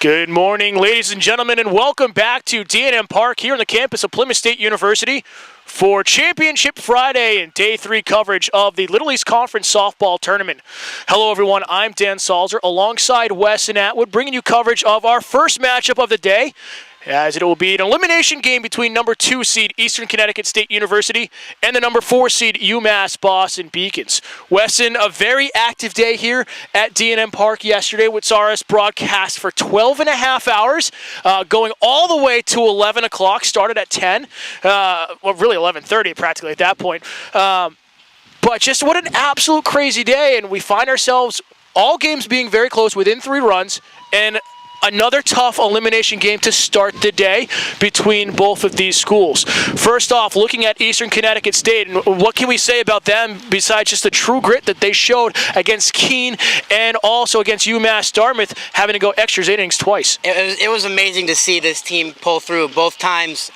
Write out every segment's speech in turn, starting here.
Good morning, ladies and gentlemen, and welcome back to D&M Park here on the campus of Plymouth State University for Championship Friday and Day 3 coverage of the Little East Conference Softball Tournament. Hello, everyone. I'm Dan Salzer alongside Wes and Atwood, bringing you coverage of our first matchup of the day, as it will be an elimination game between number 2 seed Eastern Connecticut State University and the number 4 seed UMass Boston Beacons. Wesson, a very active day here at D&M Park yesterday, which saw us broadcast for 12 and a half hours, going all the way to 11 o'clock, started at 10, well, really 11:30 practically at that point. But just what an absolute crazy day, and we find ourselves all games being very close within 3 runs, and another tough elimination game to start the day between both of these schools. First off, looking at Eastern Connecticut State, and what can we say about them besides just the true grit that they showed against Conn and also against UMass Dartmouth, having to go extra innings twice? It was amazing to see this team pull through both times.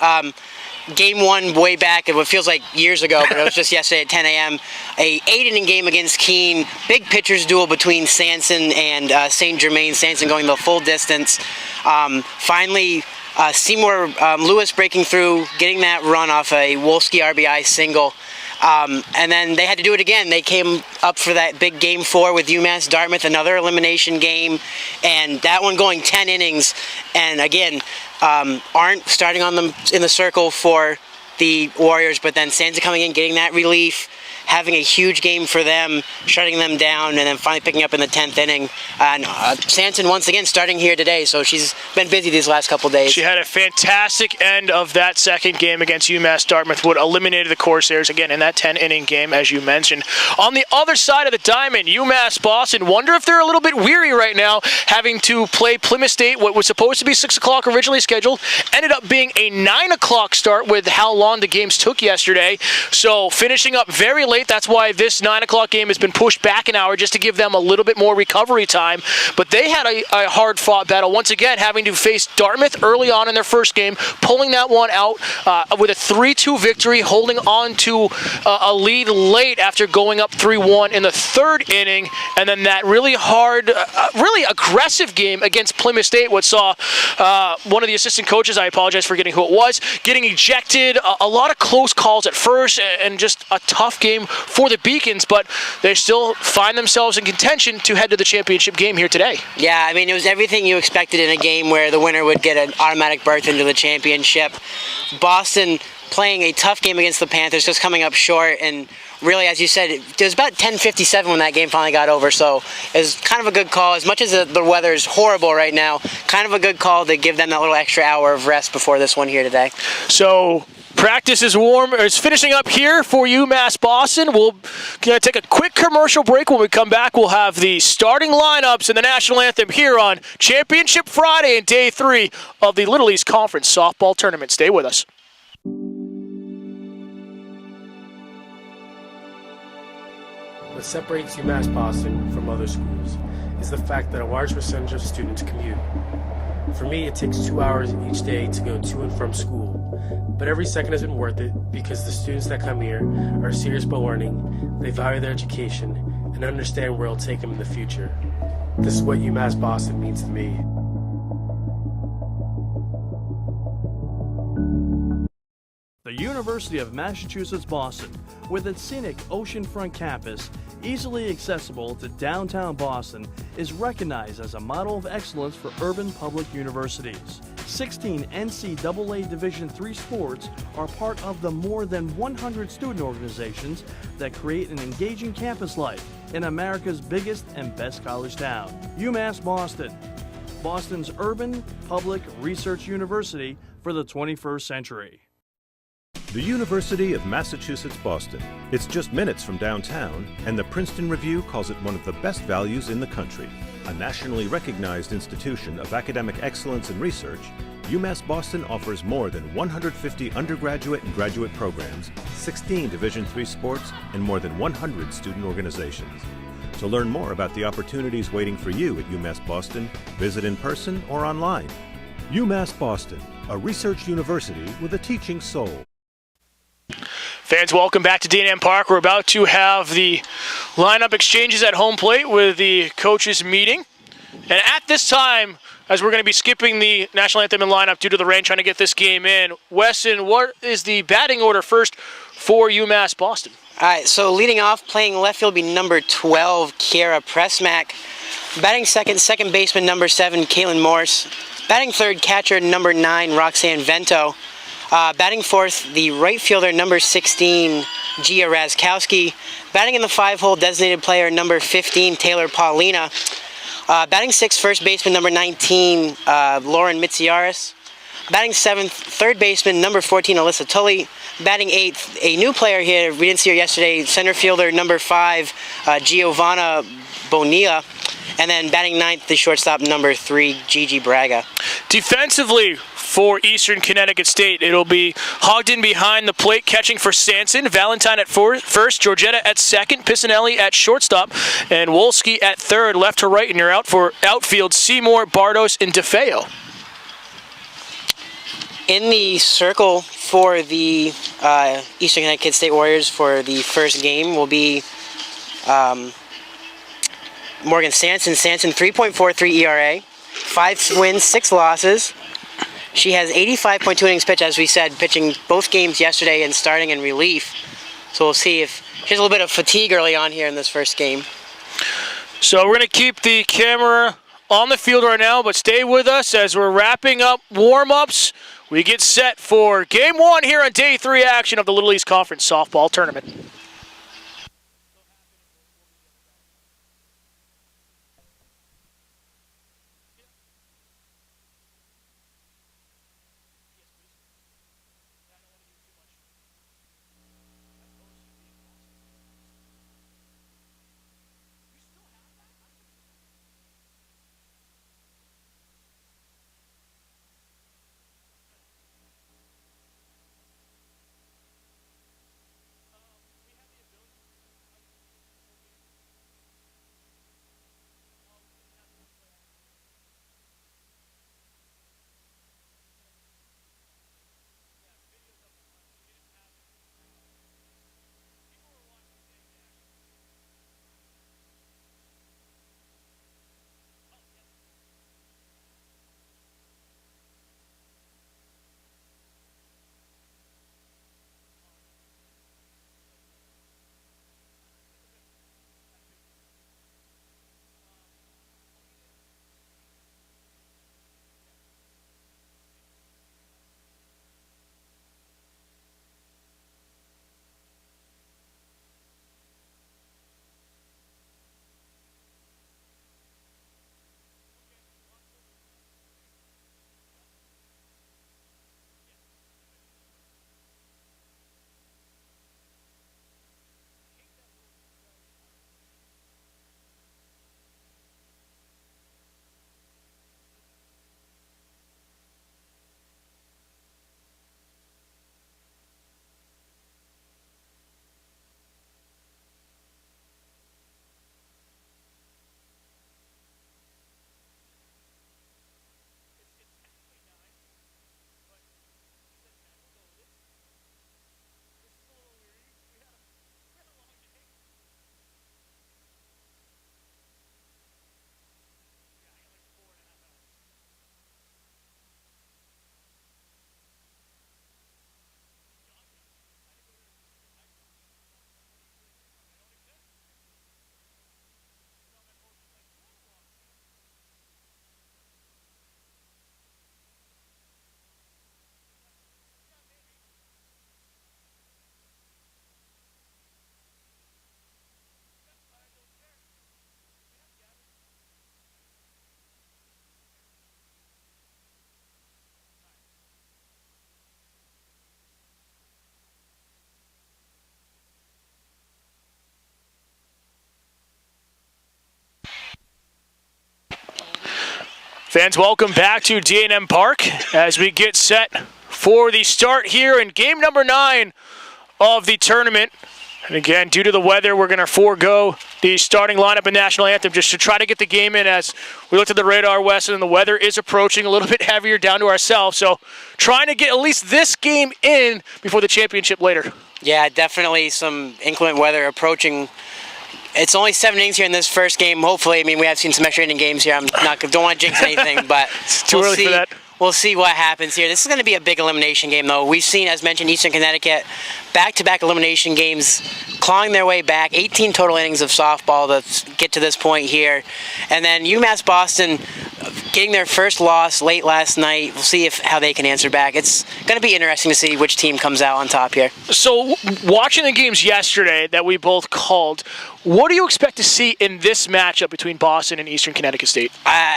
Game 1 way back, it feels like years ago, but it was just yesterday at 10 a.m. A 8-inning game against Conn. Big pitchers duel between Sanson and St. Germain. Sanson going the full distance. Finally, Seymour Lewis breaking through, getting that run off a Wolski RBI single. And then they had to do it again. They came up for that big Game 4 with UMass Dartmouth, another elimination game, and that one going 10 innings. And again, aren't starting on them in the circle for the Warriors, but then Sansa coming in, getting that relief, having a huge game for them, shutting them down, and then finally picking up in the 10th inning. And Sanson once again starting here today, so she's been busy these last couple days. She had a fantastic end of that second game against UMass Dartmouth, would eliminated the Corsairs again in that 10-inning game, as you mentioned. On the other side of the diamond, UMass Boston, wonder if they're a little bit weary right now, having to play Plymouth State, what was supposed to be 6 o'clock originally scheduled, ended up being a 9 o'clock start with how long the games took yesterday. So finishing up very late. That's why this 9 o'clock game has been pushed back an hour just to give them a little bit more recovery time. But they had a hard-fought battle. Once again, having to face Dartmouth early on in their first game, pulling that one out with a 3-2 victory, holding on to a lead late after going up 3-1 in the 3rd inning. And then that really hard, really aggressive game against Plymouth State, which saw one of the assistant coaches, I apologize for getting who it was, getting ejected. A lot of close calls at first, and just a tough game for the Beacons, but they still find themselves in contention to head to the championship game here today. Yeah, I mean, it was everything you expected in a game where the winner would get an automatic berth into the championship. Boston playing a tough game against the Panthers, just coming up short, and really, as you said, it was about 10:57 when that game finally got over, so it was kind of a good call. As much as the weather is horrible right now, kind of a good call to give them that little extra hour of rest before this one here today. So practice is finishing up here for UMass Boston. We'll take a quick commercial break. When we come back, we'll have the starting lineups and the national anthem here on Championship Friday and Day 3 of the Little East Conference Softball Tournament. Stay with us. What separates UMass Boston from other schools is the fact that a large percentage of students commute. For me, it takes 2 hours each day to go to and from school, but every second has been worth it because the students that come here are serious about learning, they value their education, and understand where it'll take them in the future. This is what UMass Boston means to me. The University of Massachusetts Boston, with its scenic oceanfront campus, easily accessible to downtown Boston, is recognized as a model of excellence for urban public universities. 16 NCAA Division III sports are part of the more than 100 student organizations that create an engaging campus life in America's biggest and best college town. UMass Boston, Boston's urban public research university for the 21st century. The University of Massachusetts Boston. It's just minutes from downtown, and the Princeton Review calls it one of the best values in the country. A nationally recognized institution of academic excellence and research, UMass Boston offers more than 150 undergraduate and graduate programs, 16 Division III sports, and more than 100 student organizations. To learn more about the opportunities waiting for you at UMass Boston, visit in person or online. UMass Boston, a research university with a teaching soul. Fans, welcome back to D&M Park. We're about to have the lineup exchanges at home plate with the coaches meeting. And at this time, as we're going to be skipping the national anthem and lineup due to the rain, trying to get this game in, Weston, what is the batting order first for UMass Boston? All right, so leading off, playing left field, will be number 12, Gia Raczkowski. Batting second baseman, number 7, Caitlin Morse. Batting third, catcher, number 9, Roxanne Vento. Batting fourth, the right fielder, number 16, Gia Raczkowski. Batting in the 5-hole, designated player, number 15, Taylor Paulina. Batting sixth, first baseman, number 19, Lauren Mitsiaris. Batting seventh, third baseman, number 14, Alyssa Tully. Batting eighth, a new player here, we didn't see her yesterday, center fielder, number 5, Giovanna Bonilla. And then batting ninth, the shortstop, number 3, Gigi Braga. Defensively for Eastern Connecticut State, it'll be Hogden behind the plate, catching for Sanson, Valentine at first, Georgetta at second, Piscinelli at shortstop, and Wolski at third. Left to right, and you're out for outfield, Seymour, Bardos, and DeFeo. In the circle for the Eastern Connecticut State Warriors for the first game will be Morgan Sanson. Sanson, 3.43 ERA, 5 wins, 6 losses. She has 85.2 innings pitched, as we said, pitching both games yesterday and starting in relief. So we'll see if she has a little bit of fatigue early on here in this first game. So we're going to keep the camera on the field right now, but stay with us as we're wrapping up warm-ups. We get set for Game 1 here on Day 3 action of the Little East Conference Softball Tournament. Fans, welcome back to D&M Park as we get set for the start here in game number 9 of the tournament. And again, due to the weather, we're going to forego the starting lineup and national anthem just to try to get the game in. As we looked at the radar, Weston, and the weather is approaching a little bit heavier down to ourselves. So trying to get at least this game in before the championship later. Yeah, definitely some inclement weather approaching It's only 7 innings here in this first game. Hopefully, I mean, we have seen some extra inning games here. Don't want to jinx anything, but it's too early for that. We'll see what happens here. This is going to be a big elimination game, though. We've seen, as mentioned, Eastern Connecticut, back-to-back elimination games, clawing their way back. 18 total innings of softball to get to this point here. And then UMass Boston getting their first loss late last night. We'll see how they can answer back. It's going to be interesting to see which team comes out on top here. So, watching the games yesterday that we both called, what do you expect to see in this matchup between Boston and Eastern Connecticut State?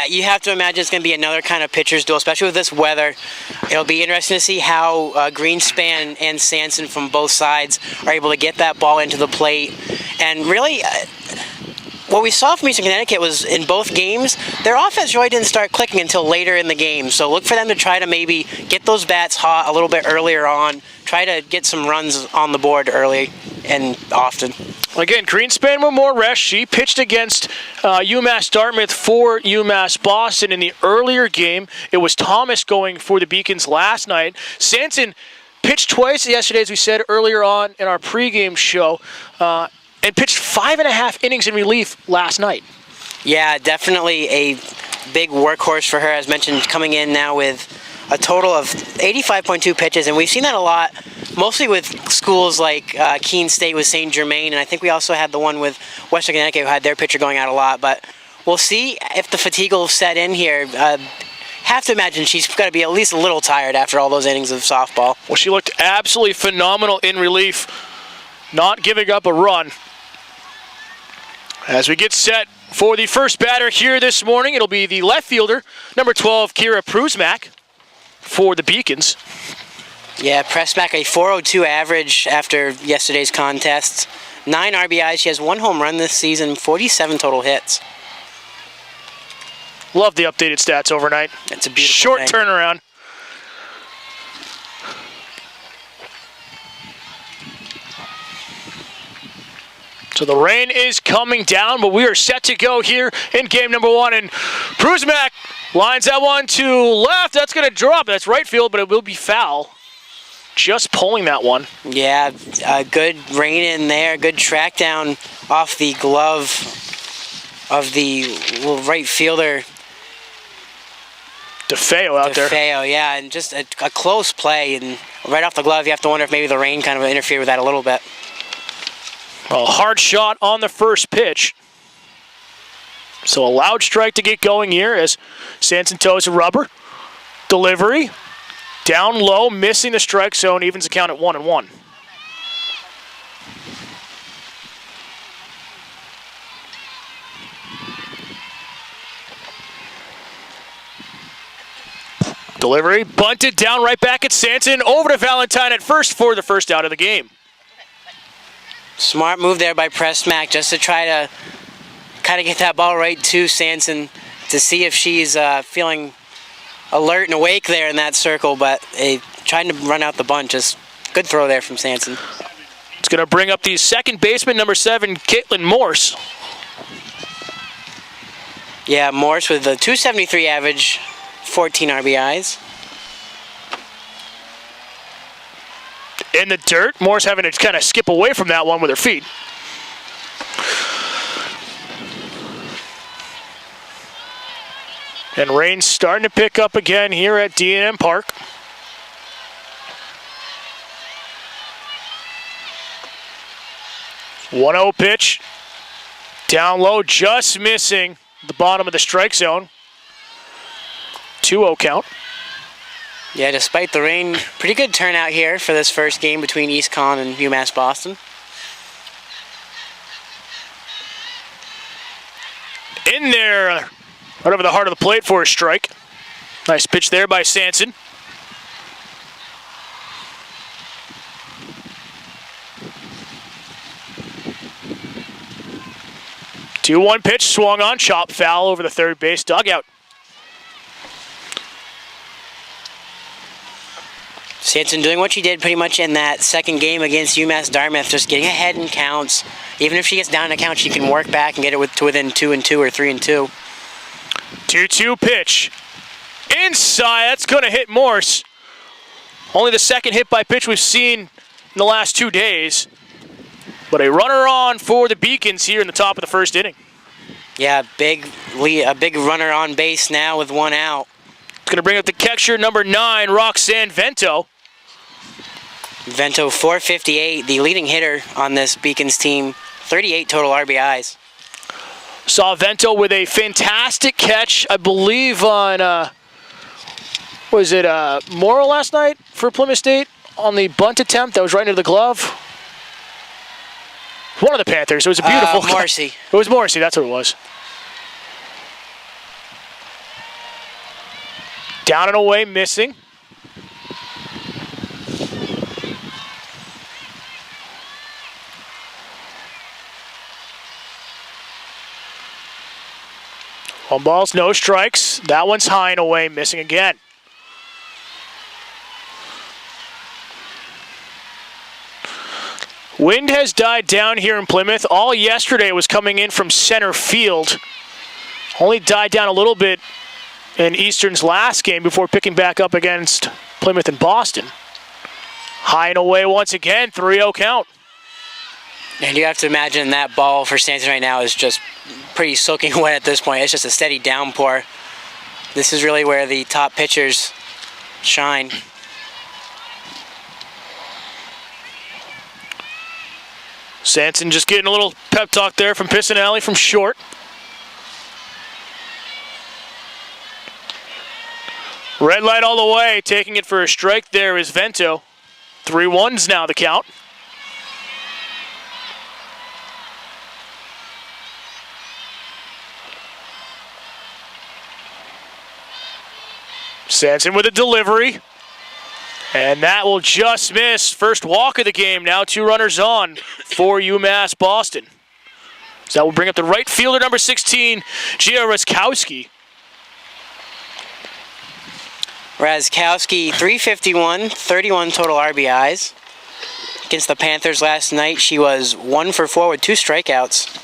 You have to imagine it's going to be another kind of pitcher's duel, especially with this weather. It'll be interesting to see how Greenspan and Sanson from both sides are able to get that ball into the plate. And really, what we saw from Eastern Connecticut was in both games, their offense really didn't start clicking until later in the game. So look for them to try to maybe get those bats hot a little bit earlier on, try to get some runs on the board early and often. Again, Greenspan with more rest. She pitched against UMass Dartmouth for UMass Boston in the earlier game. It was Thomas going for the Beacons last night. Sanson pitched twice yesterday, as we said earlier on in our pregame show, and pitched 5.5 innings in relief last night. Yeah, definitely a big workhorse for her, as mentioned, coming in now with a total of 85.2 pitches, and we've seen that a lot, mostly with schools like Keene State with St. Germain, and I think we also had the one with Western Connecticut who had their pitcher going out a lot, but we'll see if the fatigue will set in here. Have to imagine she's got to be at least a little tired after all those innings of softball. Well, she looked absolutely phenomenal in relief, not giving up a run. As we get set for the first batter here this morning, it'll be the left fielder, number 12, Gia Raczkowski, for the Beacons. Yeah, Pressback, a 4.02 average after yesterday's contest. 9 RBIs. She has 1 home run this season, 47 total hits. Love the updated stats overnight. It's a beautiful short thing. Turnaround. So the rain is coming down, but we are set to go here in game number 1. And Prusmak lines that one to left. That's going to drop. That's right field, but it will be foul. Just pulling that one. Yeah, good rain in there. Good track down off the glove of the little right fielder. DeFeo out there. DeFeo, yeah, and just a close play. And right off the glove, you have to wonder if maybe the rain kind of interfered with that a little bit. A hard shot on the first pitch. So a loud strike to get going here as Sanson toes a rubber. Delivery. Down low, missing the strike zone, evens the count at 1-1. Delivery, bunted down right back at Sanson. Over to Valentine at first for the first out of the game. Smart move there by Pressmack just to try to kind of get that ball right to Sanson to see if she's feeling alert and awake there in that circle, but trying to run out the bunt. Just good throw there from Sanson. It's going to bring up the second baseman, number 7, Caitlin Morse. Yeah, Morse with a 273 average, 14 RBIs. In the dirt, Morse having to kind of skip away from that one with her feet. And rain's starting to pick up again here at D&M Park. One-0 pitch. Down low, just missing the bottom of the strike zone. 2-0 count. Yeah, despite the rain, pretty good turnout here for this first game between East Conn and UMass Boston. In there, right over the heart of the plate for a strike. Nice pitch there by Sanson. Two-one pitch, swung on, chop foul over the third base dugout. Sanson doing what she did pretty much in that second game against UMass Dartmouth, just getting ahead in counts. Even if she gets down in a count, she can work back and get it to within 2-2 or 3-2. 2-2 pitch. Inside, that's going to hit Morse. Only the second hit by pitch we've seen in the last 2 days. But a runner on for the Beacons here in the top of the first inning. Yeah, a big runner on base now with one out. It's going to bring up the catcher, number 9, Roxanne Vento. Vento, 458, the leading hitter on this Beacons team. 38 total RBIs. Saw Vento with a fantastic catch, I believe, on, was it Morrow last night for Plymouth State on the bunt attempt that was right into the glove? One of the Panthers. It was a beautiful Morrissey. It was Morrissey, that's what it was. Down and away, missing. One balls, no strikes. That one's high and away, missing again. Wind has died down here in Plymouth. All yesterday was coming in from center field. Only died down a little bit in Eastern's last game before picking back up against Plymouth and Boston. High and away once again, 3-0 count. And you have to imagine that ball for Stanton right now is just pretty soaking wet at this point. It's just a steady downpour. This is really where the top pitchers shine. Sanson just getting a little pep talk there from Pissanelli from short. Red light all the way, taking it for a strike there is Vento. 3-1's now the count. Sanson with a delivery. And that will just miss. First walk of the game. Now 2 runners on for UMass Boston. So that will bring up the right fielder, number 16, Gia Raczkowski. Raczkowski, 351, 31 total RBIs. Against the Panthers last night, she was 1 for 4 with 2 strikeouts.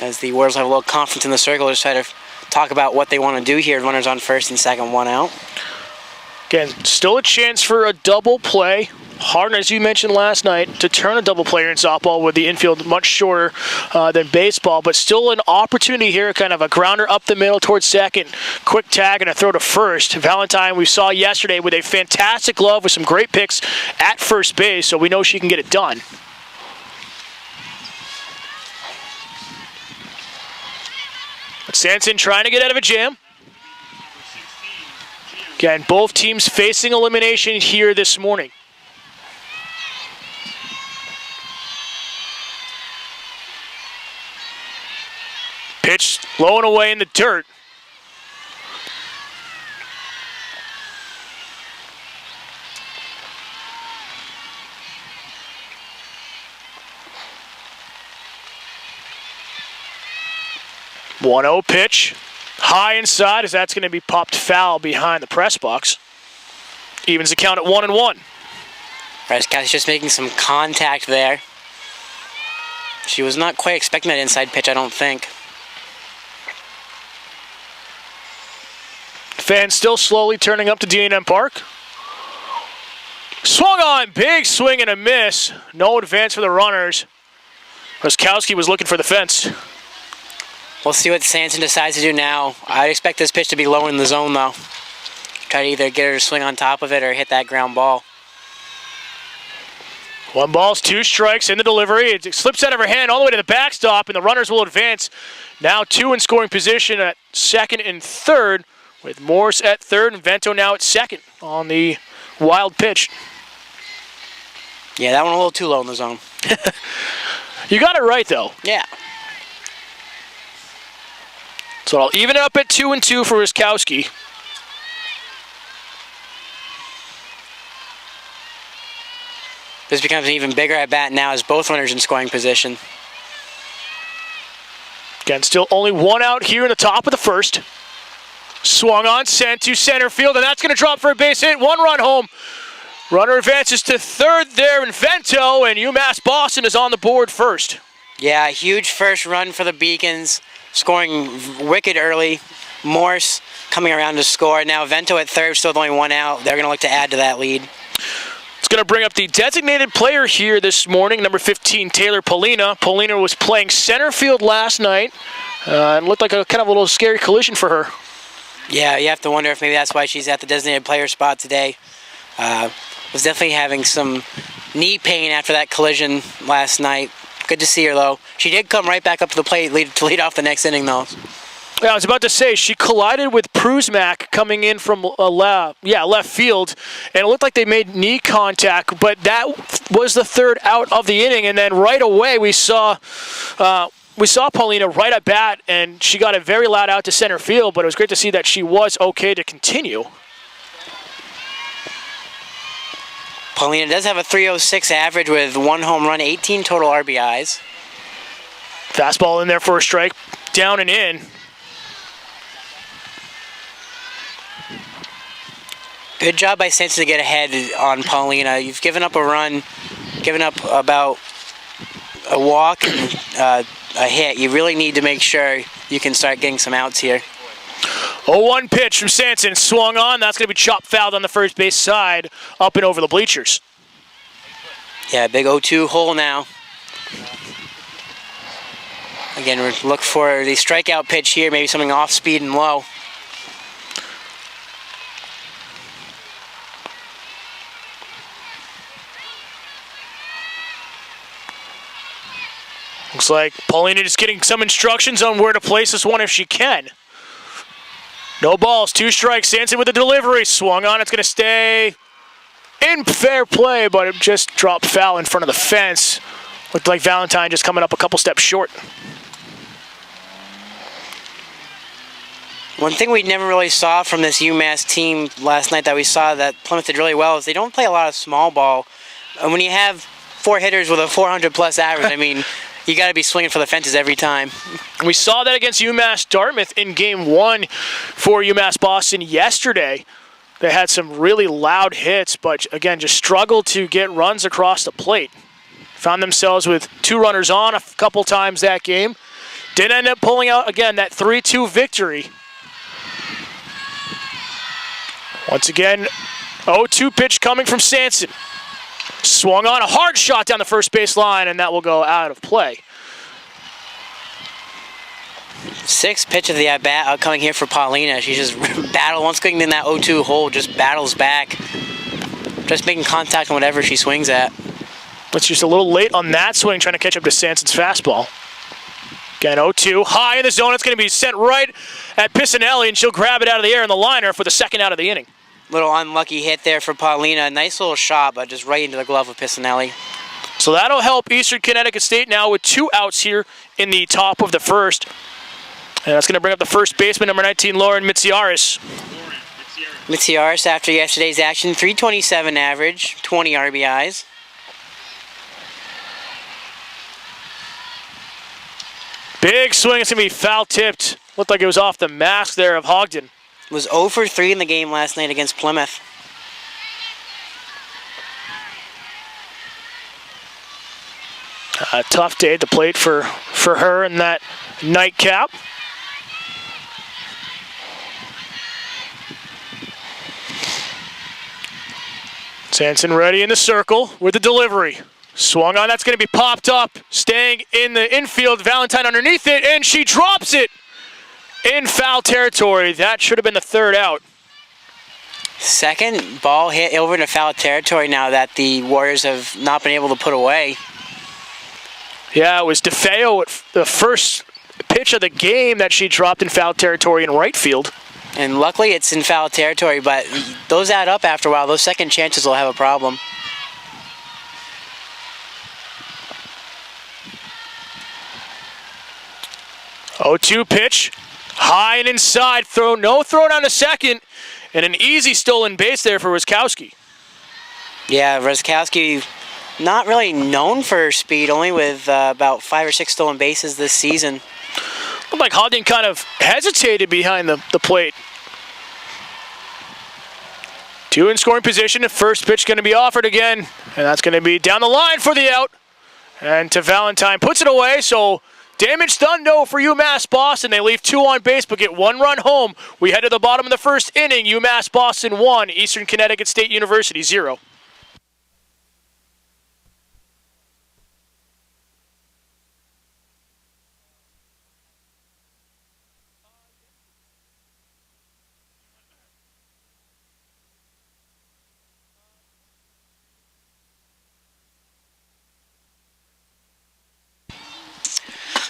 As the Warriors have a little confidence in the circle, just try to talk about what they want to do here. Runners on first and second, 1 out. Again, still a chance for a double play. Hard, as you mentioned last night, to turn a double player in softball with the infield much shorter than baseball, but still an opportunity here, kind of a grounder up the middle towards second, quick tag and a throw to first. Valentine, we saw yesterday with a fantastic glove with some great picks at first base, so we know she can get it done. Sanson trying to get out of a jam. Again, both teams facing elimination here this morning. Pitch low and away in the dirt. One-0 pitch. High inside as that's going to be popped foul behind the press box. Evens the count at 1-1. Raczkowski's just making some contact there. She was not quite expecting that inside pitch, I don't think. Fans still slowly turning up to D&M Park. Swung on, big swing and a miss. No advance for the runners. Raczkowski was looking for the fence. We'll see what Sanson decides to do now. I'd expect this pitch to be low in the zone, though. Try to either get her to swing on top of it or hit that ground ball. 1 ball, 2 strikes in the delivery. It slips out of her hand all the way to the backstop, and the runners will advance. Now 2 in scoring position at second and third, with Morse at third and Vento now at second on the wild pitch. Yeah, that one a little too low in the zone. You got it right, though. Yeah. So I'll even it up at 2-2 for Raczkowski. This becomes an even bigger at bat now as both runners in scoring position. Again, still only 1 out here in the top of the first. Swung on, sent to center field, and that's going to drop for a base hit. 1 run home. Runner advances to third there in Vento, and UMass Boston is on the board first. Yeah, a huge first run for the Beacons, scoring wicked early. Morse coming around to score. Now Vento at third, still with only one out. They're going to look to add to that lead. It's going to bring up the designated player here this morning, number 15, Taylor Polina. Polina was playing center field last night. And looked like a kind of a little scary collision for her. Yeah, you have to wonder if maybe that's why she's at the designated player spot today. Was definitely having some knee pain after that collision last night. Good to see her, though. She did come right back up to the plate to lead off the next inning, though. Yeah, I was about to say, she collided with Prusmack coming in from left field, and it looked like they made knee contact, but that was the third out of the inning, and then right away we saw Paulina right at bat, and she got a very loud out to center field, but it was great to see that she was okay to continue. Paulina does have a .306 average with 1 home run, 18 total RBIs. Fastball in there for a strike, down and in. Good job by Stanton to get ahead on Paulina. You've given up a run, given up about a walk and a hit. You really need to make sure you can start getting some outs here. 0-1 pitch from Sanson, swung on. That's going to be chopped fouled on the first base side, up and over the bleachers. Yeah, big 0-2 hole now. Again, we're look for the strikeout pitch here, maybe something off speed and low. Looks like Paulina just getting some instructions on where to place this one if she can. No balls, 2 strikes. Sanson with the delivery. Swung on. It's going to stay in fair play, but it just dropped foul in front of the fence. Looked like Valentine just coming up a couple steps short. One thing we never really saw from this UMass team last night that we saw that Plymouth did really well is they don't play a lot of small ball. And when you have 4 hitters with a 400-plus average, I mean, you got to be swinging for the fences every time. We saw that against UMass Dartmouth in Game 1 for UMass Boston yesterday. They had some really loud hits, but again, just struggled to get runs across the plate. Found themselves with 2 runners on a couple times that game. Did end up pulling out, again, that 3-2 victory. Once again, 0-2 pitch coming from Sanson. Swung on, a hard shot down the first base line, and that will go out of play. 6th pitch of the at-bat coming here for Paulina. She just once getting in that 0-2 hole, just battles back. Just making contact on whatever she swings at. It's just a little late on that swing, trying to catch up to Sanson's fastball. Again, 0-2, high in the zone. It's going to be sent right at Piscinelli, and she'll grab it out of the air in the liner for the second out of the inning. Little unlucky hit there for Paulina. Nice little shot, but just right into the glove of Piscinelli. So that'll help Eastern Connecticut State now with 2 outs here in the top of the first. And that's going to bring up the first baseman, number 19, Lauren Mitsiaris. Mitsiaris, after yesterday's action, .327 average, 20 RBIs. Big swing. It's going to be foul-tipped. Looked like it was off the mask there of Hogden. Was 0 for 3 in the game last night against Plymouth. A tough day at the plate for her in that nightcap. Sanson ready in the circle with the delivery. Swung on, that's going to be popped up. Staying in the infield, Valentine underneath it, and she drops it in foul territory. That should have been the 3rd out. Second ball hit over into foul territory now that the Warriors have not been able to put away. Yeah, it was DeFeo at the first pitch of the game that she dropped in foul territory in right field. And luckily it's in foul territory, but those add up after a while. Those second chances will have a problem. Oh, 2 pitch. High and inside. No throw down to second. And an easy stolen base there for Raczkowski. Yeah, Raczkowski not really known for her speed, only with about 5 or 6 stolen bases this season. Looked like Hogden kind of hesitated behind the plate. 2 in scoring position. The first pitch going to be offered again. And that's going to be down the line for the out. And to Valentine. Puts it away, so Damage done, no, for UMass Boston. They leave 2 on base but get 1 run home. We head to the bottom of the first inning. UMass Boston 1, Eastern Connecticut State University 0.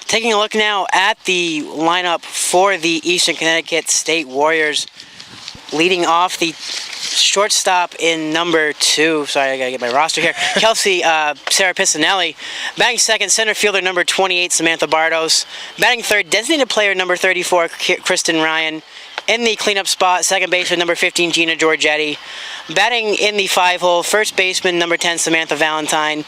Taking a look now at the lineup for the Eastern Connecticut State Warriors. Leading off the shortstop in number 2. Sorry, I gotta get my roster here. Sarah Pisanelli. Batting second, center fielder number 28, Samantha Bardos. Batting third, designated player number 34, Kristen Ryan. In the cleanup spot, second baseman number 15, Gina Giorgetti. Batting in the 5-hole, first baseman number 10, Samantha Valentine.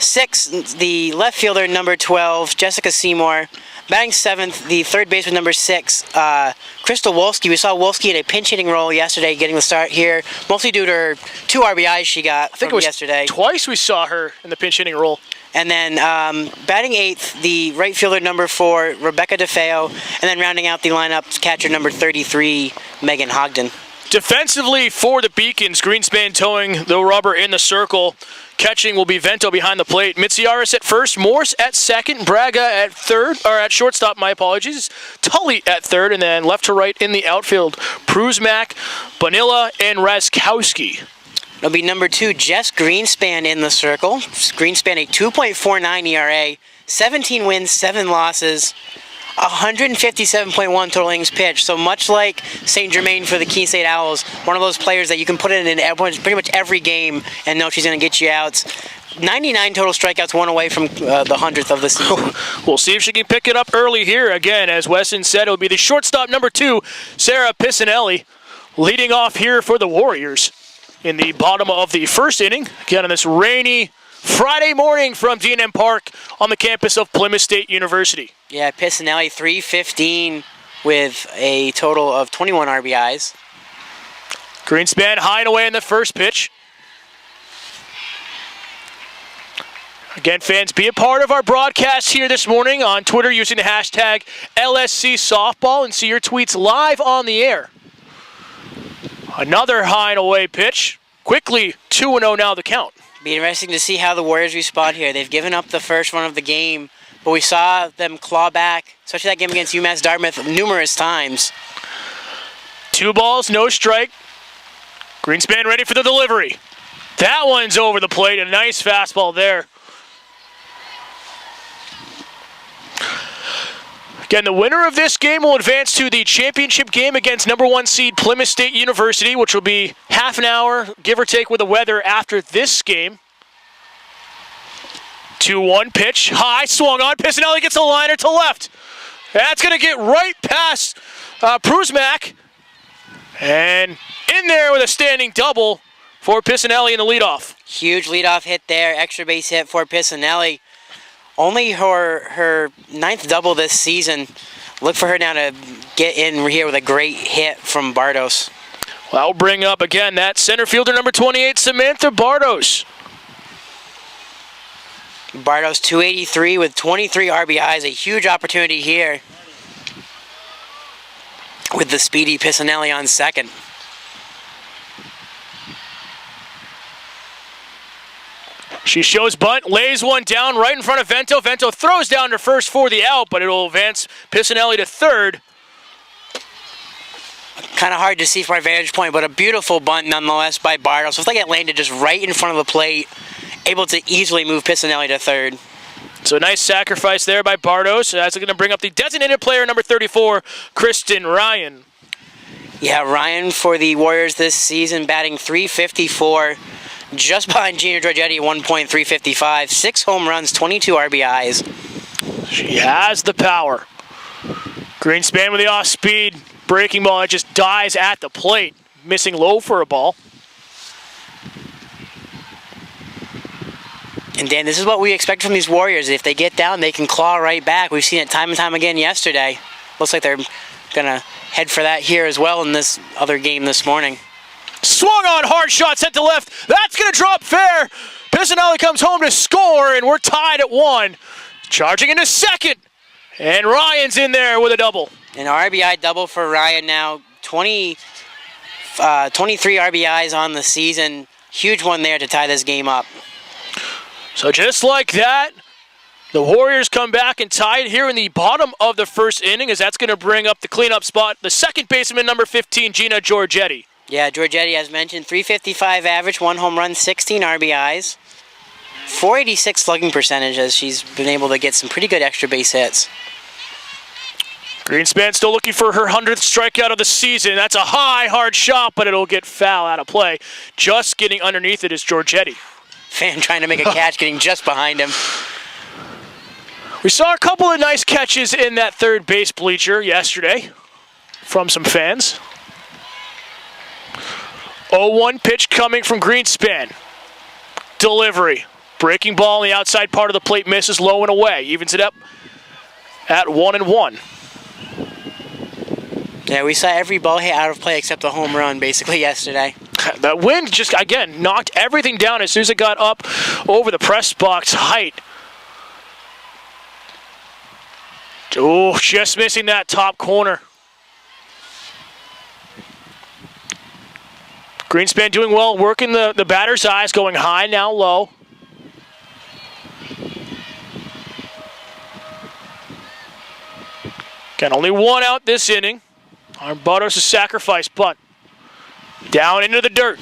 6, the left fielder, number 12, Jessica Seymour. Batting 7th, the third baseman, number 6, Crystal Wolski. We saw Wolski in a pinch hitting role yesterday, getting the start here, mostly due to her 2 RBIs she got yesterday. Twice we saw her in the pinch hitting role. And then batting 8th, the right fielder, number 4, Rebecca DeFeo. And then rounding out the lineup, catcher number 33, Megan Hogden. Defensively for the Beacons, Greenspan towing the rubber in the circle. Catching will be Vento behind the plate. Mitsiaris at first, Morse at second, Braga at third, or at shortstop, my apologies. Tully at third, and then left to right in the outfield, Prusmack, Bonilla, and Raczkowski. It'll be number 2, Jess Greenspan in the circle. Greenspan a 2.49 ERA, 17 wins, 7 losses. 157.1 total innings pitched. So much like St. Germain for the Keene State Owls, one of those players that you can put in pretty much every game and know she's going to get you outs. 99 total strikeouts, 1 away from the 100th of the season. We'll see if she can pick it up early here. Again, as Weston said, it'll be the shortstop number 2, Sarah Pisanelli, leading off here for the Warriors in the bottom of the first inning. Again, on this rainy Friday morning from D&M Park on the campus of Plymouth State University. Yeah, Pisanelli, 315 with a total of 21 RBIs. Greenspan high and away in the first pitch. Again, fans, be a part of our broadcast here this morning on Twitter using the hashtag LSC Softball and see your tweets live on the air. Another high and away pitch. Quickly, 2-0 now the count. Be interesting to see how the Warriors respond here. They've given up the first run of the game, but we saw them claw back, especially that game against UMass Dartmouth, numerous times. 2 balls, no strike. Greenspan ready for the delivery. That one's over the plate. A nice fastball there. Again, the winner of this game will advance to the championship game against number 1 seed Plymouth State University, which will be half an hour, give or take, with the weather after this game. 2-1 pitch, high, swung on. Pisanelli gets a liner to left. That's going to get right past Prusmack. And in there with a standing double for Pisanelli in the leadoff. Huge leadoff hit there, extra base hit for Pisanelli. Only her 9th double this season. Look for her now to get in here with a great hit from Bardos. Well, I'll bring up again that center fielder number 28, Samantha Bardos. Bardos 283 with 23 RBIs, a huge opportunity here with the speedy Pisanelli on second. She shows bunt, lays one down right in front of Vento. Vento throws down to first for the out, but it'll advance Pisanelli to third. Kind of hard to see from our vantage point, but a beautiful bunt nonetheless by Bardos. Looks like it landed just right in front of the plate, able to easily move Pisanelli to third. So a nice sacrifice there by Bardos. That's going to bring up the designated player number 34, Kristen Ryan. Yeah, Ryan for the Warriors this season, batting .354. Just behind Gina Giorgetti, 1.355. 6 home runs, 22 RBIs. She has the power. Greenspan with the off-speed breaking ball. It just dies at the plate. Missing low for a ball. And Dan, this is what we expect from these Warriors. If they get down, they can claw right back. We've seen it time and time again yesterday. Looks like they're going to head for that here as well in this other game this morning. Swung on, hard shot, sent to left. That's going to drop fair. Pisanelli comes home to score, and we're tied at 1. Charging into second. And Ryan's in there with a double. An RBI double for Ryan now. 23 RBIs on the season. Huge one there to tie this game up. So just like that, the Warriors come back and tie it here in the bottom of the first inning, as that's going to bring up the cleanup spot, the second baseman, number 15, Gia Raczkowski. Yeah, Giorgetti, as mentioned, 355 average, 1 home run, 16 RBIs, 486 slugging percentage, as she's been able to get some pretty good extra base hits. Greenspan still looking for her 100th strikeout of the season. That's a high, hard shot, but it'll get foul out of play. Just getting underneath it is Giorgetti. Fan trying to make a catch, getting just behind him. We saw a couple of nice catches in that third base bleacher yesterday from some fans. 0-1 pitch coming from Greenspan. Delivery. Breaking ball on the outside part of the plate, misses low and away. Evens it up at 1-1. Yeah, we saw every ball hit out of play except the home run basically yesterday. That wind just, again, knocked everything down as soon as it got up over the press box height. Oh, just missing that top corner. Greenspan doing well, working the batter's eyes, going high, now low. Got only one out this inning. Arbudos a sacrifice, but down into the dirt.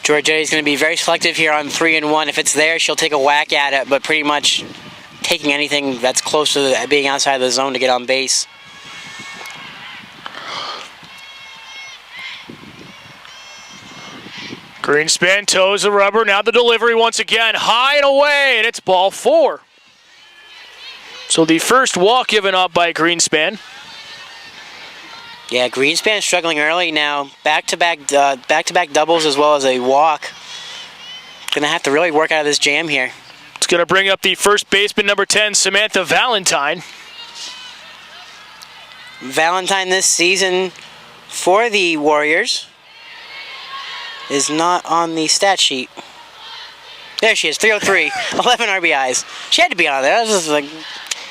Giorgetti's going to be very selective here on 3-1. If it's there, she'll take a whack at it, but pretty much taking anything that's close to being outside the zone to get on base. Greenspan toes the rubber. Now the delivery once again. High and away, and it's ball 4. So the first walk given up by Greenspan. Yeah, Greenspan struggling early now. Back-to-back doubles as well as a walk. Going to have to really work out of this jam here. It's going to bring up the first baseman, number 10, Samantha Valentine. Valentine this season for the Warriors is not on the stat sheet. There she is, 303, 11 RBIs. She had to be on there. I was just like,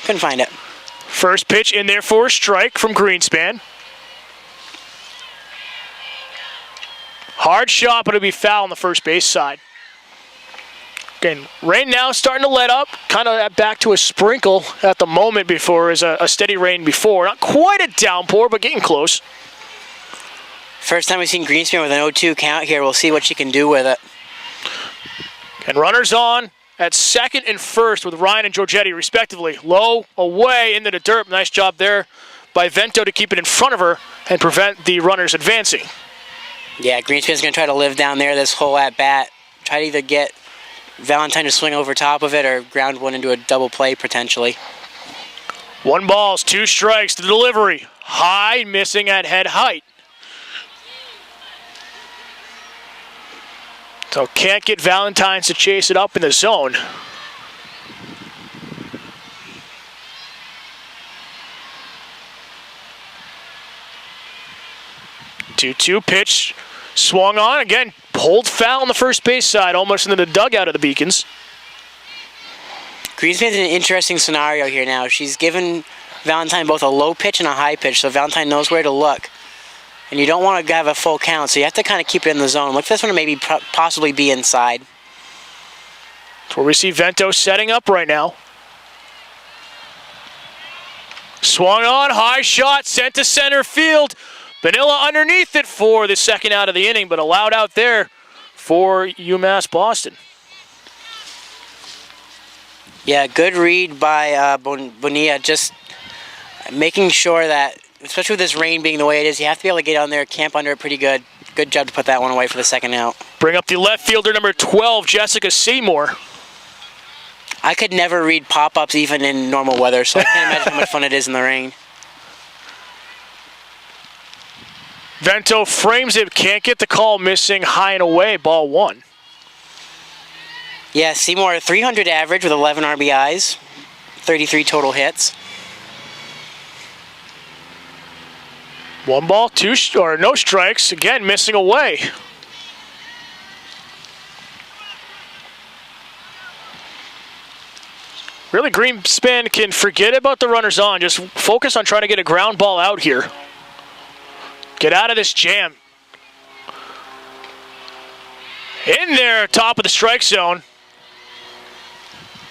couldn't find it. First pitch in there for a strike from Greenspan. Hard shot, but it'll be foul on the first base side. Again, rain now starting to let up. Kind of back to a sprinkle at the moment before, is a steady rain before. Not quite a downpour, but getting close. First time we've seen Greenspan with an 0-2 count here. We'll see what she can do with it. And runners on at second and first with Ryan and Giorgetti, respectively. Low, away, into the dirt. Nice job there by Vento to keep it in front of her and prevent the runners advancing. Yeah, Greenspan's going to try to live down there this whole at-bat. Try to either get Valentine to swing over top of it or ground one into a double play, potentially. 1 ball, 2 strikes. The delivery. High, missing at head height. So can't get Valentine to chase it up in the zone. Two-two pitch. Swung on, again, pulled foul on the first base side, almost into the dugout of the Beacons. Greenspan's in an interesting scenario here now. She's given Valentine both a low pitch and a high pitch, so Valentine knows where to look. And you don't want to have a full count, so you have to kind of keep it in the zone. Look for this one to maybe possibly be inside. That's where we see Vento setting up right now. Swung on, high shot, sent to center field. Vanilla underneath it for the second out of the inning, but allowed out there for UMass Boston. Yeah, good read by Bonilla, just making sure that, especially with this rain being the way it is, you have to be able to get on there, camp under it pretty good. Good job to put that one away for the second out. Bring up the left fielder, number 12, Jessica Seymour. I could never read pop-ups even in normal weather, so I can't imagine how much fun it is in the rain. Vento frames it, can't get the call, missing high and away, ball 1. Yeah, Seymour, 300 average with 11 RBIs, 33 total hits. 1 ball, no strikes, again missing away. Really, Greenspan can forget about the runners on. Just focus on trying to get a ground ball out here. Get out of this jam. In there, top of the strike zone.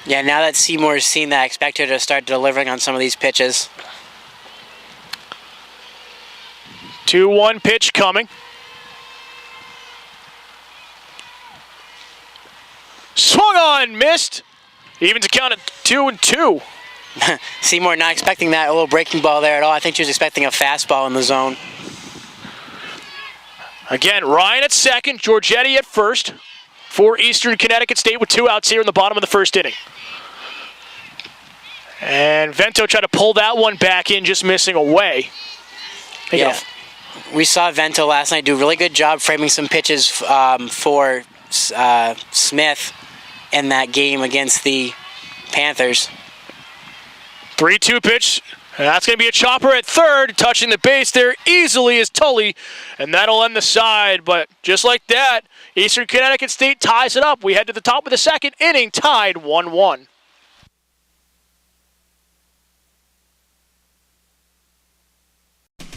Yeah, now that Seymour's seen that, I expect her to start delivering on some of these pitches. 2-1 pitch coming. Swung on, missed. Even to count at 2-2. Seymour not expecting that little breaking ball there at all. I think she was expecting a fastball in the zone. Again, Ryan at second, Giorgetti at first for Eastern Connecticut State with 2 outs here in the bottom of the first inning. And Vento tried to pull that one back in, just missing away. Yeah. We saw Vento last night do a really good job framing some pitches for Smith in that game against the Panthers. 3-2 pitch. And that's going to be a chopper at third. Touching the base there easily is Tully. And that'll end the side. But just like that, Eastern Connecticut State ties it up. We head to the top of the second inning, tied 1-1.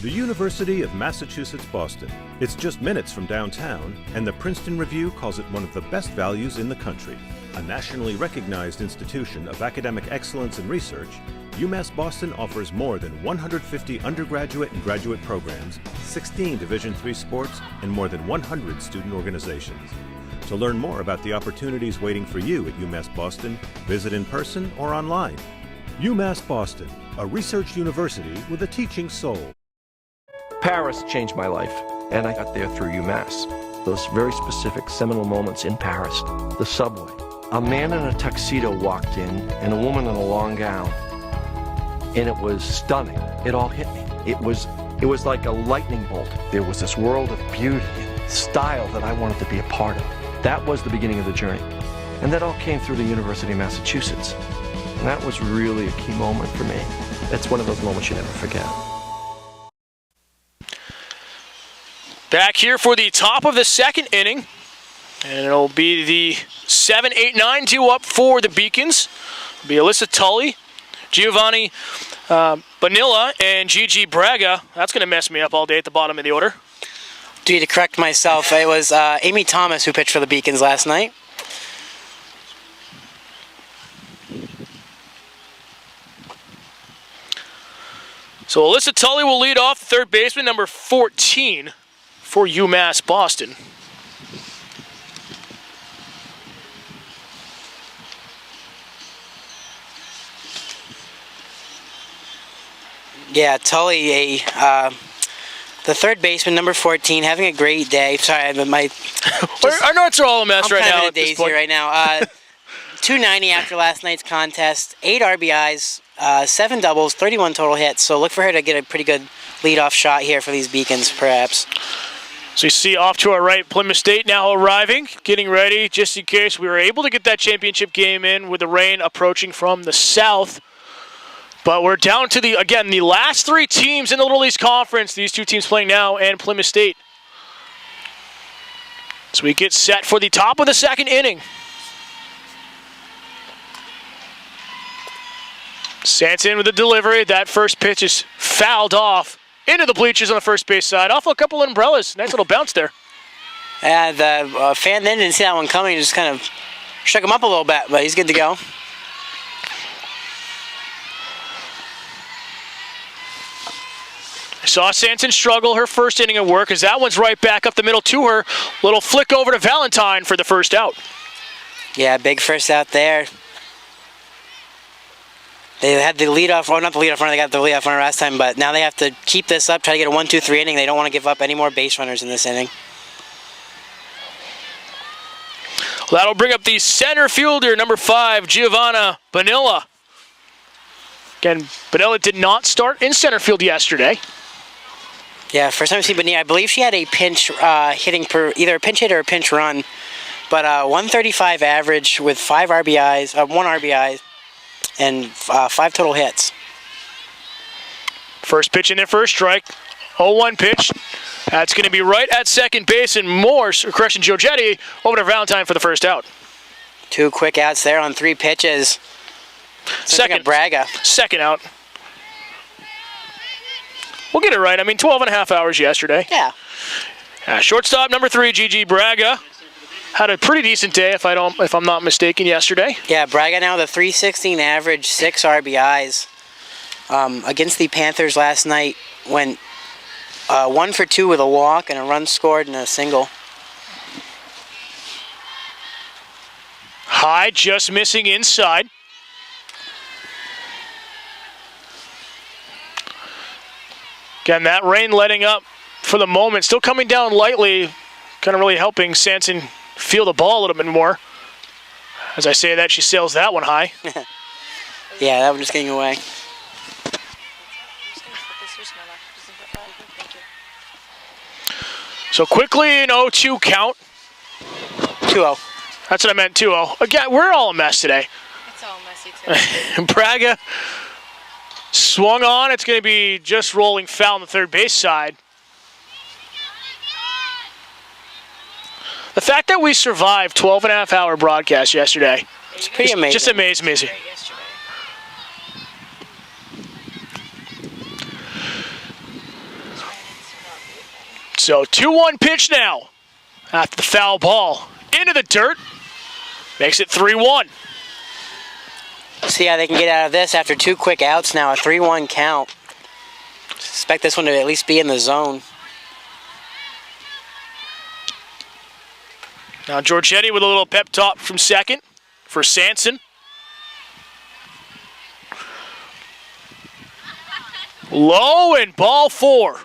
The University of Massachusetts Boston. It's just minutes from downtown, and the Princeton Review calls it one of the best values in the country. A nationally recognized institution of academic excellence and research, UMass Boston offers more than 150 undergraduate and graduate programs, 16 Division III sports, and more than 100 student organizations. To learn more about the opportunities waiting for you at UMass Boston, visit in person or online. UMass Boston, a research university with a teaching soul. Paris changed my life, and I got there through UMass. Those very specific seminal moments in Paris, the subway. A man in a tuxedo walked in, and a woman in a long gown, and it was stunning. It all hit me. It was like a lightning bolt. There was this world of beauty and style that I wanted to be a part of. That was the beginning of the journey, and that all came through the University of Massachusetts, and that was really a key moment for me. That's one of those moments you never forget. Back here for the top of the second inning. And it'll be the 7, 8, 9 due up for the Beacons. It'll be Alyssa Tully, Giovanni Bonilla, and Gigi Braga. That's going to mess me up all day at the bottom of the order. Do you to correct myself, it was Amy Thomas who pitched for the Beacons last night. So Alyssa Tully will lead off, third baseman, number 14 for UMass Boston. Yeah, Tully, the third baseman, number 14, having a great day. Sorry, Our notes are all a mess right now. I'm kind of in a daze here right now. 290 after last night's contest, 8 RBIs, 7 doubles, 31 total hits. So look for her to get a pretty good leadoff shot here for these Beacons, perhaps. So you see off to our right, Plymouth State now arriving, getting ready just in case we were able to get that championship game in with the rain approaching from the south. But we're down to the last 3 teams in the Little East Conference. These 2 teams playing now and Plymouth State. So we get set for the top of the second inning. Sanson with the delivery. That first pitch is fouled off into the bleachers on the first base side. Off a couple of umbrellas. Nice little bounce there. Yeah, the fan then didn't see that one coming. Just kind of shook him up a little bit, but he's good to go. I saw Sanson struggle her first inning of work as that one's right back up the middle to her. Little flick over to Valentine for the first out. Yeah, big first out there. They had the leadoff, well, not the leadoff runner, they got the leadoff runner last time, but now they have to keep this up, try to get a 1-2-3 inning. They don't want to give up any more base runners in this inning. Well, that'll bring up the center fielder, number 5, Giovanna Bonilla. Again, Bonilla did not start in center field yesterday. Yeah, first time I've seen Bonilla. I believe she had a pinch hitting per either a pinch hit or a pinch run, but 135 average with 5 RBIs, 1 RBI, and 5 total hits. First pitch in there for a strike. 0-1 pitch. That's going to be right at second base, and Giorgetti over to Valentine for the first out. 2 quick outs there on 3 pitches. Second. Braga. Second out. We'll get it right. I mean, 12 and a half hours yesterday. Yeah. Shortstop number 3, Gia Braga. Had a pretty decent day, if I'm not mistaken, yesterday. Yeah, Braga now the .316 average, 6 RBIs. Against the Panthers last night, went 1 for 2 with a walk and a run scored and a single. High, just missing inside. Again, that rain letting up for the moment. Still coming down lightly, kind of really helping Sanson feel the ball a little bit more. As I say that, she sails that one high. Yeah, that one just getting away. So quickly an 0-2 count. 2-0. That's what I meant, 2-0. Again, we're all a mess today. It's all messy today. Braga swung on. It's going to be just rolling foul on the third base side. The fact that we survived 12 and a half hour broadcast yesterday. It's pretty amazing. Just amazing. Great yesterday. So 2-1 pitch now after the foul ball. Into the dirt. Makes it 3-1. See how they can get out of this after 2 quick outs now, a 3-1 count. Expect this one to at least be in the zone. Now Giorgetti with a little pep talk from second for Sanson. Low and ball 4.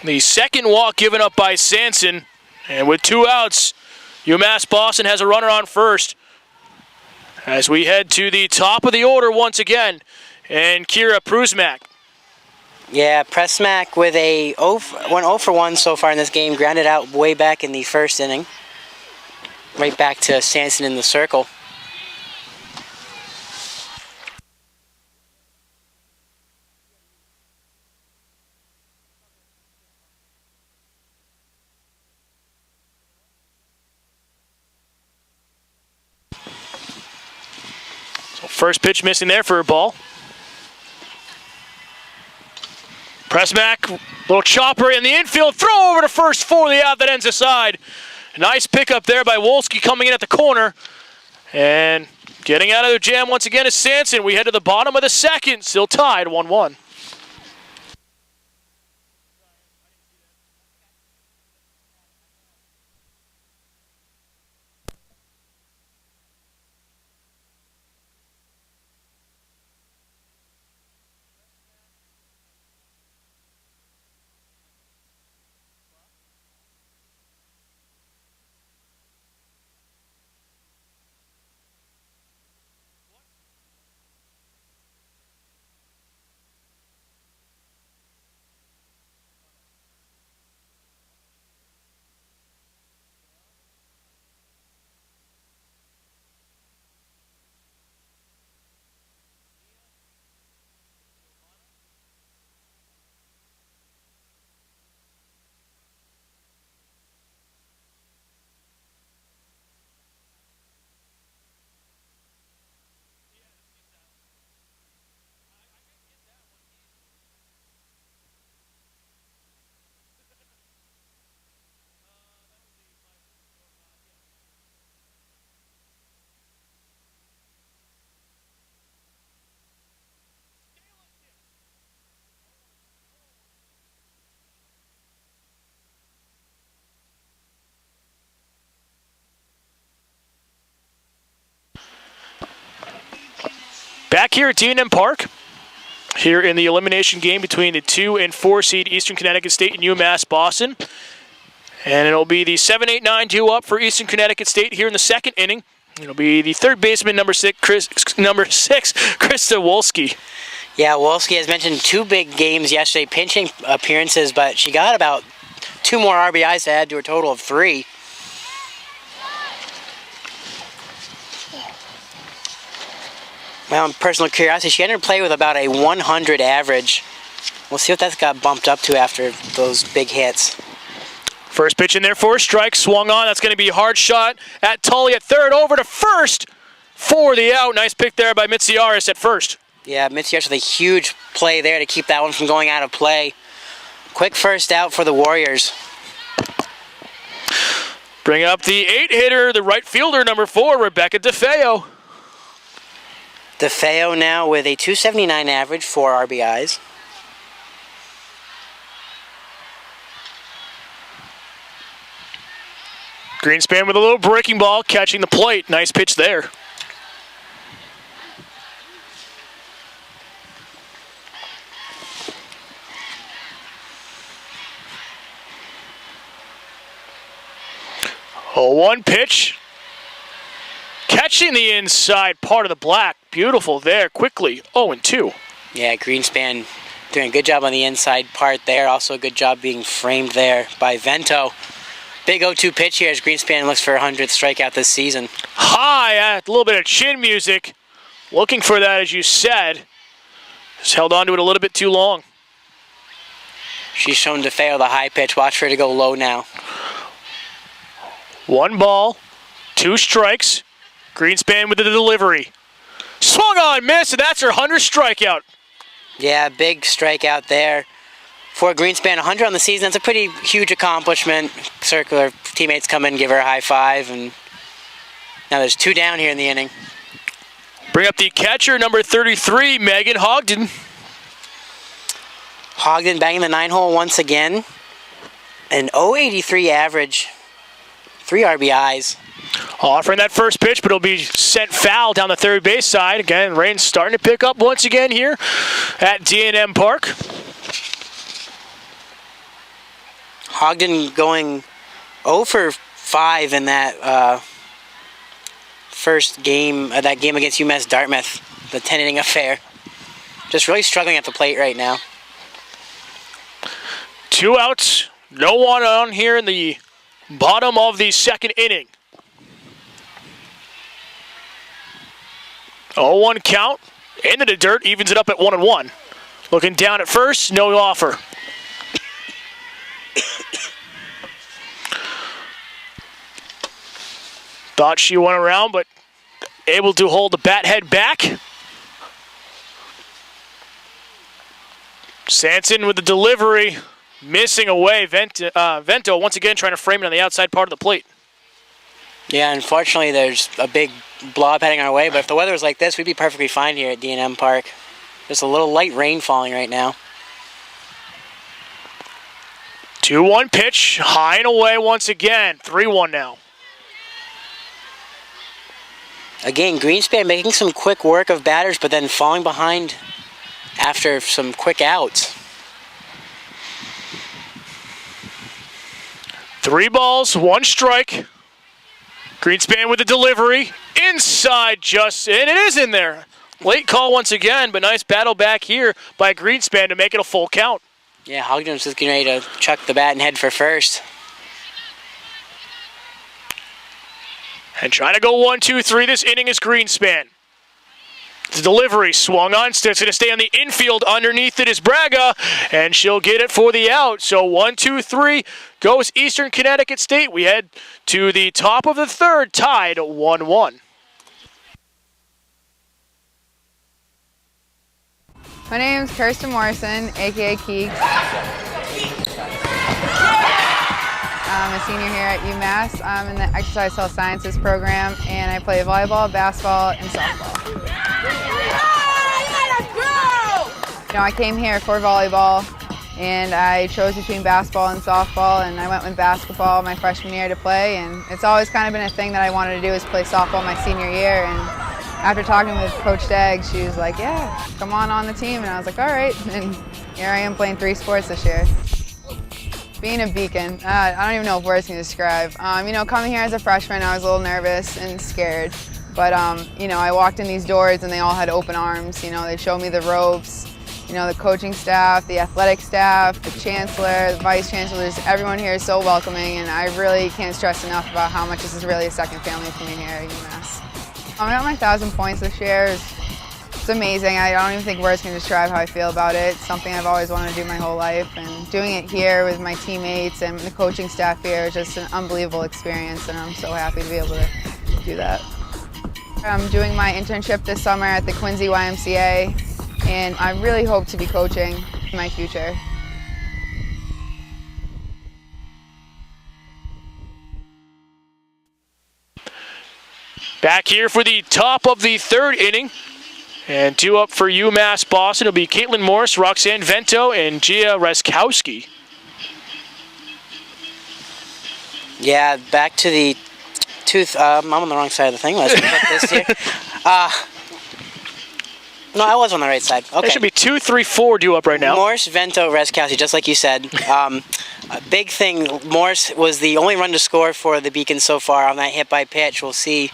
The second walk given up by Sanson. And with 2 outs, UMass Boston has a runner on first. As we head to the top of the order once again. And Kira Prusmak. Yeah, Prusmak with a 0 for 1 so far in this game. Grounded out way back in the first inning. Right back to Sanson in the circle. So first pitch missing there for a ball. Prusmak, little chopper in the infield, throw over to first for the out that ends the side. Nice pickup there by Wolski coming in at the corner. And getting out of the jam once again is Sanson. We head to the bottom of the second, still tied 1-1. Back here at D&M Park, here in the elimination game between the 2 and 4 seed Eastern Connecticut State and UMass Boston. And it'll be the 7-8-9 due up for Eastern Connecticut State here in the second inning. It'll be the third baseman, number 6, Krista Wolski. Yeah, Wolski has mentioned 2 big games yesterday, pinching appearances, but she got about 2 more RBIs to add to her total of 3. Well, in personal curiosity, she entered play with about a 100 average. We'll see what that's got bumped up to after those big hits. First pitch in there for a strike, swung on. That's going to be a hard shot at Tully at third, over to first. for the out. Nice pick there by Mitsiaris at first. Yeah, Mitsiaris with a huge play there to keep that one from going out of play. Quick first out for the Warriors. Bring up the 8-hitter, the right fielder, number 4, Rebecca DeFeo. DeFeo now with a .279 average, 4 RBIs. Greenspan with a little breaking ball, catching the plate. Nice pitch there. Oh, 1 pitch. Catching the inside part of the black. Beautiful there, quickly. 0-2. Yeah, Greenspan doing a good job on the inside part there. Also a good job being framed there by Vento. Big 0-2 pitch here as Greenspan looks for a 100th strikeout this season. High, a little bit of chin music. Looking for that, as you said. Just held on to it a little bit too long. She's shown DeFeo the high pitch. Watch for her to go low now. 1 ball, 2 strikes. Greenspan with the delivery. Swung on, miss, and that's her 100th strikeout. Yeah, big strikeout there. For Greenspan, 100 on the season, that's a pretty huge accomplishment. Circular teammates come in, give her a high five, and now there's 2 down here in the inning. Bring up the catcher, number 33, Megan Hogden. Hogden banging the 9-hole once again. An .083 average, 3 RBIs. Offering that first pitch, but it'll be sent foul down the third base side. Again, rain's starting to pick up once again here at D&M Park. Hogden going 0 for 5 in that first game, that game against UMass Dartmouth, the 10-inning affair. Just really struggling at the plate right now. 2 outs, no one on here in the bottom of the second inning. 0-1 count, into the dirt, evens it up at 1-1. Looking down at first, no offer. Thought she went around, but able to hold the bat head back. Sanson with the delivery, missing away. Vento once again trying to frame it on the outside part of the plate. Yeah, unfortunately there's a big blob heading our way, but if the weather was like this, we'd be perfectly fine here at D&M Park. There's a little light rain falling right now. 2-1 pitch, high and away once again. 3-1 now. Again, Greenspan making some quick work of batters, but then falling behind after some quick outs. 3 balls, 1 strike. Greenspan with the delivery. Inside just, and it is in there. Late call once again, but nice battle back here by Greenspan to make it a full count. Yeah, Hogden's just getting ready to chuck the bat and head for first. And trying to go 1-2-3 this inning is Greenspan. The delivery swung on. It's going to stay on the infield. Underneath it is Braga, and she'll get it for the out. So 1-2-3 goes Eastern Connecticut State. We head to the top of the third, tied 1-1. My name is Kirsten Morrison, aka Keek. I'm a senior here at UMass. I'm in the Exercise Health Sciences program, and I play volleyball, basketball, and softball. You know, I came here for volleyball, and I chose between basketball and softball, and I went with basketball my freshman year to play, and it's always kind of been a thing that I wanted to do is play softball my senior year. And after talking with Coach Daggs, she was like, yeah, come on the team, and I was like, all right, and here I am playing 3 sports this year. Being a beacon, I don't even know if words can describe. You know, coming here as a freshman, I was a little nervous and scared. But, you know, I walked in these doors and they all had open arms. You know, they showed me the ropes. You know, the coaching staff, the athletic staff, the chancellor, the vice chancellors, everyone here is so welcoming, and I really can't stress enough about how much this is really a second family for me here at UMass. I got my 1,000 points this year. It's amazing. I don't even think words can describe how I feel about it. It's something I've always wanted to do my whole life, and doing it here with my teammates and the coaching staff here is just an unbelievable experience, and I'm so happy to be able to do that. I'm doing my internship this summer at the Quincy YMCA, and I really hope to be coaching in my future. Back here for the top of the third inning. And due up for UMass Boston will be Caitlin Morris, Roxanne Vento, and Gia Raczkowski. Yeah, back to the tooth. I'm on the wrong side of the thing. Let's put this here. No, I was on the right side. Okay. It should be 2, 3, 4 due up right now. Morris, Vento, Raczkowski, just like you said. A big thing, Morris was the only run to score for the Beacons so far on that hit by pitch. We'll see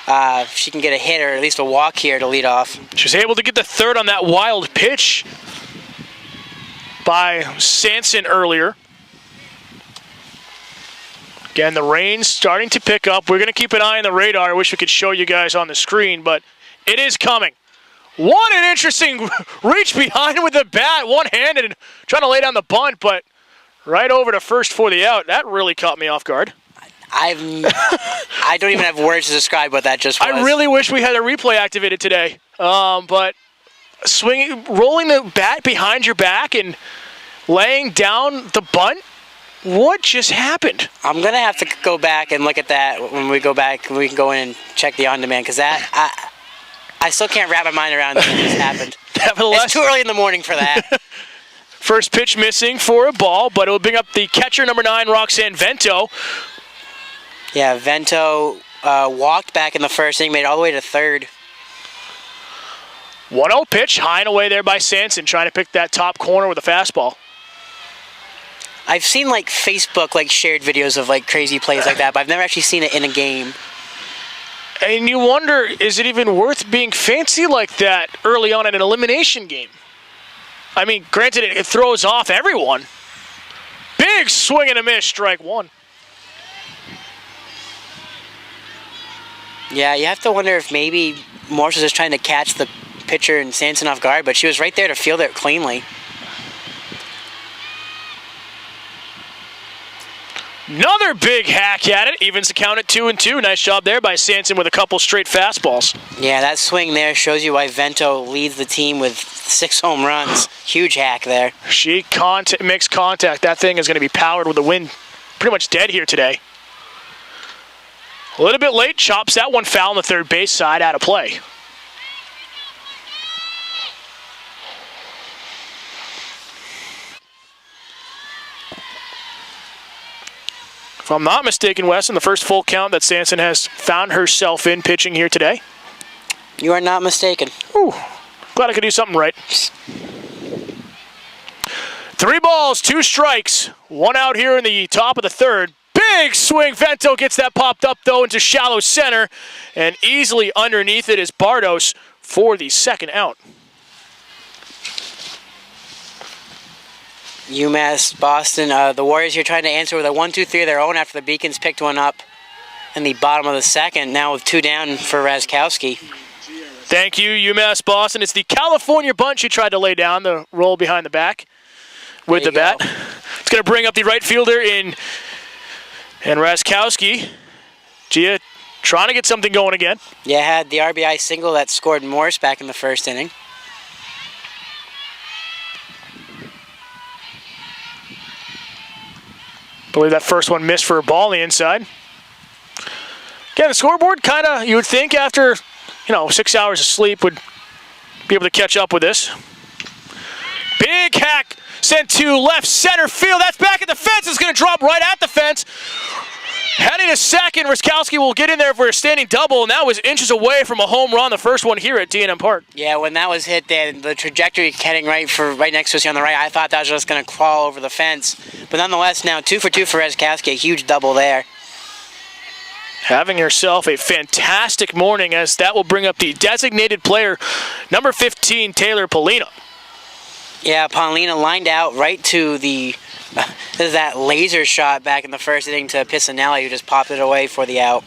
if she can get a hit or at least a walk here to lead off. She was able to get the third on that wild pitch by Sanson earlier. Again, the rain's starting to pick up. We're going to keep an eye on the radar. I wish we could show you guys on the screen, but it is coming. What an interesting reach behind with the bat, one-handed, and trying to lay down the bunt, but right over to first for the out. That really caught me off guard. I don't even have words to describe what that just was. I really wish we had a replay activated today, but swinging, rolling the bat behind your back and laying down the bunt. What just happened? I'm going to have to go back and look at that when we go back. We can go in and check the on-demand because that, I still can't wrap my mind around what just happened. It's too early in the morning for that. First pitch missing for a ball, but it will bring up the catcher, number 9, Roxanne Vento. Yeah, Vento walked back in the first inning, made it all the way to third. 1-0 pitch, high and away there by Sanson, trying to pick that top corner with a fastball. I've seen like Facebook shared videos of crazy plays like that, but I've never actually seen it in a game. And you wonder, is it even worth being fancy like that early on in an elimination game? I mean, granted, it throws off everyone. Big swing and a miss, strike one. Yeah, you have to wonder if maybe Morse was just trying to catch the pitcher and Sanson off guard, but she was right there to field it cleanly. Another big hack at it, evens the count at 2-2. Nice job there by Sanson with a couple straight fastballs. Yeah, that swing there shows you why Vento leads the team with 6 home runs. Huge hack there. She makes contact. That thing is going to be powered with the wind pretty much dead here today. A little bit late, chops that one foul on the third base side, out of play. If I'm not mistaken, Wes, in the first full count that Sanson has found herself in pitching here today. You are not mistaken. Ooh, glad I could do something right. 3 balls, 2 strikes, 1 out here in the top of the third. Big swing. Vento gets that popped up, though, into shallow center. And easily underneath it is Bardos for the second out. UMass Boston, the Warriors here trying to answer with a 1-2-3 of their own after the Beacons picked one up in the bottom of the second. Now with 2 down for Raczkowski. Thank you, UMass Boston. It's the California bunch she tried to lay down, the roll behind the back with the bat. It's going to bring up the right fielder in. And Raczkowski, Gia, trying to get something going again. Yeah, had the RBI single that scored Morris back in the first inning. I believe that first one missed for a ball on the inside. Again, the scoreboard kind of, you would think after, 6 hours of sleep would be able to catch up with this. Big hack sent to left center field. That's back at the fence. It's going to drop right at the fence. Heading to second, Raczkowski will get in there for a standing double, and that was inches away from a home run, the first one here at D&M Park. Yeah, when that was hit, the trajectory heading right next to us on the right, I thought that was just going to crawl over the fence. But nonetheless, now 2 for 2 for Raczkowski, a huge double there. Having herself a fantastic morning, as that will bring up the designated player, number 15, Taylor Polina. Yeah, Paulina lined out right to the there's that laser shot back in the first inning to Piscinelli, who just popped it away for the out.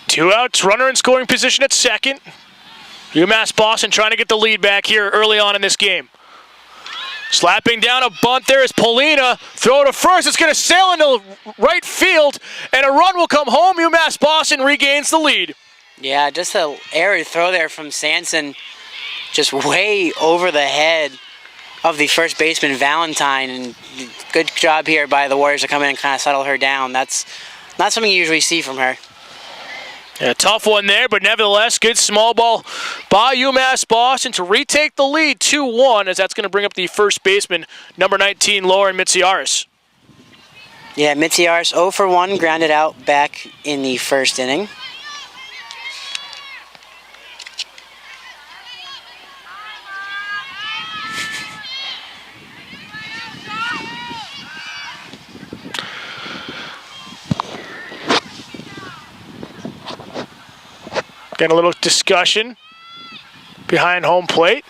2 outs, runner in scoring position at second. UMass Boston trying to get the lead back here early on in this game. Slapping down a bunt there is Polina. Throw to first. It's going to sail into right field, and a run will come home. UMass Boston regains the lead. Yeah, just an airy throw there from Sanson, just way over the head of the first baseman, Valentine. And good job here by the Warriors to come in and kind of settle her down. That's not something you usually see from her. Yeah, tough one there, but nevertheless, good small ball by UMass Boston to retake the lead 2-1, as that's going to bring up the first baseman, number 19, Lauren Mitsiaris. Yeah, Mitsiaris 0 for 1, grounded out back in the first inning. Getting a little discussion behind home plate.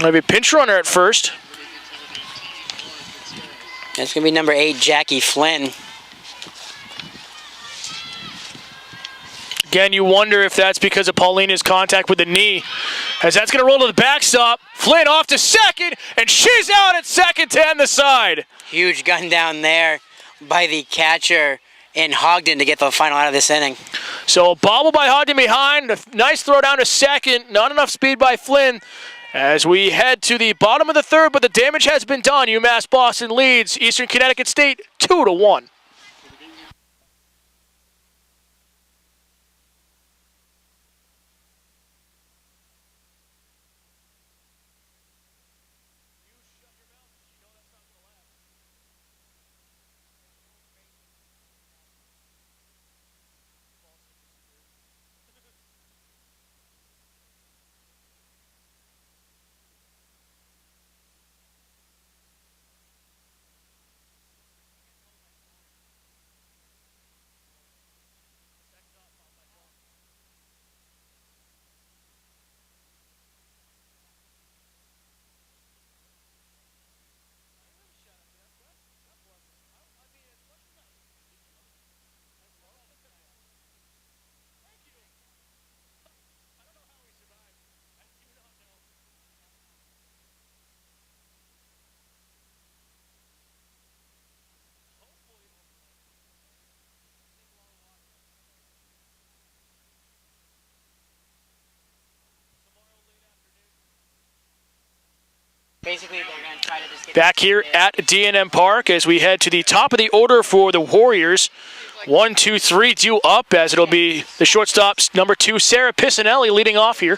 Maybe a pinch runner at first. That's going to be number 8, Jackie Flynn. Again, you wonder if that's because of Paulina's contact with the knee, as that's going to roll to the backstop. Flynn off to second, and she's out at second to end the side. Huge gun down there by the catcher in Hogden to get the final out of this inning. So a bobble by Hogden behind, a nice throw down to second, not enough speed by Flynn as we head to the bottom of the third, but the damage has been done. UMass Boston leads Eastern Connecticut State 2-1. Basically, they're going to try to just get back here at D&M Park as we head to the top of the order for the Warriors. 1, 2, 3 due up, as it'll be the shortstop's number 2, Sarah Piscinelli, leading off here.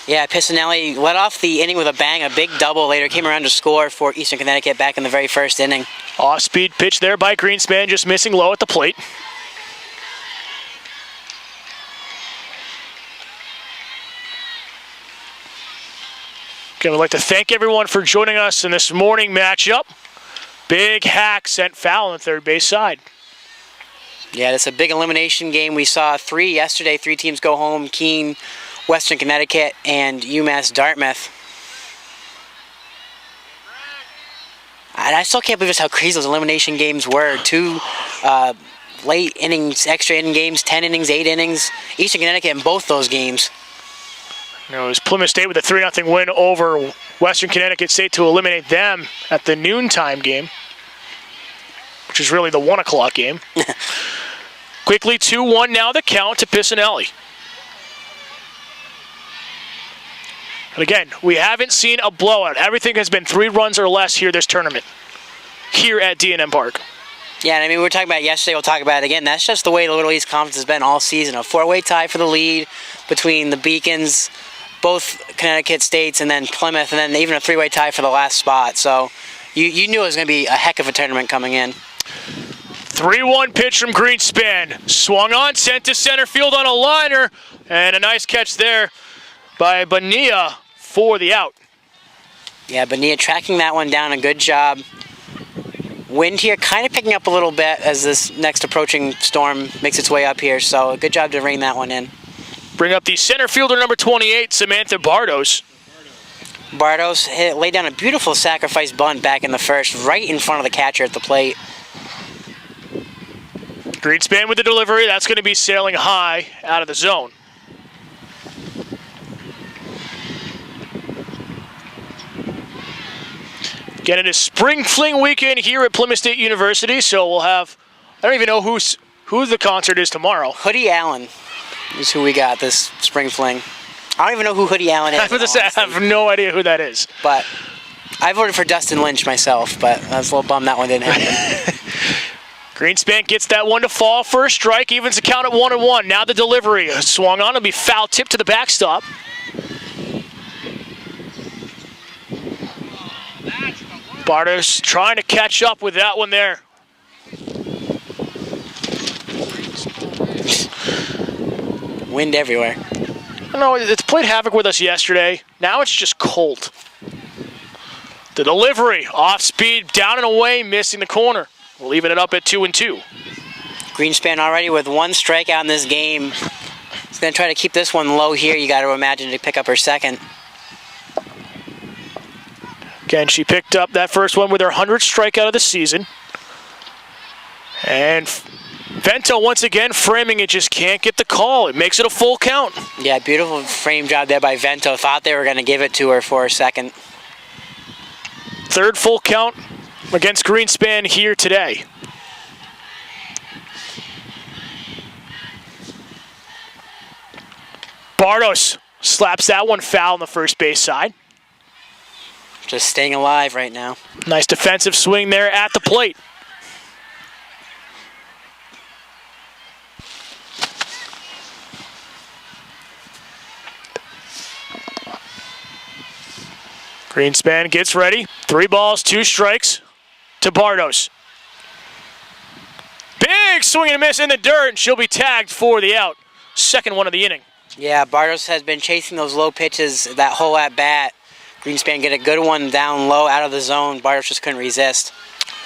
Yeah, Piscinelli led off the inning with a bang, a big double later, came around to score for Eastern Connecticut back in the very first inning. Off-speed pitch there by Greenspan, just missing low at the plate. Again, we'd like to thank everyone for joining us in this morning matchup. Big hack sent foul on the third base side. Yeah, it's a big elimination game. We saw 3 yesterday. 3 teams go home: Keene, Western Connecticut, and UMass Dartmouth. And I still can't believe just how crazy those elimination games were. 2 late innings, extra inning games, 10 innings, 8 innings. Eastern Connecticut in both those games. You know, it was Plymouth State with a 3-0 win over Western Connecticut State to eliminate them at the noontime game, which is really the 1 o'clock game. Quickly 2-1 now the count to Piscinelli. And again, we haven't seen a blowout. Everything has been 3 runs or less here this tournament, here at D&M Park. Yeah, and I mean, we were talking about it yesterday, we'll talk about it again. That's just the way the Little East Conference has been all season. A 4-way tie for the lead between the Beacons, both Connecticut States, and then Plymouth, and then even a 3-way tie for the last spot. So you knew it was going to be a heck of a tournament coming in. 3-1 pitch from Greenspan. Swung on, sent to center field on a liner, and a nice catch there by Bonilla for the out. Yeah, Bonilla tracking that one down, a good job. Wind here kind of picking up a little bit as this next approaching storm makes its way up here, so a good job to rein that one in. Bring up the center fielder, number 28, Samantha Bardos. Bardos laid down a beautiful sacrifice bunt back in the first, right in front of the catcher at the plate. Greenspan with the delivery. That's going to be sailing high out of the zone. Again, it is spring fling weekend here at Plymouth State University, so we'll have, I don't even know who the concert is tomorrow. Hoodie Allen is who we got this spring fling. I don't even know who Hoodie Allen is. I have no idea who that is. But I voted for Dustin Lynch myself, but I was a little bummed that one didn't happen. Greenspan gets that one to fall for a strike, evens the count at 1-1. Now the delivery swung on, it'll be foul tip to the backstop. Bardos trying to catch up with that one there. Wind everywhere. I don't know, it's played havoc with us yesterday. Now it's just cold. The delivery, off speed, down and away, missing the corner. We're leaving it up at 2-2. Greenspan already with one strikeout in this game. He's going to try to keep this one low here, you got to imagine, to pick up her second. Again, she picked up that first one with her 100th strikeout of the season. And Vento once again framing it, just can't get the call. It makes it a full count. Yeah, beautiful frame job there by Vento. Thought they were going to give it to her for a second. Third full count against Greenspan here today. Bardos slaps that one foul on the first base side. Just staying alive right now. Nice defensive swing there at the plate. Greenspan gets ready. 3 balls, 2 strikes to Bardos. Big swing and a miss in the dirt, and she'll be tagged for the out. Second one of the inning. Yeah, Bardos has been chasing those low pitches that whole at bat. Greenspan get a good one down low out of the zone. Bardos just couldn't resist.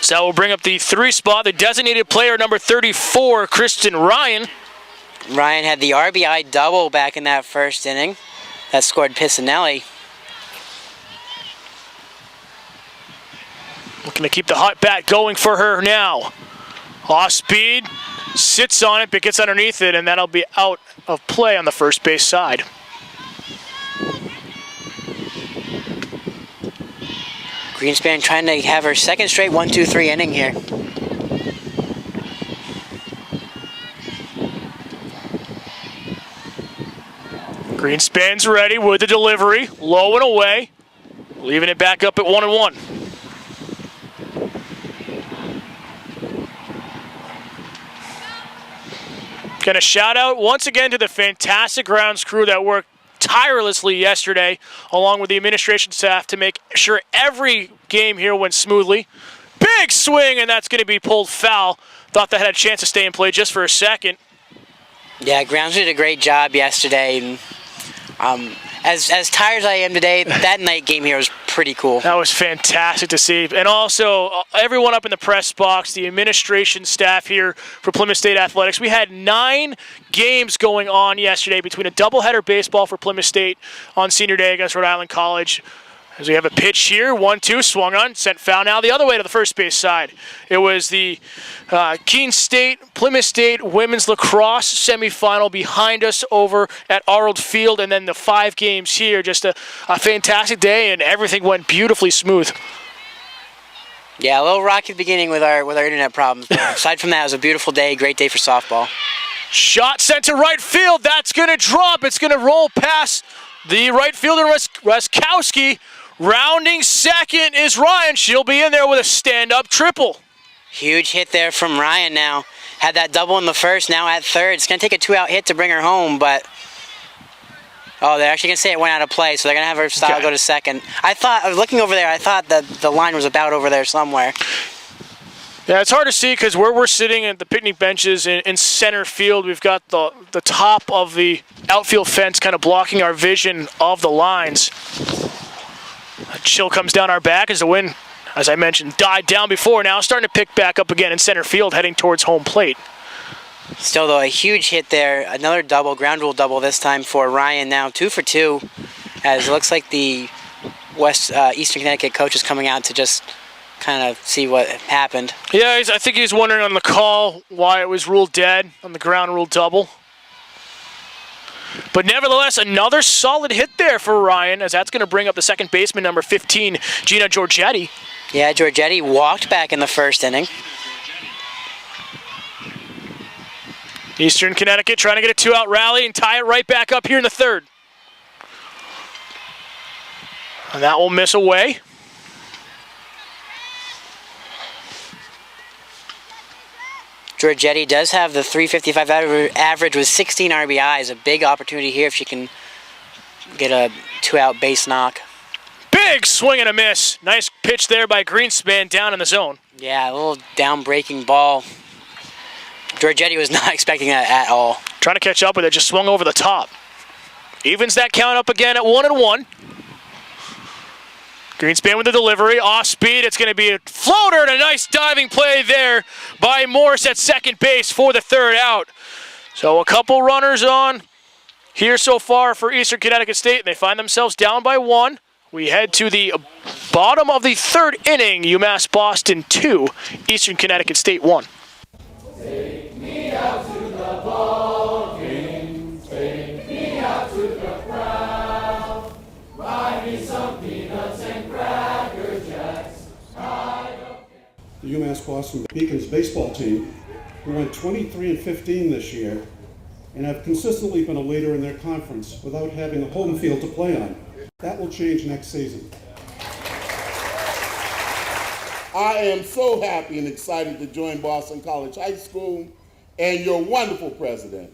So that will bring up the 3 spot, the designated player number 34, Kristen Ryan. Ryan had the RBI double back in that first inning. That scored Piscinelli. Looking to keep the hot bat going for her now. Off speed, sits on it, but gets underneath it, and that'll be out of play on the first base side. Greenspan trying to have her second straight 1-2-3 inning here. Greenspan's ready with the delivery, low and away, leaving it back up at 1-1. Going to shout out once again to the fantastic grounds crew that worked tirelessly yesterday, along with the administration staff, to make sure every game here went smoothly. Big swing, and that's going to be pulled foul. Thought that had a chance to stay in play just for a second. Yeah, grounds did a great job yesterday. And, as tired as I am today, that night game here was pretty cool. That was fantastic to see. And also, everyone up in the press box, the administration staff here for Plymouth State Athletics. We had 9 games going on yesterday between a doubleheader baseball for Plymouth State on senior day against Rhode Island College. As we have a pitch here, 1-2, swung on, sent foul now the other way to the first base side. It was the Keene State, Plymouth State women's lacrosse semifinal behind us over at Arnold Field, and then the 5 games here. Just a fantastic day, and everything went beautifully smooth. Yeah, a little rocky beginning with our internet problems. But aside from that, it was a beautiful day, great day for softball. Shot sent to right field. That's going to drop. It's going to roll past the right fielder, Raczkowski. Rounding second is Ryan. She'll be in there with a stand-up triple. Huge hit there from Ryan now. Had that double in the first, now at third. It's going to take a 2-out hit to bring her home, but... Oh, they're actually going to say it went out of play, so they're going to have her style go to second. I was looking over there, I thought that the line was about over there somewhere. Yeah, it's hard to see because where we're sitting at the picnic benches in center field, we've got the top of the outfield fence kind of blocking our vision of the lines. A chill comes down our back as the wind, as I mentioned, died down before. Now starting to pick back up again in center field, heading towards home plate. Still, though, a huge hit there. Another double, ground rule double this time for Ryan now. 2 for 2, as it looks like the Eastern Connecticut coaches coming out to just kind of see what happened. Yeah, I think he's wondering on the call why it was ruled dead on the ground rule double. But nevertheless, another solid hit there for Ryan, as that's going to bring up the second baseman, number 15, Gia Raczkowski. Yeah, Giorgetti walked back in the first inning. Eastern Connecticut trying to get a two-out rally and tie it right back up here in the third. And that will miss away. Giorgetti does have the .355 average with 16 RBIs. A big opportunity here if she can get a two-out base knock. Big swing and a miss. Nice pitch there by Greenspan down in the zone. Yeah, a little down-breaking ball. Giorgetti was not expecting that at all. Trying to catch up with it, just swung over the top. Evens that count up again at 1-1. Greenspan with the delivery, off speed. It's going to be a floater and a nice diving play there by Morris at second base for the third out. So a couple runners on here so far for Eastern Connecticut State, and they find themselves down by 1. We head to the bottom of the third inning. UMass Boston 2, Eastern Connecticut State 1. Take me out to the ball game. Take me out to the crowd. Buy me some peanuts and Cracker Jacks. The UMass Boston Beacons baseball team, who went 23-15 this year, and have consistently been a leader in their conference without having a home field to play on. That will change next season. I am so happy and excited to join Boston College High School and your wonderful president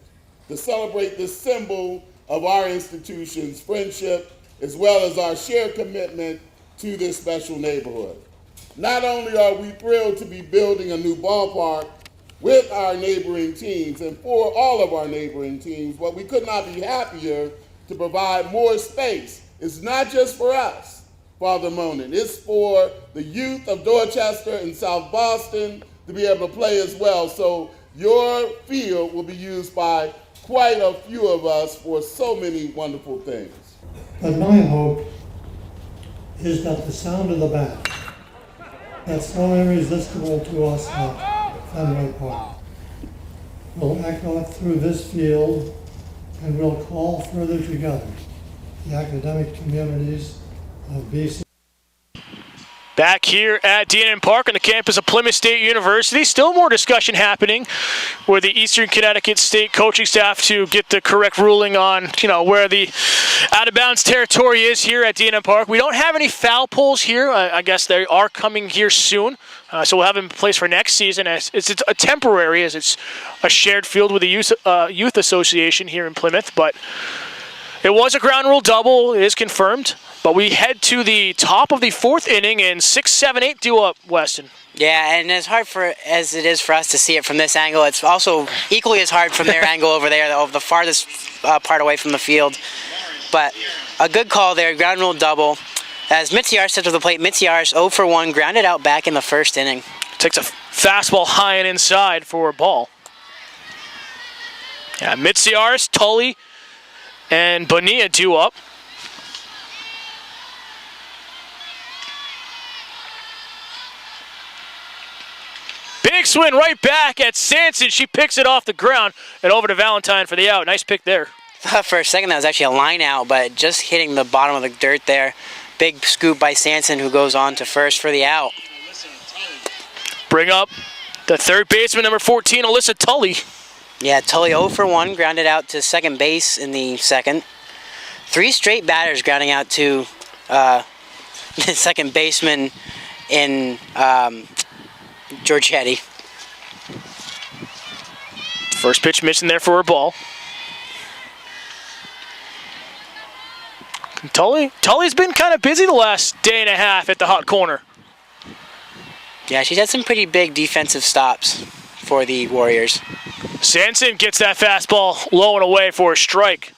to celebrate this symbol of our institution's friendship as well as our shared commitment to this special neighborhood. Not only are we thrilled to be building a new ballpark with our neighboring teams and for all of our neighboring teams, but we could not be happier to provide more space. It's not just for us, Father Monin. It's for the youth of Dorchester and South Boston to be able to play as well. So your field will be used by quite a few of us for so many wonderful things. But my hope is that the sound of the bat, that's so irresistible to us at Fenway Park, will echo through this field and will call further together the academic communities of BC. Back here at D&M Park on the campus of Plymouth State University. Still more discussion happening with the Eastern Connecticut State coaching staff to get the correct ruling on, where the out-of-bounds territory is here at D&M Park. We don't have any foul poles here. I guess they are coming here soon. So we'll have them in place for next season. As it's a temporary, as it's a shared field with the youth association here in Plymouth. But it was a ground rule double. It is confirmed. But we head to the top of the fourth inning, and 6, 7, 8 due up, Weston. Yeah, and as hard as it is for us to see it from this angle, it's also equally as hard from their angle over there, the farthest part away from the field. But a good call there, ground rule double. As Mitziar steps to the plate, Mitziar's 0 for 1, grounded out back in the first inning. Takes a fastball high and inside for a ball. Yeah, Mitziar's, Tully, and Bonilla due up. Big swing right back at Sanson. She picks it off the ground and over to Valentine for the out. Nice pick there. Thought for a second that was actually a line out, but just hitting the bottom of the dirt there. Big scoop by Sanson, who goes on to first for the out. Bring up the third baseman, number 14, Alyssa Tully. Yeah, Tully 0 for 1, grounded out to second base in the second. 3 straight batters grounding out to the second baseman in Giorgetti. First pitch missing there for a ball. Tully's been kind of busy the last day and a half at the hot corner. Yeah, she's had some pretty big defensive stops for the Warriors. Sanson gets that fastball low and away for a strike.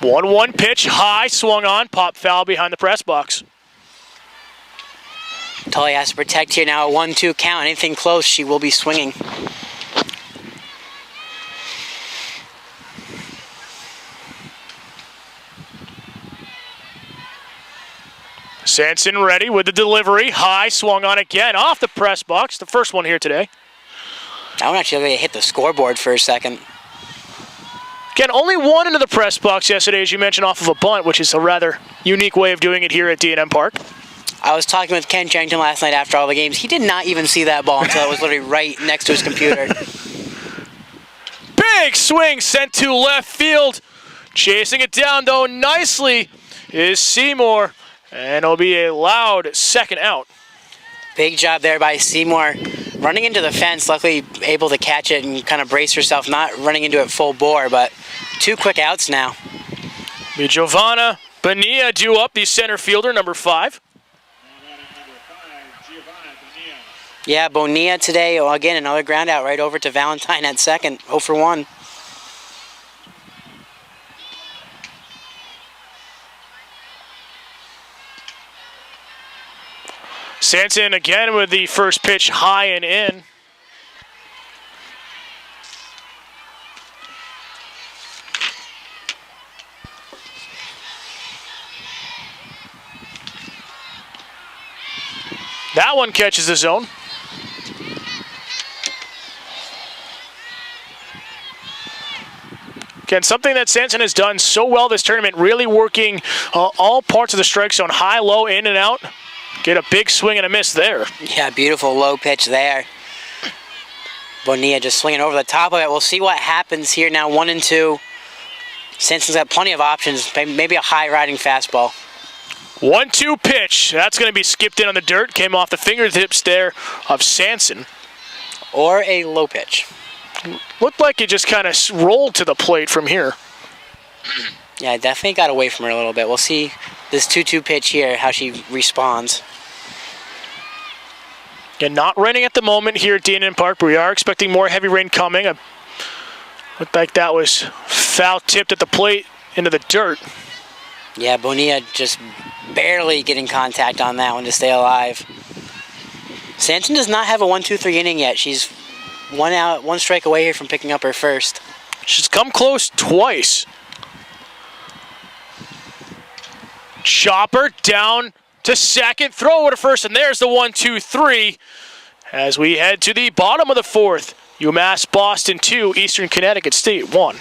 One pitch, high, swung on, pop foul behind the press box. Tully has to protect here now, a 1-2 count. Anything close, she will be swinging. Sanson ready with the delivery. High, swung on again off the press box. The first one here today. That one actually hit the scoreboard for a second. Again, only one into the press box yesterday, as you mentioned, off of a bunt, which is a rather unique way of doing it here at D&M Park. I was talking with Ken Charrington last night after all the games. He did not even see that ball until it was literally right next to his computer. Big swing sent to left field. Chasing it down, though, nicely is Seymour. And it'll be a loud second out. Big job there by Seymour. Running into the fence, luckily able to catch it and kind of brace herself, not running into it full bore, but 2 quick outs now. Be Giovanna Bonilla due up, the center fielder, number 5. Yeah, Bonilla today, again, another ground out right over to Valentine at second, 0 for 1. Sanson again with the first pitch high and in. That one catches the zone. Again, something that Sanson has done so well this tournament, really working all parts of the strike zone, high, low, in and out. Get a big swing and a miss there. Yeah, beautiful low pitch there. Bonilla just swinging over the top of it. We'll see what happens here now, 1 and 2. Sanson's got plenty of options, maybe a high riding fastball. 1-2 pitch. That's going to be skipped in on the dirt. Came off the fingertips there of Sanson. Or a low pitch. Looked like it just kind of rolled to the plate from here. Yeah, definitely got away from her a little bit. We'll see this 2-2 pitch here, how she responds. Again, not raining at the moment here at D&M Park, but we are expecting more heavy rain coming. Looked like that was foul tipped at the plate into the dirt. Yeah, Bonilla just barely getting contact on that one to stay alive. Sanson does not have a 1-2-3 inning yet. She's 1 out, 1 strike away here from picking up her first. She's come close twice. Chopper down to second, throw over to first, and there's the 1-2-3 as we head to the bottom of the 4th. UMass Boston 2, Eastern Connecticut State 1.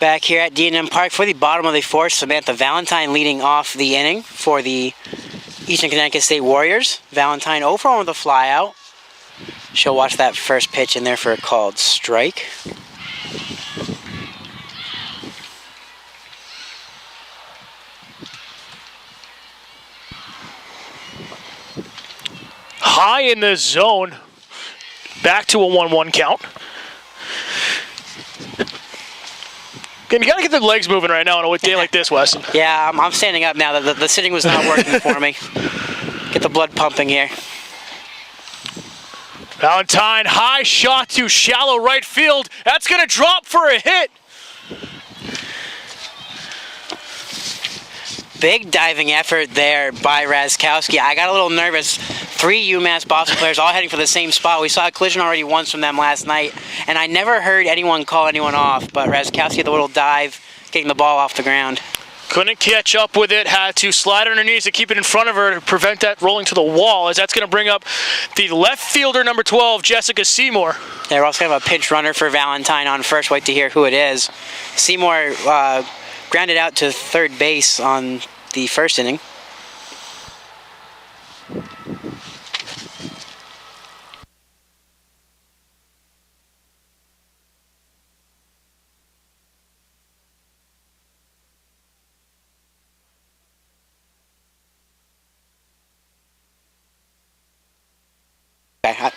Back here at D&M Park for the bottom of the 4th, Samantha Valentine leading off the inning for the Eastern Connecticut State Warriors. Valentine 0 for 1 with a fly out. She'll watch that first pitch in there for a called strike. High in the zone. Back to a 1-1 count. You got to get the legs moving right now on a day like this, Weston. Yeah, I'm standing up now. The sitting was not working for me. Get the blood pumping here. Valentine, high shot to shallow right field. That's going to drop for a hit. big diving effort there by Raczkowski. I got a little nervous. 3 UMass Boston players all heading for the same spot. We saw a collision already once from them last night, and I never heard anyone call anyone off, but Raczkowski had the little dive, getting the ball off the ground. Couldn't catch up with it, had to slide on her knees to keep it in front of her to prevent that rolling to the wall, as that's going to bring up the left fielder, number 12, Jessica Seymour. Yeah, we're also going to have a pinch runner for Valentine on first. Wait to hear who it is. Seymour grounded out to third base on the first inning. Okay.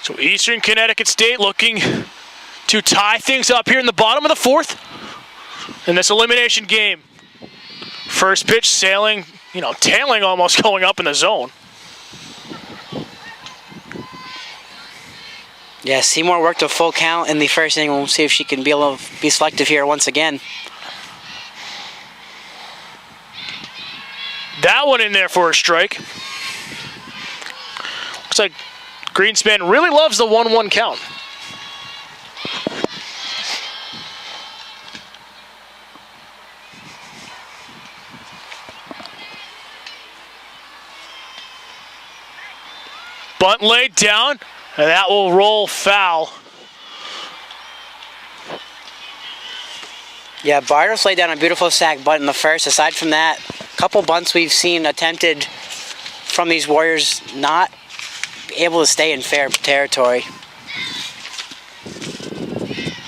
So Eastern Connecticut State looking to tie things up here in the bottom of the 4th in this elimination game. First pitch sailing, tailing almost, going up in the zone. Yeah, Seymour worked a full count in the first inning. We'll see if she can be able to be selective here once again. That one in there for a strike. Looks like Greenspan really loves the 1-1 count. Bunt laid down, and that will roll foul. Yeah, Bartos laid down a beautiful sack bunt in the first. Aside from that, a couple bunts we've seen attempted from these Warriors not able to stay in fair territory.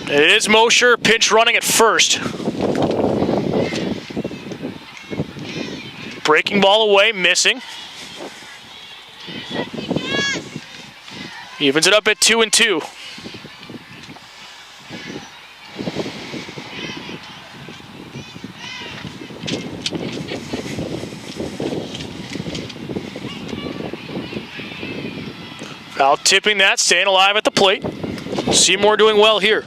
It is Mosher, pinch running at first. Breaking ball away, missing. Evens it up at 2-2. Foul tipping that, staying alive at the plate. Seymour doing well here.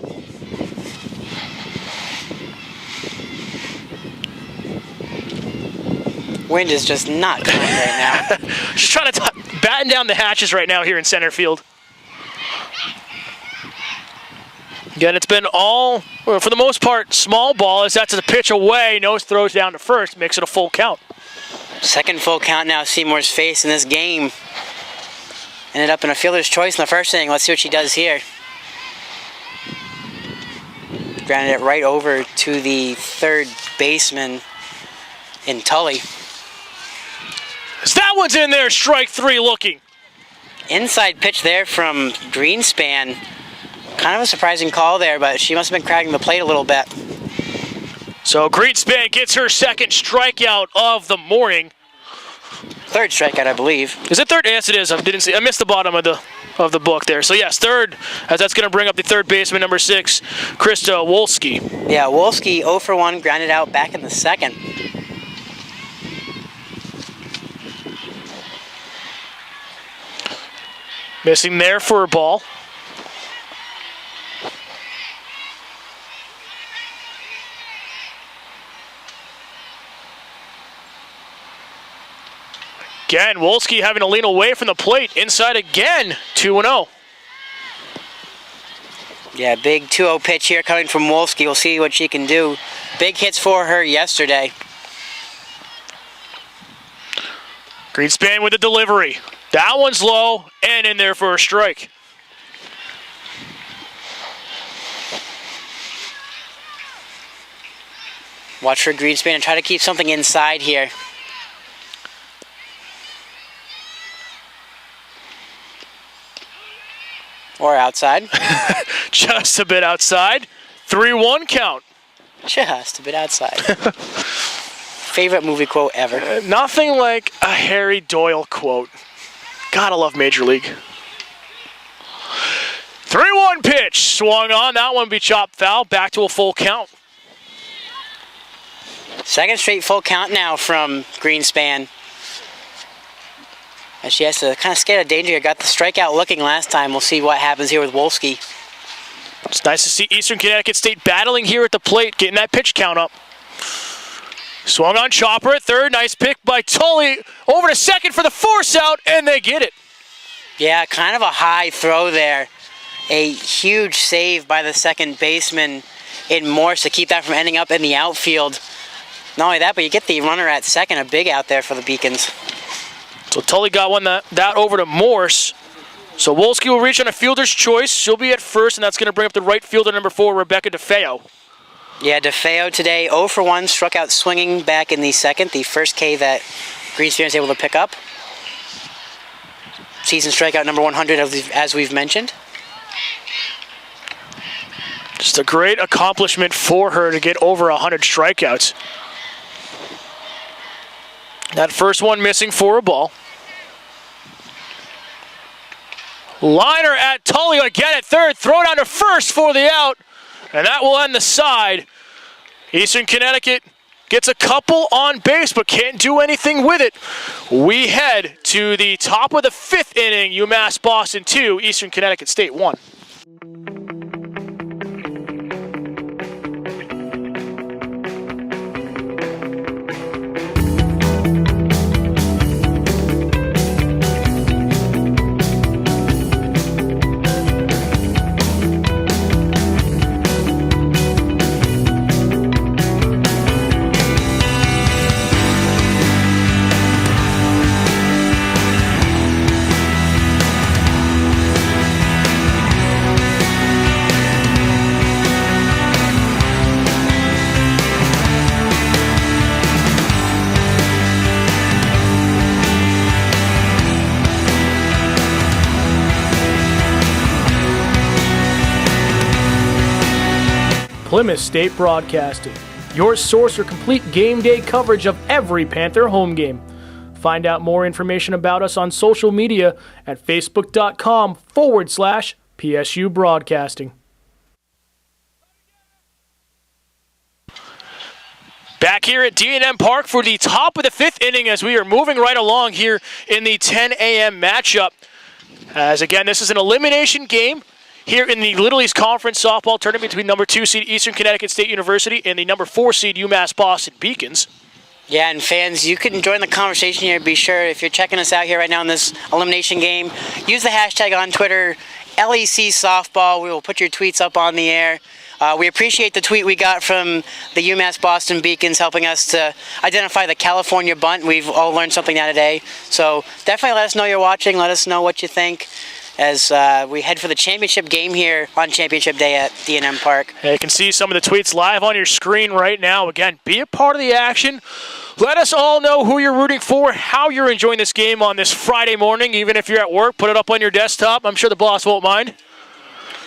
Wind is just not coming right now. Just trying to batten down the hatches right now here in center field. Again, it's been all, for the most part, small ball, as that's a pitch away. Nose throws down to first, makes it a full count. Second full count now Seymour's face in this game. Ended up in a fielder's choice in the first inning. Let's see what she does here. Grounded it right over to the third baseman in Tully. That one's in there, strike 3 looking. Inside pitch there from Greenspan. Kind of a surprising call there, but she must have been cracking the plate a little bit. So Greenspan gets her second strikeout of the morning. Third strikeout, I believe. Is it third? Yes, it is. I missed the bottom of the book there. So yes, third, as that's going to bring up the third baseman, number 6, Krista Wolski. Yeah, Wolski 0 for 1, grounded out back in the second. Missing there for a ball. Again, Wolski having to lean away from the plate. Inside again, 2-0. Yeah, big 2-0 pitch here coming from Wolski. We'll see what she can do. Big hits for her yesterday. Greenspan with the delivery. That one's low and in there for a strike. Watch for Greenspan and try to keep something inside here. Or outside. Just a bit outside. 3-1 count. Just a bit outside. Favorite movie quote ever. Nothing like a Harry Doyle quote. Gotta love Major League. 3-1 pitch. Swung on. That one be chopped foul. Back to a full count. Second straight full count now from Greenspan. And she has to kind of skate out of danger. Got the strikeout looking last time. We'll see what happens here with Wolski. It's nice to see Eastern Connecticut State battling here at the plate, getting that pitch count up. Swung on chopper at third. Nice pick by Tully. Over to second for the force out, and they get it. Yeah, kind of a high throw there. A huge save by the second baseman in Morse to keep that from ending up in the outfield. Not only that, but you get the runner at second, a big out there for the Beacons. So Tully got one that over to Morse. So Wolski will reach on a fielder's choice. She'll be at first, and that's going to bring up the right fielder, number 4, Rebecca DeFeo. Yeah, DeFeo today 0 for 1, struck out swinging back in the second, the first K that Greenspan was able to pick up. Season strikeout number 100, as we've mentioned. Just a great accomplishment for her to get over 100 strikeouts. That first one missing for a ball. Liner at Tully again at third. Throw down to first for the out. And that will end the side. Eastern Connecticut gets a couple on base but can't do anything with it. We head to the top of the 5th inning. UMass Boston 2, Eastern Connecticut State 1. Plymouth State Broadcasting, your source for complete game day coverage of every Panther home game. Find out more information about us on social media at facebook.com/PSU Broadcasting. Back here at D&M Park for the top of the 5th inning as we are moving right along here in the 10 a.m. matchup. As again, this is an elimination game here in the Little East Conference softball tournament between number 2 seed Eastern Connecticut State University and the number 4 seed UMass Boston Beacons. Yeah, and fans, you can join the conversation here. Be sure, if you're checking us out here right now in this elimination game, use the hashtag on Twitter, LEC Softball. We will put your tweets up on the air. We appreciate the tweet we got from the UMass Boston Beacons helping us to identify the California bunt. We've all learned something now today. So definitely let us know you're watching. Let us know what you think as we head for the championship game here on Championship Day at D&M Park. Hey, you can see some of the tweets live on your screen right now. Again, be a part of the action. Let us all know who you're rooting for, how you're enjoying this game on this Friday morning. Even if you're at work, put it up on your desktop. I'm sure the boss won't mind.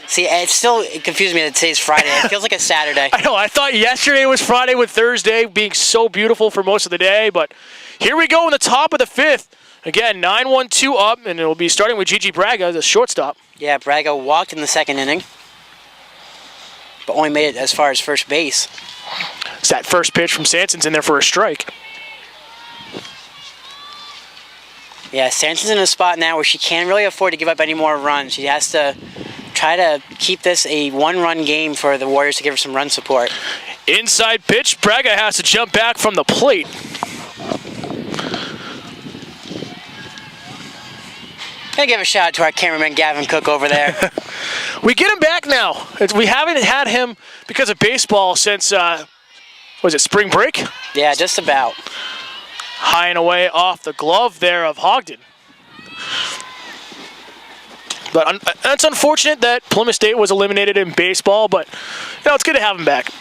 See, it confused me that today's Friday. It feels like a Saturday. I know. I thought yesterday was Friday with Thursday being so beautiful for most of the day. But here we go in the top of the 5th. Again, 9-1-2 up, and it will be starting with Gigi Braga as a shortstop. Yeah, Braga walked in the second inning, but only made it as far as first base. It's that first pitch from Sanson's in there for a strike. Yeah, Sanson's in a spot now where she can't really afford to give up any more runs. She has to try to keep this a one-run game for the Warriors to give her some run support. Inside pitch, Braga has to jump back from the plate. Gotta give a shout out to our cameraman Gavin Cook over there. We get him back now. We haven't had him because of baseball since, was it spring break? Yeah, just about. High and away off the glove there of Hogden. But it's unfortunate that Plymouth State was eliminated in baseball, but it's good to have him back.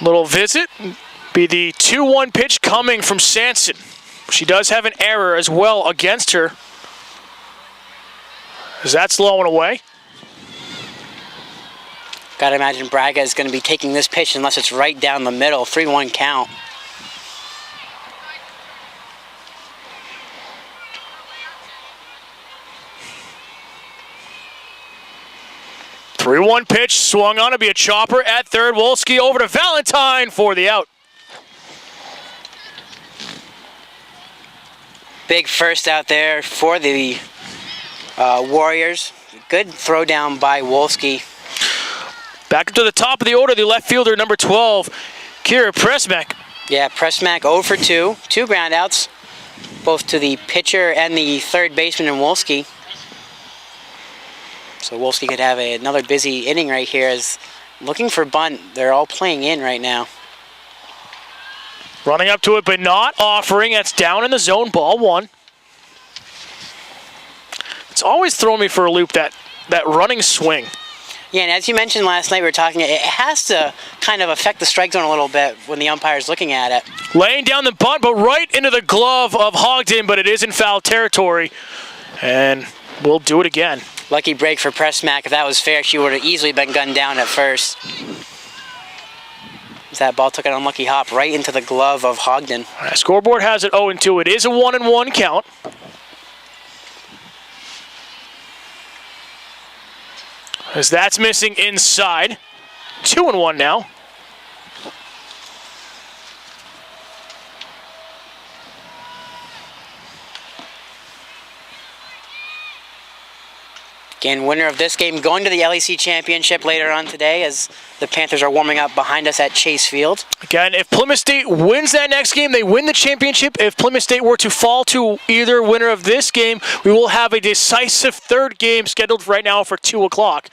Little visit. Be the 2-1 pitch coming from Sanson. She does have an error as well against her. Is that slowing away? Gotta imagine Braga is going to be taking this pitch unless it's right down the middle. 3-1 count. Three-one pitch swung on to be a chopper at third. Wolski over to Valentine for the out. Big first out there for the Warriors. Good throw down by Wolski. Back up to the top of the order, the left fielder, number 12, Gia Raczkowski. Yeah, Pressmack 0 for 2. 2 groundouts, both to the pitcher and the third baseman in Wolski. So Wolski could have another busy inning right here as looking for bunt. They're all playing in right now. Running up to it, but not offering. That's down in the zone, ball 1. It's always throwing me for a loop, that running swing. Yeah, and as you mentioned last night, we were talking, it has to kind of affect the strike zone a little bit when the umpire's looking at it. Laying down the bunt, but right into the glove of Hogden, but it is in foul territory. And we'll do it again. Lucky break for Pressmack. If that was fair, she would have easily been gunned down at first. As that ball took an unlucky hop right into the glove of Hogden. Scoreboard has it 0-2. It is a 1-1 count. As that's missing inside. 2-1 now. Again, winner of this game going to the LEC championship later on today as the Panthers are warming up behind us at Chase Field. Again, if Plymouth State wins that next game, they win the championship. If Plymouth State were to fall to either winner of this game, we will have a decisive third game scheduled right now for 2 o'clock,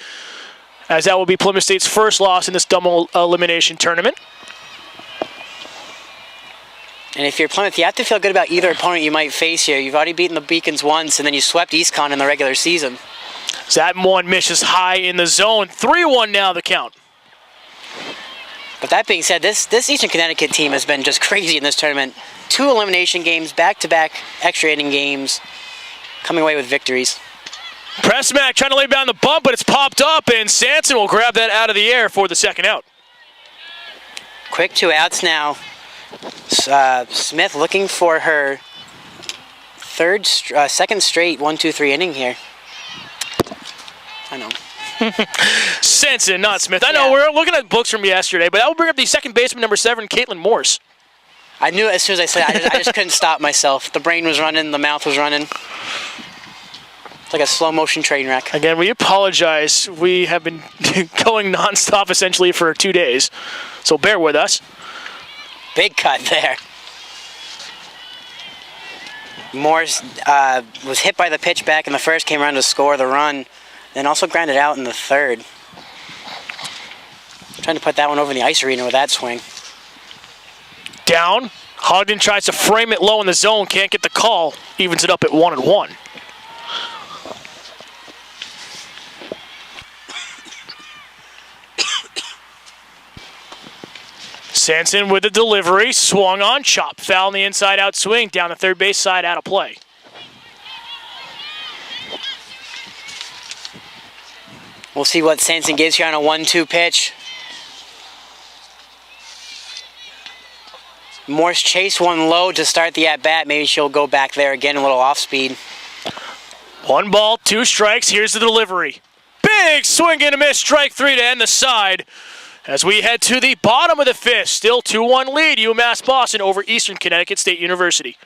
as that will be Plymouth State's first loss in this double elimination tournament. And if you're Plymouth, you have to feel good about either opponent you might face here. You've already beaten the Beacons once, and then you swept East Conn in the regular season. That one misses high in the zone. 3-1 now the count. But that being said, this Eastern Connecticut team has been just crazy in this tournament. 2 elimination games, back-to-back extra inning games, coming away with victories. Pressmack trying to lay down the bump, but it's popped up, and Sanson will grab that out of the air for the second out. Quick 2 outs now. Smith looking for her second straight 1-2-3 inning here. I know. Sanson, not Smith. I know, Yeah. we're looking at books from yesterday, but that will bring up the second baseman, number 7, Caitlin Morse. I knew it as soon as I said it. I just couldn't stop myself. The brain was running, the mouth was running. It's like a slow motion train wreck. Again, we apologize. We have been going nonstop essentially for 2 days, so bear with us. Big cut there. Morse was hit by the pitch back in the first, came around to score the run, then also grounded out in the third. Trying to put that one over in the ice arena with that swing. Down. Hogden tries to frame it low in the zone, can't get the call, evens it up at 1-1. Sanson with the delivery, swung on, chop, foul on the inside-out swing, down the third base side, out of play. We'll see what Sanson gives here on a 1-2 pitch. Morse chased one low to start the at-bat. Maybe she'll go back there again, a little off-speed. 1 ball, 2 strikes. Here's the delivery. Big swing and a miss, strike 3 to end the side. As we head to the bottom of the 5th, still 2-1 lead, UMass Boston over Eastern Connecticut State University.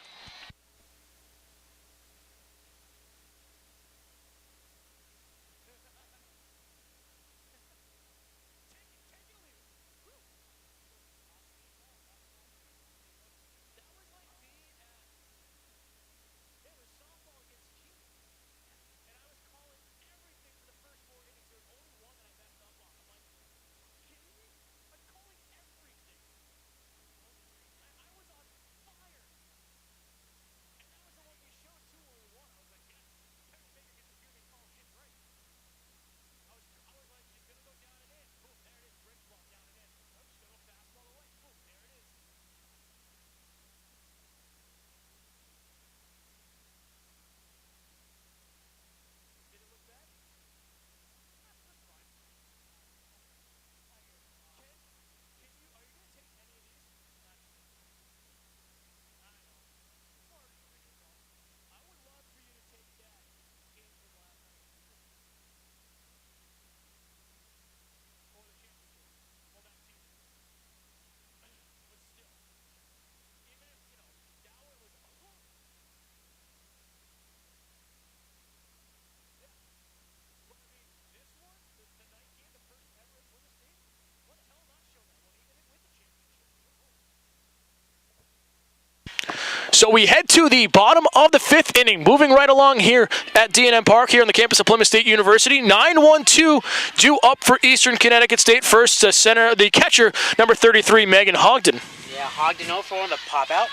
So we head to the bottom of the 5th inning, moving right along here at D&M Park here on the campus of Plymouth State University. 9-1-2 due up for Eastern Connecticut State. First the catcher, number 33, Megan Hogden. Yeah, Hogden 0 for 1 with a pop out.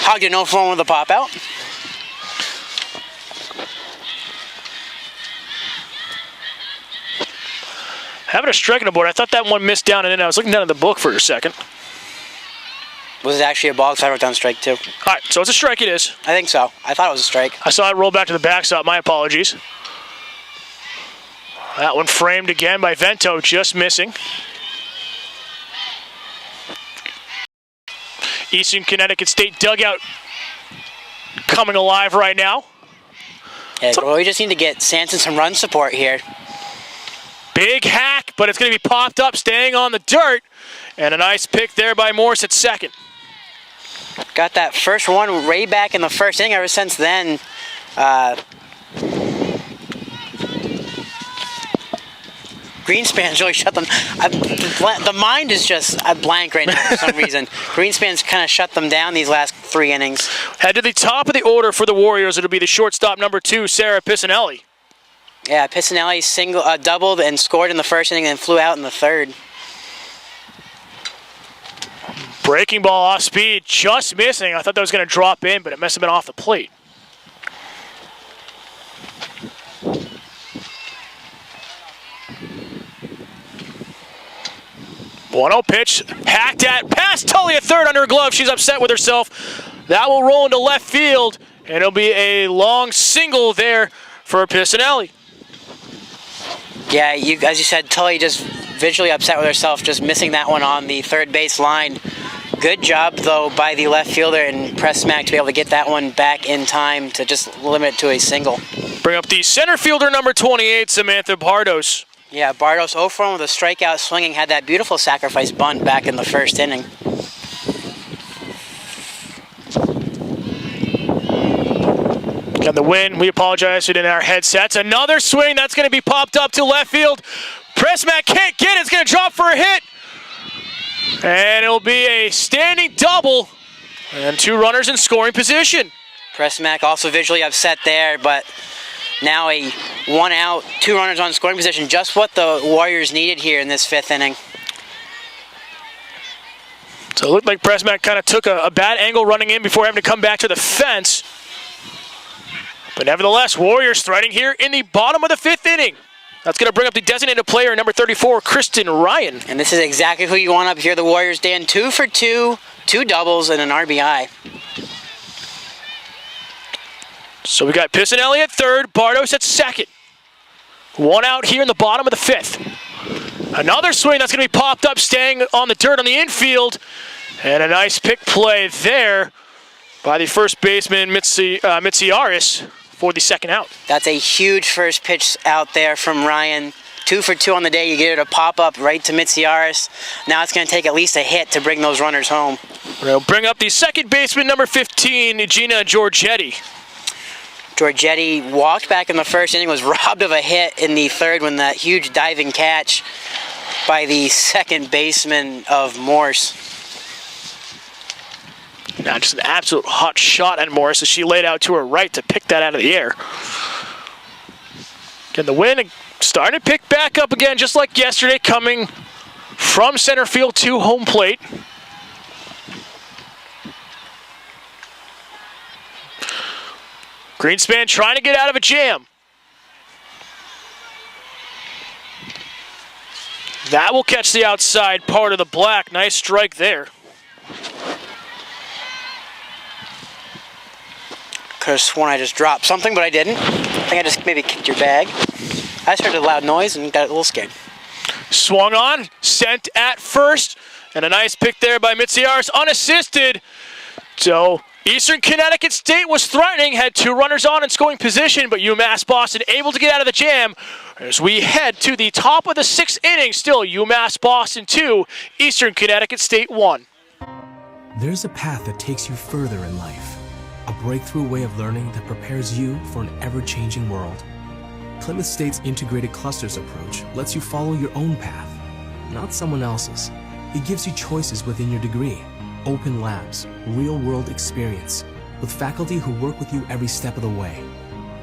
Hogden 0 for 1 with a pop out. Having a strike on the board. I thought that one missed down and in. I was looking down at the book for a second. Was it actually a ball? Because I wrote down strike 2. All right, so it's a strike it is. I think so. I thought it was a strike. I saw it roll back to the backstop. My apologies. That one framed again by Vento, just missing. Eastern Connecticut State dugout coming alive right now. Yeah, well, we just need to get Sanson some run support here. Big hack, but it's going to be popped up, staying on the dirt. And a nice pick there by Morse at second. Got that first one way back in the first inning. Ever since then, Greenspan's really shut them. The mind is just a blank right now for some reason. Greenspan's kind of shut them down these last 3 innings. Head to the top of the order for the Warriors. It'll be the shortstop, number 2, Sarah Piscinelli. Yeah, Piscinelli doubled and scored in the first inning and flew out in the third. Breaking ball off speed, just missing. I thought that was going to drop in, but it must have been off the plate. One-0 pitch, hacked at, past Tully at third under her glove. She's upset with herself. That will roll into left field, and it'll be a long single there for Piscinelli. Yeah, as you said, Tully just visually upset with herself, just missing that one on the third base line. Good job, though, by the left fielder and Pressmack to be able to get that one back in time to just limit it to a single. Bring up the center fielder, number 28, Samantha Bardos. Yeah, Bardos 0 for 1 with a strikeout swinging, had that beautiful sacrifice bunt back in the first inning. Got the win. We apologize in our headsets. Another swing that's going to be popped up to left field. Pressmack can't get it. It's going to drop for a hit. And it'll be a standing double and 2 runners in scoring position. Pressmack also visually upset there, but now a 1 out, 2 runners on scoring position. Just what the Warriors needed here in this 5th inning. So it looked like Pressmack kind of took a bad angle running in before having to come back to the fence. But nevertheless, Warriors threading here in the bottom of the 5th inning. That's going to bring up the designated player, number 34, Kristen Ryan. And this is exactly who you want up here. The Warriors, Dan, 2 for 2, 2 doubles and an RBI. So we got Piscinelli at third, Bardos at second. 1 out here in the bottom of the 5th. Another swing that's going to be popped up, staying on the dirt on the infield. And a nice pick play there by the first baseman, Mitsiaris, for the second out. That's a huge first pitch out there from Ryan. 2 for 2 on the day. You get it a pop-up right to Mitsiaris. Now it's going to take at least a hit to bring those runners home. We'll bring up the second baseman, number 15, Gina Giorgetti. Giorgetti walked back in the first inning, was robbed of a hit in the third when that huge diving catch by the second baseman of Morse. Now just an absolute hot shot at Morris as she laid out to her right to pick that out of the air. Again, the win starting to pick back up again, just like yesterday, coming from center field to home plate. Greenspan trying to get out of a jam. That will catch the outside part of the black. Nice strike there. Could have sworn I just dropped something, but I didn't. I think I just maybe kicked your bag. I just heard a loud noise and got a little scared. Swung on, sent at first, and a nice pick there by Mitsiaris, unassisted. So Eastern Connecticut State was threatening, had 2 runners on in scoring position, but UMass Boston able to get out of the jam as we head to the top of the 6th inning. Still UMass Boston 2, Eastern Connecticut State 1. There's a path that takes you further in life. A breakthrough way of learning that prepares you for an ever-changing world. Plymouth State's integrated clusters approach lets you follow your own path, not someone else's. It gives you choices within your degree, open labs, real-world experience, with faculty who work with you every step of the way.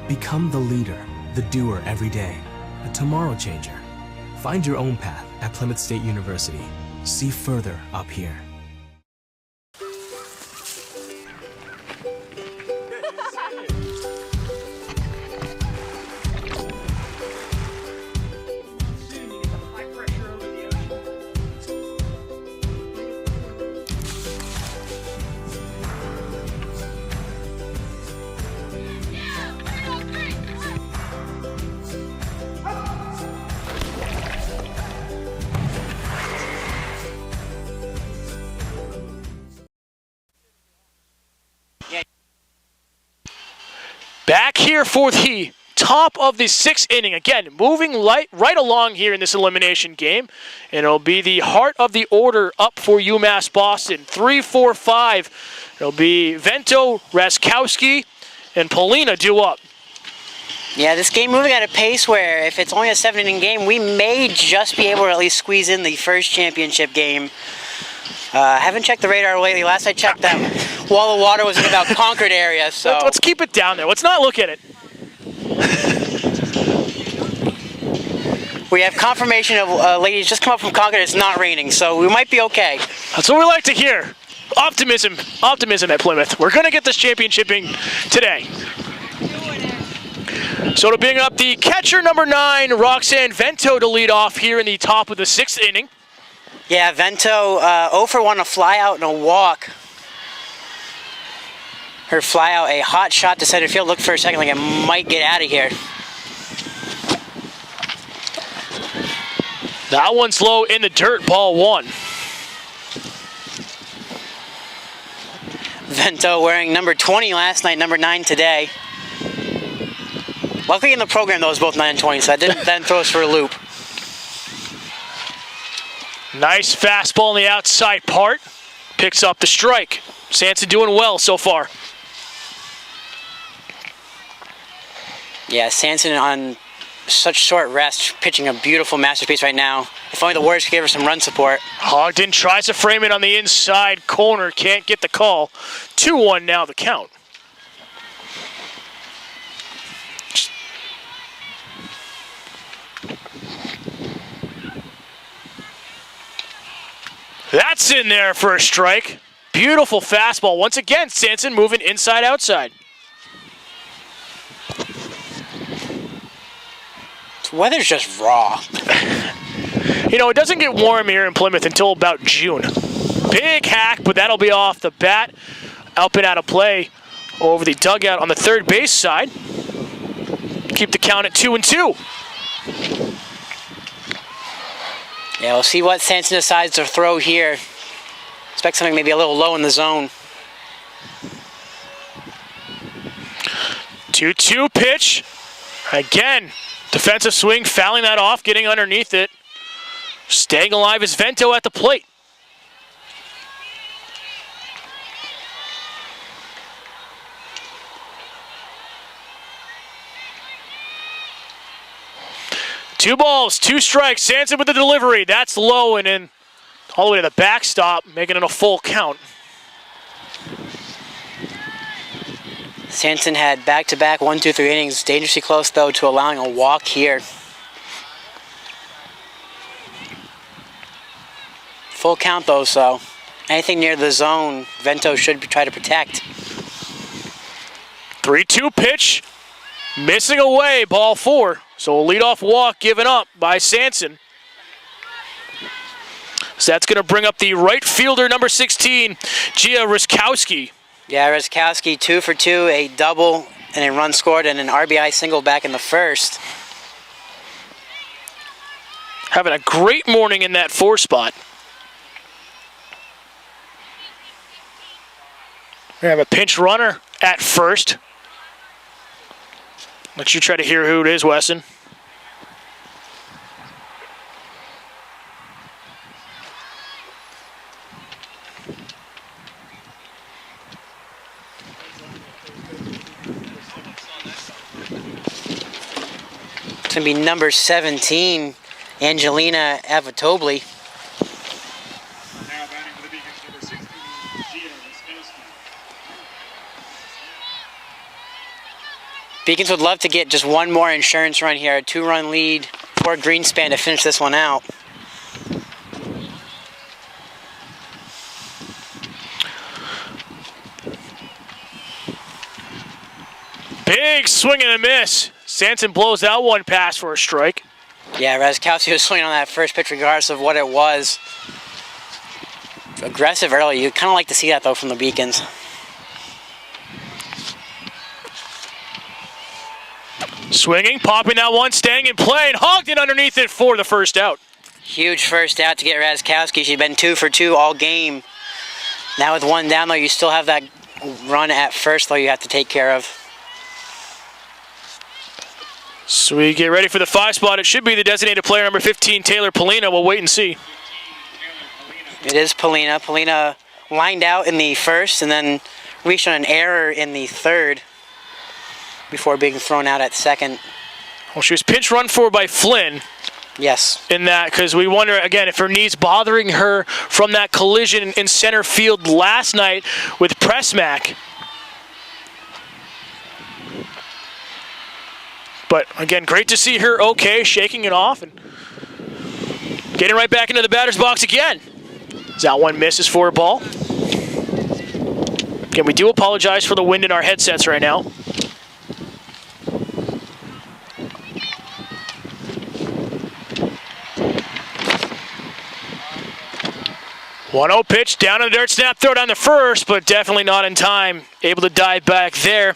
Become the leader, the doer every day, a tomorrow changer. Find your own path at Plymouth State University. See further up here. Back here for the top of the 6th inning. Again, moving right along here in this elimination game. And it'll be the heart of the order up for UMass Boston. 3, 4, 5. It'll be Vento, Raczkowski, and Paulina due up. Yeah, this game moving at a pace where if it's only a 7-inning game, we may just be able to at least squeeze in the first championship game. Haven't checked the radar lately. Last I checked, that wall of water was in about Concord area. So let's keep it down there. Let's not look at it. We have confirmation of ladies just come up from Concord. It's not raining, so we might be okay. That's what we like to hear. Optimism at Plymouth. We're going to get this championship today. So to bring up the catcher number 9, Roxanne Vento, to lead off here in the top of the 6th inning. Yeah, Vento 0 for 1, a fly out and a walk. Her fly out, a hot shot to center field. Looked for a second like it might get out of here. That one's low in the dirt, ball 1. Vento wearing number 20 last night, number 9 today. Luckily in the program, though, it was both 9 and 20, so I didn't then throw us for a loop. Nice fastball on the outside part. Picks up the strike. Sanson doing well so far. Yeah, Sanson on such short rest, pitching a beautiful masterpiece right now. If only the Warriors could give her some run support. Ogden tries to frame it on the inside corner. Can't get the call. 2-1 now the count. That's in there for a strike. Beautiful fastball. Once again, Sanson moving inside outside. This weather's just raw. You know, it doesn't get warm here in Plymouth until about June. Big hack, but that'll be off the bat. Up and out of play over the dugout on the third base side. Keep the count at 2-2. Yeah, we'll see what Sanson decides to throw here. Expect something maybe a little low in the zone. 2-2 pitch. Again, defensive swing, fouling that off, getting underneath it. Staying alive is Vento at the plate. Two balls, 2 strikes. Sanson with the delivery. That's low and in all the way to the backstop, making it a full count. Sanson had back-to-back 1, 2, 3 innings. Dangerously close, though, to allowing a walk here. Full count, though, so anything near the zone, Vento should try to protect. 3-2 pitch. Missing away, ball 4. So a leadoff walk given up by Sanson. So that's going to bring up the right fielder, number 16, Gia Raczkowski. Yeah, Raczkowski 2 for 2, a double and a run scored and an RBI single back in the first. Having a great morning in that 4 spot. We have a pinch runner at first. Let you try to hear who it is, Wesson. It's going to be number 17, Angelina Avatobli. Beacons would love to get just one more insurance run here, a 2-run lead for Greenspan to finish this one out. Big swing and a miss. Sanson blows that one past for a strike. Yeah, Raczkowski was swinging on that first pitch regardless of what it was. Aggressive early. You'd kind of like to see that, though, from the Beacons. Swinging, popping that one, staying in play, and hogged it underneath it for the first out. Huge first out to get Raczkowski. She's been 2 for 2 all game. Now with one down, though, you still have that run at first, though, you have to take care of. So we get ready for the 5 spot. It should be the designated player, number 15, Taylor Polina. We'll wait and see. It is Polina. Polina lined out in the first and then reached on an error in the third before being thrown out at second. Well, she was pinch run for by Flynn. Yes. In that, because we wonder, again, if her knee's bothering her from that collision in center field last night with Pressmack. But, again, great to see her okay, shaking it off and getting right back into the batter's box again. That one misses for a ball. Again, we do apologize for the wind in our headsets right now. One-0 pitch, down in the dirt, snap, throw down the first, but definitely not in time. Able to dive back there.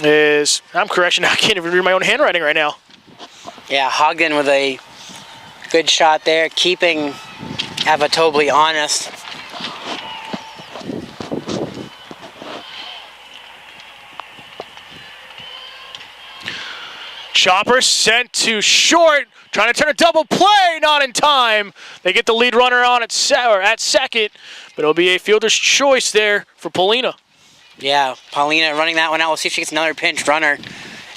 I'm correction, I can't even read my own handwriting right now. Yeah, Ogden with a good shot there, keeping Avitobly honest. Chopper sent to short, trying to turn a double play, not in time. They get the lead runner on at second, but it'll be a fielder's choice there for Polina. Yeah, Paulina running that one out. We'll see if she gets another pinch runner.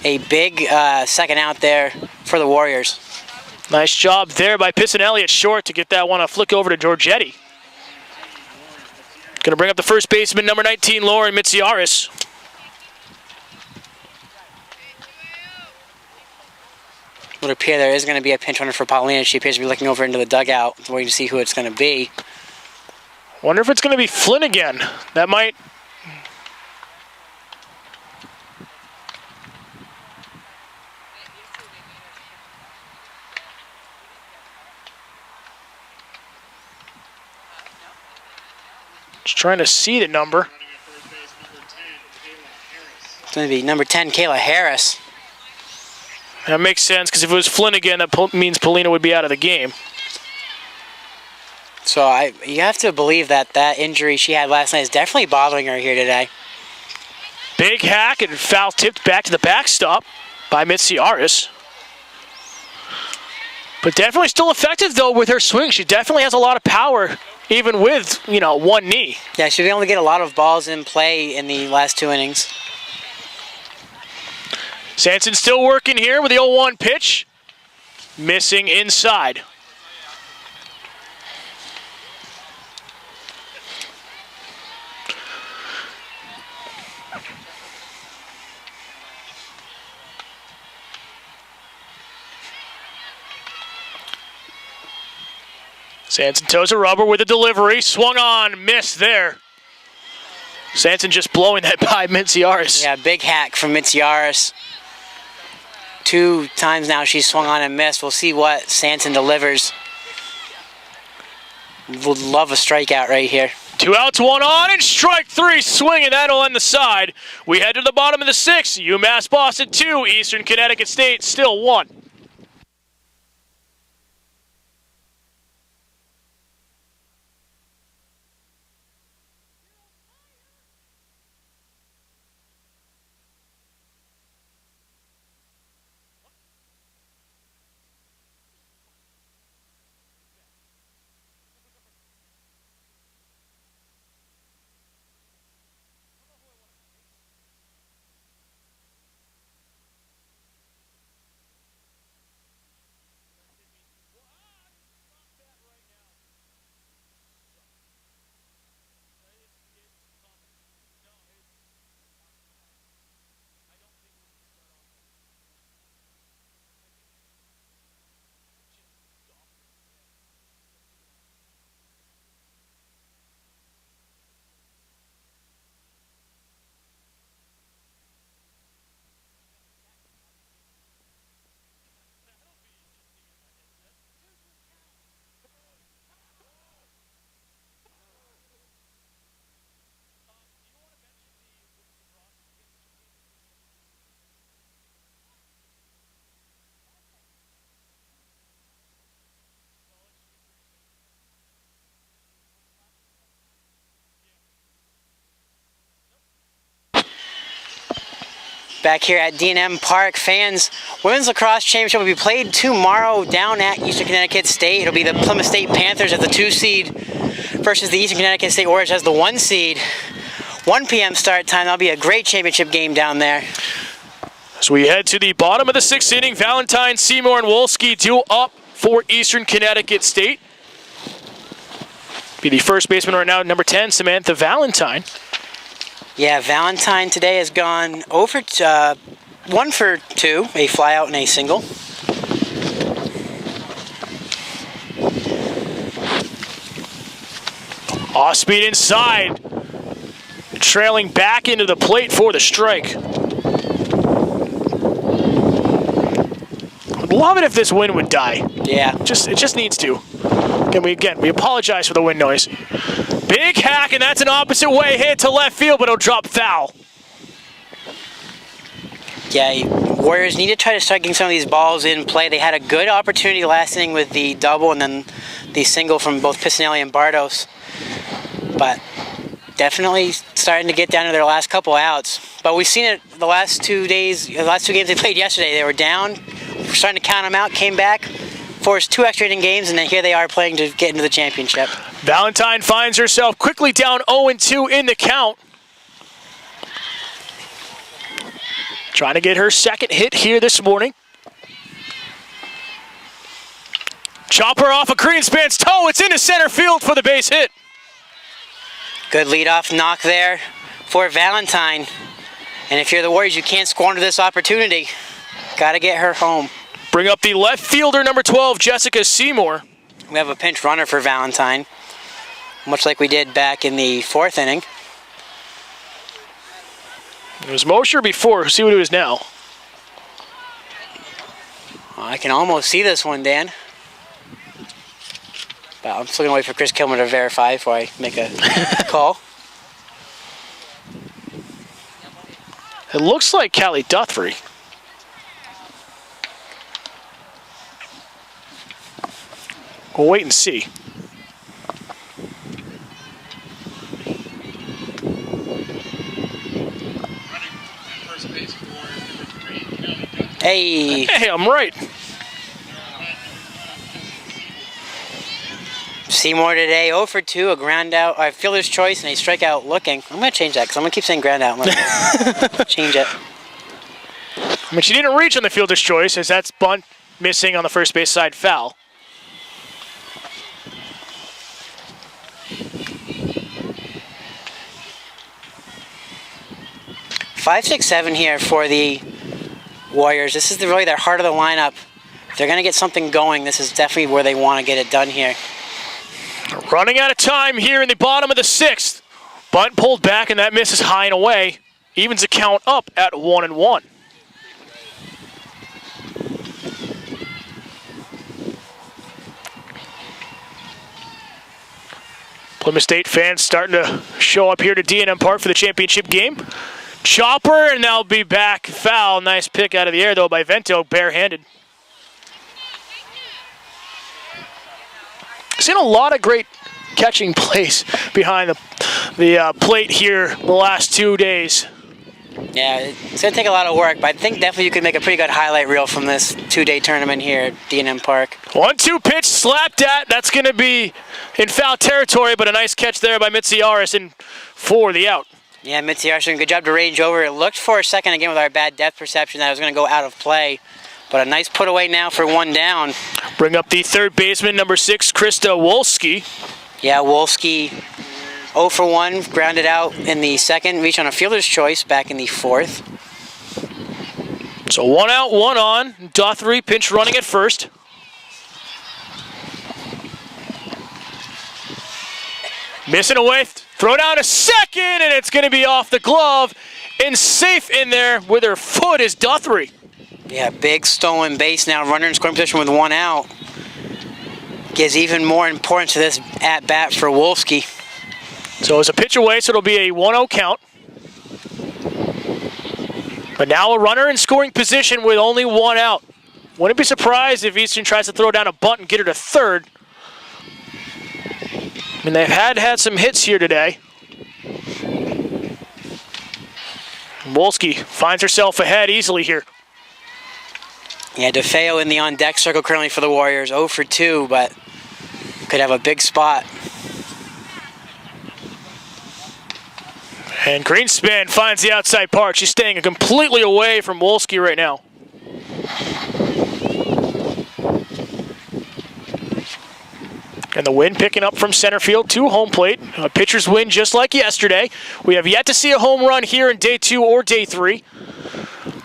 A big second out there for the Warriors. Nice job there by Pissanelli at short to get that one a flick over to Giorgetti. Going to bring up the first baseman, number 19, Lauren Mitsiaris. It would appear there is going to be a pinch runner for Paulina. She appears to be looking over into the dugout, waiting to see who it's going to be. Wonder if it's going to be Flynn again. That might... Just trying to see the number. It's going to be number 10, Kayla Harris. That makes sense, because if it was Flynn again, that means Polina would be out of the game. So you have to believe that that injury she had last night is definitely bothering her here today. Big hack and foul tipped back to the backstop by Mitsiaris. But definitely still effective, though, with her swing. She definitely has a lot of power, even with, one knee. Yeah, she was able to get a lot of balls in play in the last 2 innings. Sanson still working here with the 0-1 pitch. Missing inside. Sanson toes a rubber with a delivery. Swung on, missed there. Sanson just blowing that by Mitsiaris. Yeah, big hack from Mitsiaris. 2 times now she's swung on and missed. We'll see what Sanson delivers. Would love a strikeout right here. 2 outs, 1 on, and strike 3 swinging. That'll end the side. We head to the bottom of the 6th. UMass Boston 2, Eastern Connecticut State still 1. back here at D&M Park. Fans, Women's Lacrosse Championship will be played tomorrow down at Eastern Connecticut State. It'll be the Plymouth State Panthers as the 2 seed versus the Eastern Connecticut State Warriors as the 1 seed. 1 p.m. start time. That'll be a great championship game down there. As we head to the bottom of the 6th inning, Valentine, Seymour, and Wolski due up for Eastern Connecticut State. Be the first baseman right now, number 10, Samantha Valentine. Yeah, Valentine today has gone over 1 for 2, a fly out and a single. Off speed inside, trailing back into the plate for the strike. I'd love it if this wind would die. Yeah. It just needs to. Again, we apologize for the wind noise. Big hack, and that's an opposite way hit to left field, but it'll drop foul. Yeah, Warriors need to try to start getting some of these balls in play. They had a good opportunity last inning with the double and then the single from both Piscinelli and Bardos. But definitely starting to get down to their last couple outs. But we've seen it the last 2 days, the last 2 games they played yesterday. They were down, we're starting to count them out, came back, forced 2 extra inning games, and then here they are playing to get into the championship. Valentine finds herself quickly down 0-2 in the count. Trying to get her second hit here this morning. Chopper off of Greenspan's toe. It's into center field for the base hit. Good leadoff knock there for Valentine. And if you're the Warriors, you can't squander this opportunity. Got to get her home. Bring up the left fielder, number 12, Jessica Seymour. We have a pinch runner for Valentine, much like we did back in the 4th inning. It was Mosher before. See what it is now. I can almost see this one, Dan. But I'm still going to wait for Chris Kilmer to verify before I make a call. It looks like Callie Duthry. We'll wait and see. Hey, I'm right. Seymour today 0 for 2, a ground out, a fielder's choice, and a strikeout looking. I'm going to change that because I'm going to keep saying ground out. I'm going to change it. I mean, she didn't reach on the fielder's choice as that's bunt missing on the first base side foul. Five, 6, 7 here for the Warriors. This is really their heart of the lineup. If they're going to get something going, this is definitely where they want to get it done here. Running out of time here in the bottom of the 6th. Bunt pulled back, and that misses high and away. Evens the count up at 1-1. Plymouth State fans starting to show up here to D&M Park for the championship game. Chopper, and they'll be back. Foul. Nice pick out of the air, though, by Vento, barehanded. Seen a lot of great catching plays behind the plate here the last 2 days. Yeah, it's going to take a lot of work, but I think definitely you could make a pretty good highlight reel from this 2-day tournament here at D&M Park. 1-2 pitch, slapped at. That's going to be in foul territory, but a nice catch there by Mitzi Arison for the out. Yeah, Mitzi Arison, good job to range over. It looked for a second again with our bad depth perception that it was going to go out of play, but a nice put away now for 1 down. Bring up the third baseman, number 6, Krista Wolski. Yeah, Wolski 0 for 1, grounded out in the 2nd, reached on a fielder's choice back in the 4th. So 1 out, 1 on. Duthry pinch running at first. Missing away, throw down a second, and it's going to be off the glove. And safe in there with her foot is Duthry. Yeah, big stolen base now, runner in scoring position with 1 out. Gives even more importance to this at-bat for Wolski. So it's a pitch away, so it'll be a 1-0 count. But now a runner in scoring position with only 1 out. Wouldn't be surprised if Eastern tries to throw down a bunt and get her to third. I mean, they've had some hits here today. Wolski finds herself ahead easily here. Yeah, DeFeo in the on-deck circle currently for the Warriors. 0 for 2, but could have a big spot. And Greenspan finds the outside part. She's staying completely away from Wolski right now. And the wind picking up from center field to home plate. A pitcher's win just like yesterday. We have yet to see a home run here in day 2 or day 3.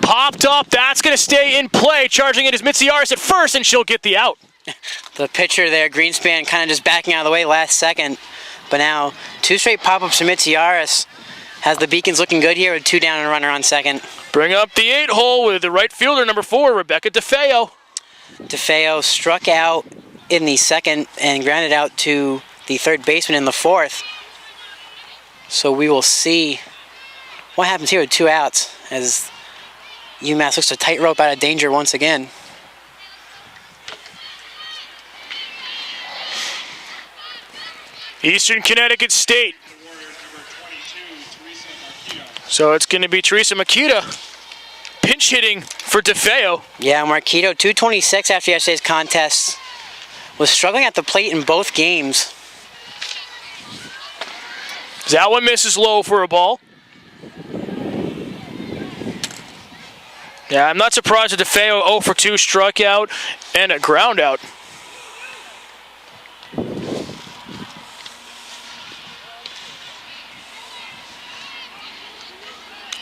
Popped up, that's going to stay in play. Charging it is Mitsiaris at first, and she'll get the out. The pitcher there, Greenspan, kind of just backing out of the way last second. But now, 2 straight pop-ups to Mitsiaris. Has the Beacons looking good here with 2 down and a runner on second. Bring up the 8-hole with the right fielder, number 4, Rebecca DeFeo. DeFeo struck out in the second and grounded out to the third baseman in the fourth. So we will see what happens here with 2 outs as UMass looks to tightrope out of danger once again. Eastern Connecticut State. So it's going to be Teresa Makita pinch hitting for DeFeo. Yeah, Marquito, 226 after yesterday's contest. Was struggling at the plate in both games. That one misses low for a ball. Yeah, I'm not surprised that DeFeo 0 for 2 strikeout and a ground out.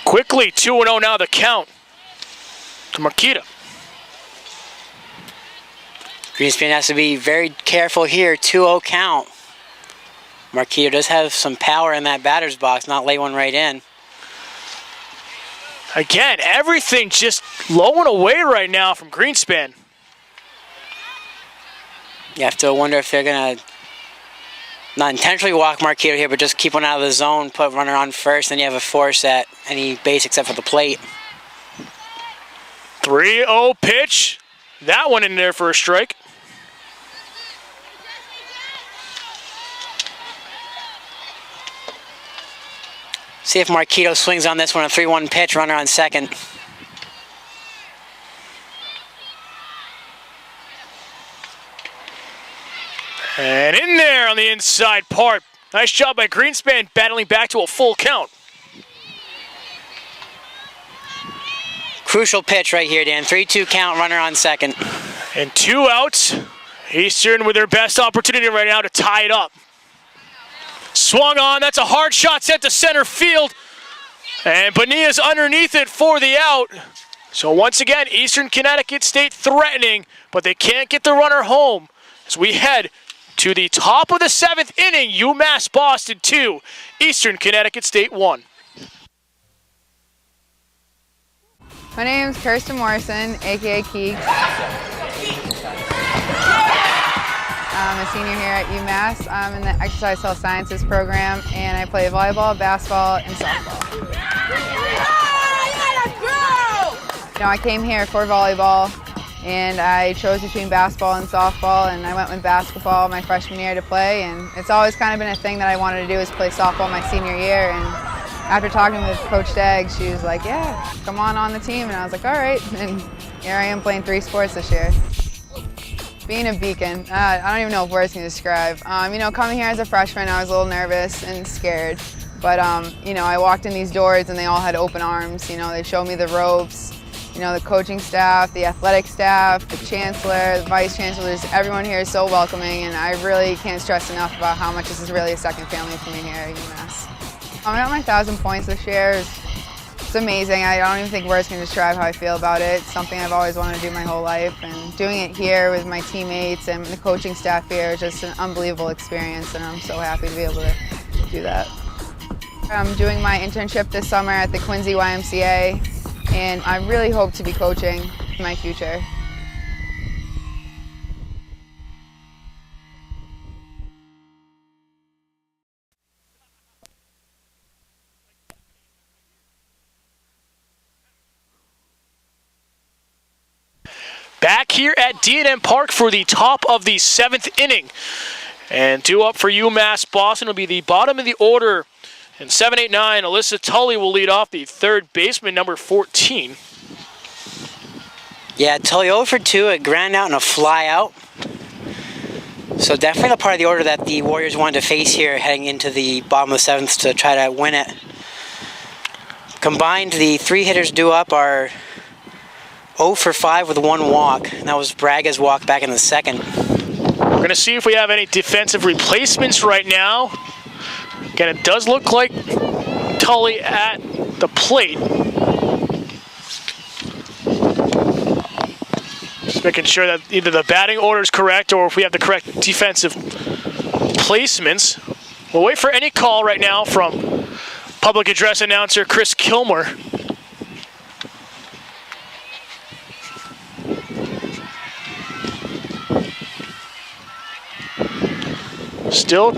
Quickly, 2-0 now the count to Marquita. Greenspan has to be very careful here, 2-0 count. Marquita does have some power in that batter's box, not lay one right in. Again, everything just low and away right now from Greenspan. You have to wonder if they're going to not intentionally walk Marquita here, but just keep one out of the zone, put runner on first, then you have a force at any base except for the plate. 3-0 pitch. That one in there for a strike. See if Marquito swings on this one, a 3-1 pitch, runner on second. And in there on the inside part. Nice job by Greenspan battling back to a full count. Crucial pitch right here, Dan. 3-2 count, runner on second. And 2 outs. Eastern with their best opportunity right now to tie it up. Swung on, that's a hard shot sent to center field. And Bonilla's underneath it for the out. So once again, Eastern Connecticut State threatening, but they can't get the runner home. As we head to the top of the 7th inning, UMass Boston 2, Eastern Connecticut State 1. My name is Kirsten Morrison, aka Keeks. I'm a senior here at UMass. I'm in the Exercise Health Sciences program, and I play volleyball, basketball, and softball. You know, I came here for volleyball, and I chose between basketball and softball, and I went with basketball my freshman year to play, and it's always kind of been a thing that I wanted to do is play softball my senior year. And after talking with Coach Daggs, she was like, yeah, come on the team, and I was like, all right, and here I am playing 3 sports this year. Being a Beacon, I don't even know if words can describe. You know, coming here as a freshman, I was a little nervous and scared. But, you know, I walked in these doors and they all had open arms. You know, they showed me the ropes. You know, the coaching staff, the athletic staff, the chancellor, the vice chancellors, everyone here is so welcoming, and I really can't stress enough about how much this is really a second family for me here at UMass. I got my 1,000 points this year. It's amazing. I don't even think words can describe how I feel about it. It's something I've always wanted to do my whole life, and doing it here with my teammates and the coaching staff here is just an unbelievable experience, and I'm so happy to be able to do that. I'm doing my internship this summer at the Quincy YMCA, and I really hope to be coaching in my future. Back here at D&M Park for the top of the 7th inning. And 2 up for UMass Boston will be the bottom of the order And 7-8-9, Alyssa Tully will lead off, the third baseman, number 14. Yeah, Tully 0 for 2, a ground out and a fly out. So definitely the part of the order that the Warriors wanted to face here heading into the bottom of the 7th to try to win it. Combined, the 3 hitters due up are 0 for 5 with 1 walk, and that was Braga's walk back in the second. We're going to see if we have any defensive replacements right now. Again, it does look like Tully at the plate. Just making sure that either the batting order is correct or if we have the correct defensive placements. We'll wait for any call right now from public address announcer Chris Kilmer. Still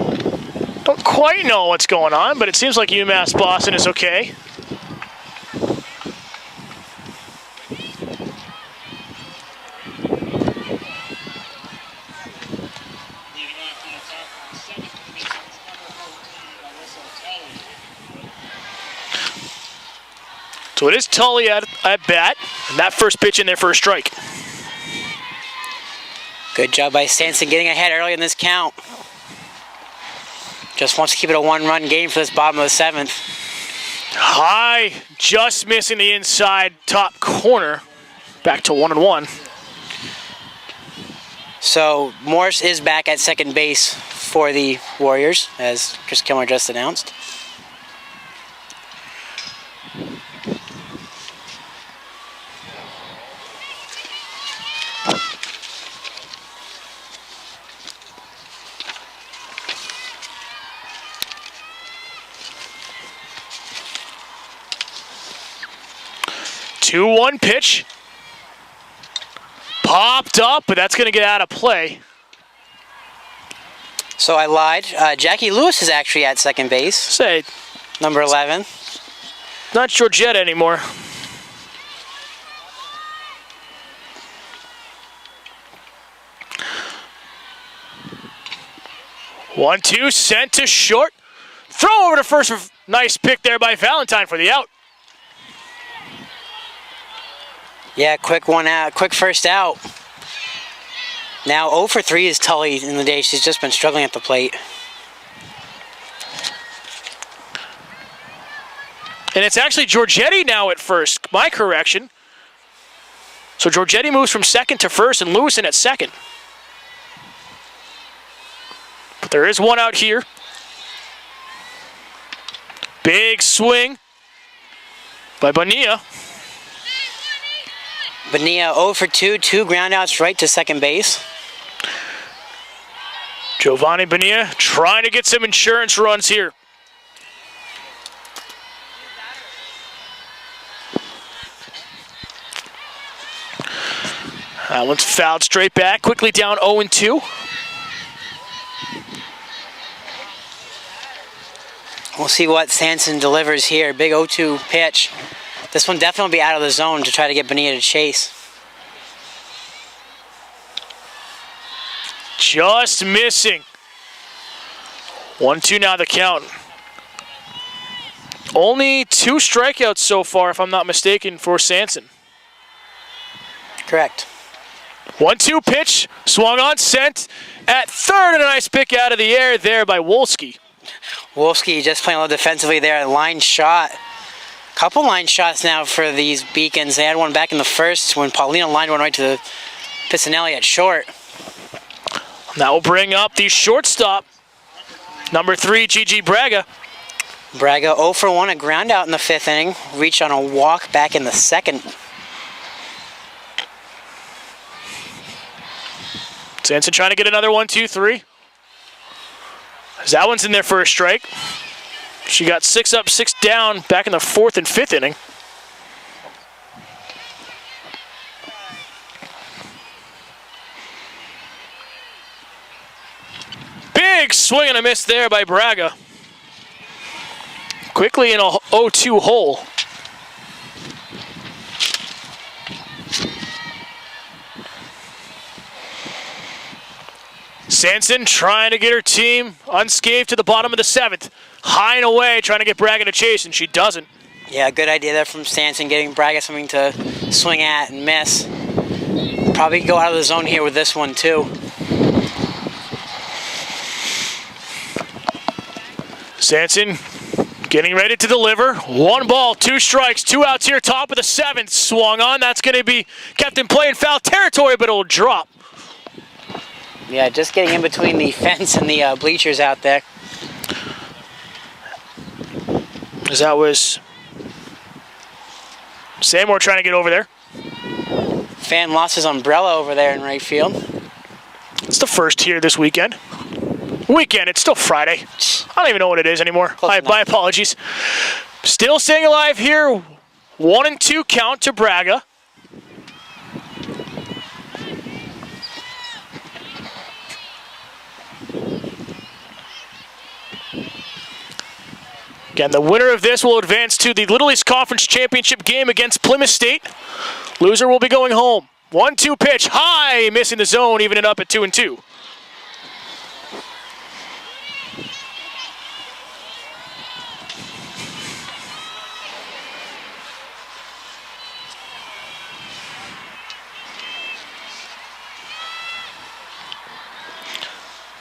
don't quite know what's going on, but it seems like UMass Boston is okay. So it is Tully at bat, and that first pitch in there for a strike. Good job by Stanson getting ahead early in this count. Just wants to keep it a 1-run game for this bottom of the 7th. High, just missing the inside top corner. Back to 1-1. So Morse is back at second base for the Warriors, as Chris Kilmer just announced. Two-one pitch. Popped up, but that's going to get out of play. So I lied. Jackie Lewis is actually at second base. Say, number 11. Not Georgette anymore. One-two, sent to short. Throw over to first. Nice pick there by Valentine for the out. Yeah, quick one out, quick first out. Now 0 for 3 is Tully in the day. She's just been struggling at the plate. And it's actually Giorgetti now at first. My correction. So Giorgetti moves from second to first and Lewis in at second. But there is one out here. Big swing by Bonilla. Bonilla 0 for 2, 2 groundouts right to second base. Giovanni Bonilla trying to get some insurance runs here. That one's fouled straight back, quickly down 0-2. We'll see what Sanson delivers here. Big 0-2 pitch. This one definitely will be out of the zone to try to get Bonilla to chase. Just missing. 1-2 now the count. Only 2 strikeouts so far, if I'm not mistaken, for Sanson. Correct. 1-2 pitch, swung on, sent at third, and a nice pick out of the air there by Wolski. Wolski just playing a little defensively there, line shot. Couple line shots now for these Beacons. They had one back in the first when Paulino lined one right to the Piscinelli at short. That will bring up the shortstop, number 3, Gigi Braga. Braga 0 for 1, a ground out in the 5th inning. Reached on a walk back in the 2nd. Sanson trying to get another 1-2-3. That one's in there for a strike. She got 6 up, 6 down back in the 4th and 5th inning. Big swing and a miss there by Braga. Quickly in a 0-2 hole. Sanson trying to get her team unscathed to the bottom of the 7th. High and away, trying to get Braga to chase, and she doesn't. Yeah, good idea there from Sanson, getting Braga something to swing at and miss. Probably go out of the zone here with this one, too. Sanson getting ready to deliver. 1 ball, 2 strikes, 2 outs here, top of the 7th. Swung on. That's going to be kept in play in foul territory, but it'll drop. Yeah, just getting in between the fence and the bleachers out there. As that was Samore trying to get over there. Fan lost his umbrella over there in right field. It's the first here this weekend. It's still Friday. I don't even know what it is anymore. My apologies. Still staying alive here. 1-2 count to Braga. Again, the winner of this will advance to the Little East Conference Championship game against Plymouth State. Loser will be going home. 1-2 pitch, high, missing the zone, even it up at 2-2.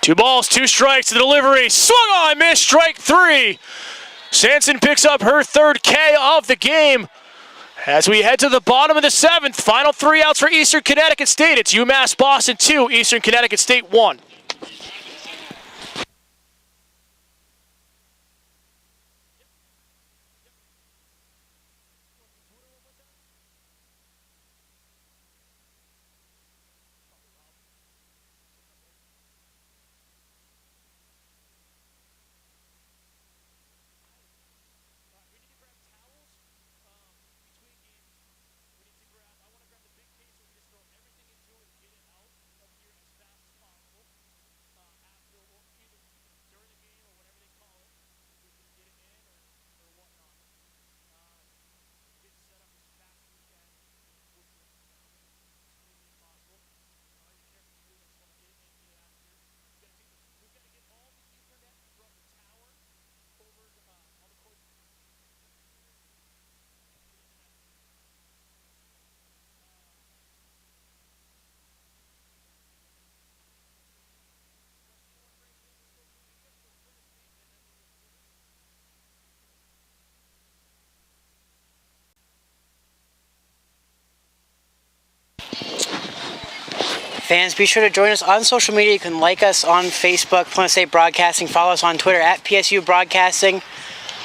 Two balls, 2 strikes to the delivery. Swung on, missed, strike 3. Sanson picks up her 3rd K of the game. As we head to the bottom of the 7th, final 3 outs for Eastern Connecticut State. It's UMass Boston 2, Eastern Connecticut State 1. Fans, be sure to join us on social media. You can like us on Facebook, Plymouth State Broadcasting. Follow us on Twitter at PSU Broadcasting.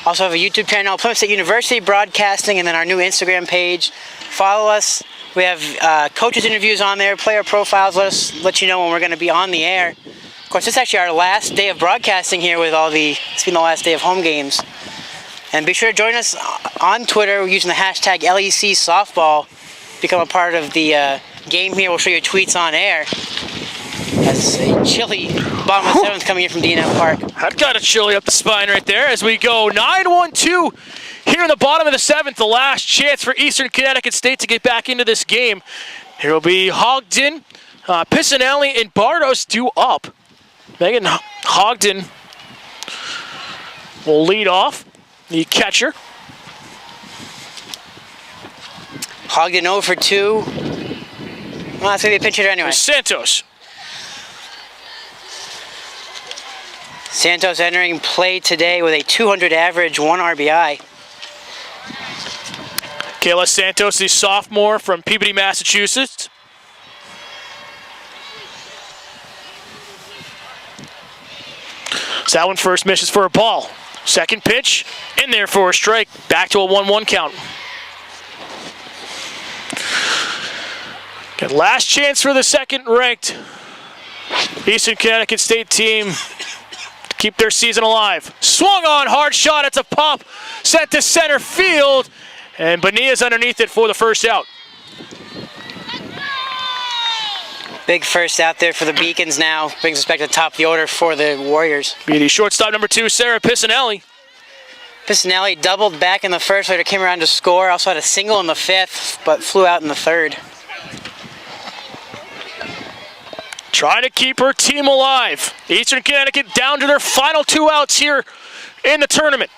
Also have a YouTube channel, Plymouth State University Broadcasting, and then our new Instagram page. Follow us. We have coaches interviews on there, player profiles. Let you know when we're going to be on the air. Of course, this is actually our last day of broadcasting here with it's been the last day of home games. And be sure to join us on Twitter using the hashtag LEC Softball. Become a part of the game here. We'll show you tweets on air. That's a chilly bottom of the 7th coming in from D&M Park. That got a chilly up the spine right there as we go 9-1-2 here in the bottom of the 7th. The last chance for Eastern Connecticut State to get back into this game. Here will be Hogden, Piscinelli, and Bardos due up. Megan Hogden will lead off, the catcher. Hogden 0 for 2. Well, that's going to be a pinch hitter anyway. Santos. Santos entering play today with a 200 average, 1 RBI. Kayla Santos, the sophomore from Peabody, Massachusetts. So that one first misses for a ball. Second pitch, in there for a strike. Back to a 1-1 count. Okay, last chance for the second-ranked Eastern Connecticut State team to keep their season alive. Swung on, hard shot, it's a pop, set to center field, and Bonilla's underneath it for the first out. Big first out there for the Beacons now. Brings us back to the top of the order for the Warriors. Beauty shortstop number 2, Sarah Piscinelli. Piscinelli doubled back in the first, later came around to score. Also had a single in the 5th, but flew out in the 3rd. trying to keep her team alive. Eastern Connecticut down to their final 2 outs here in the tournament.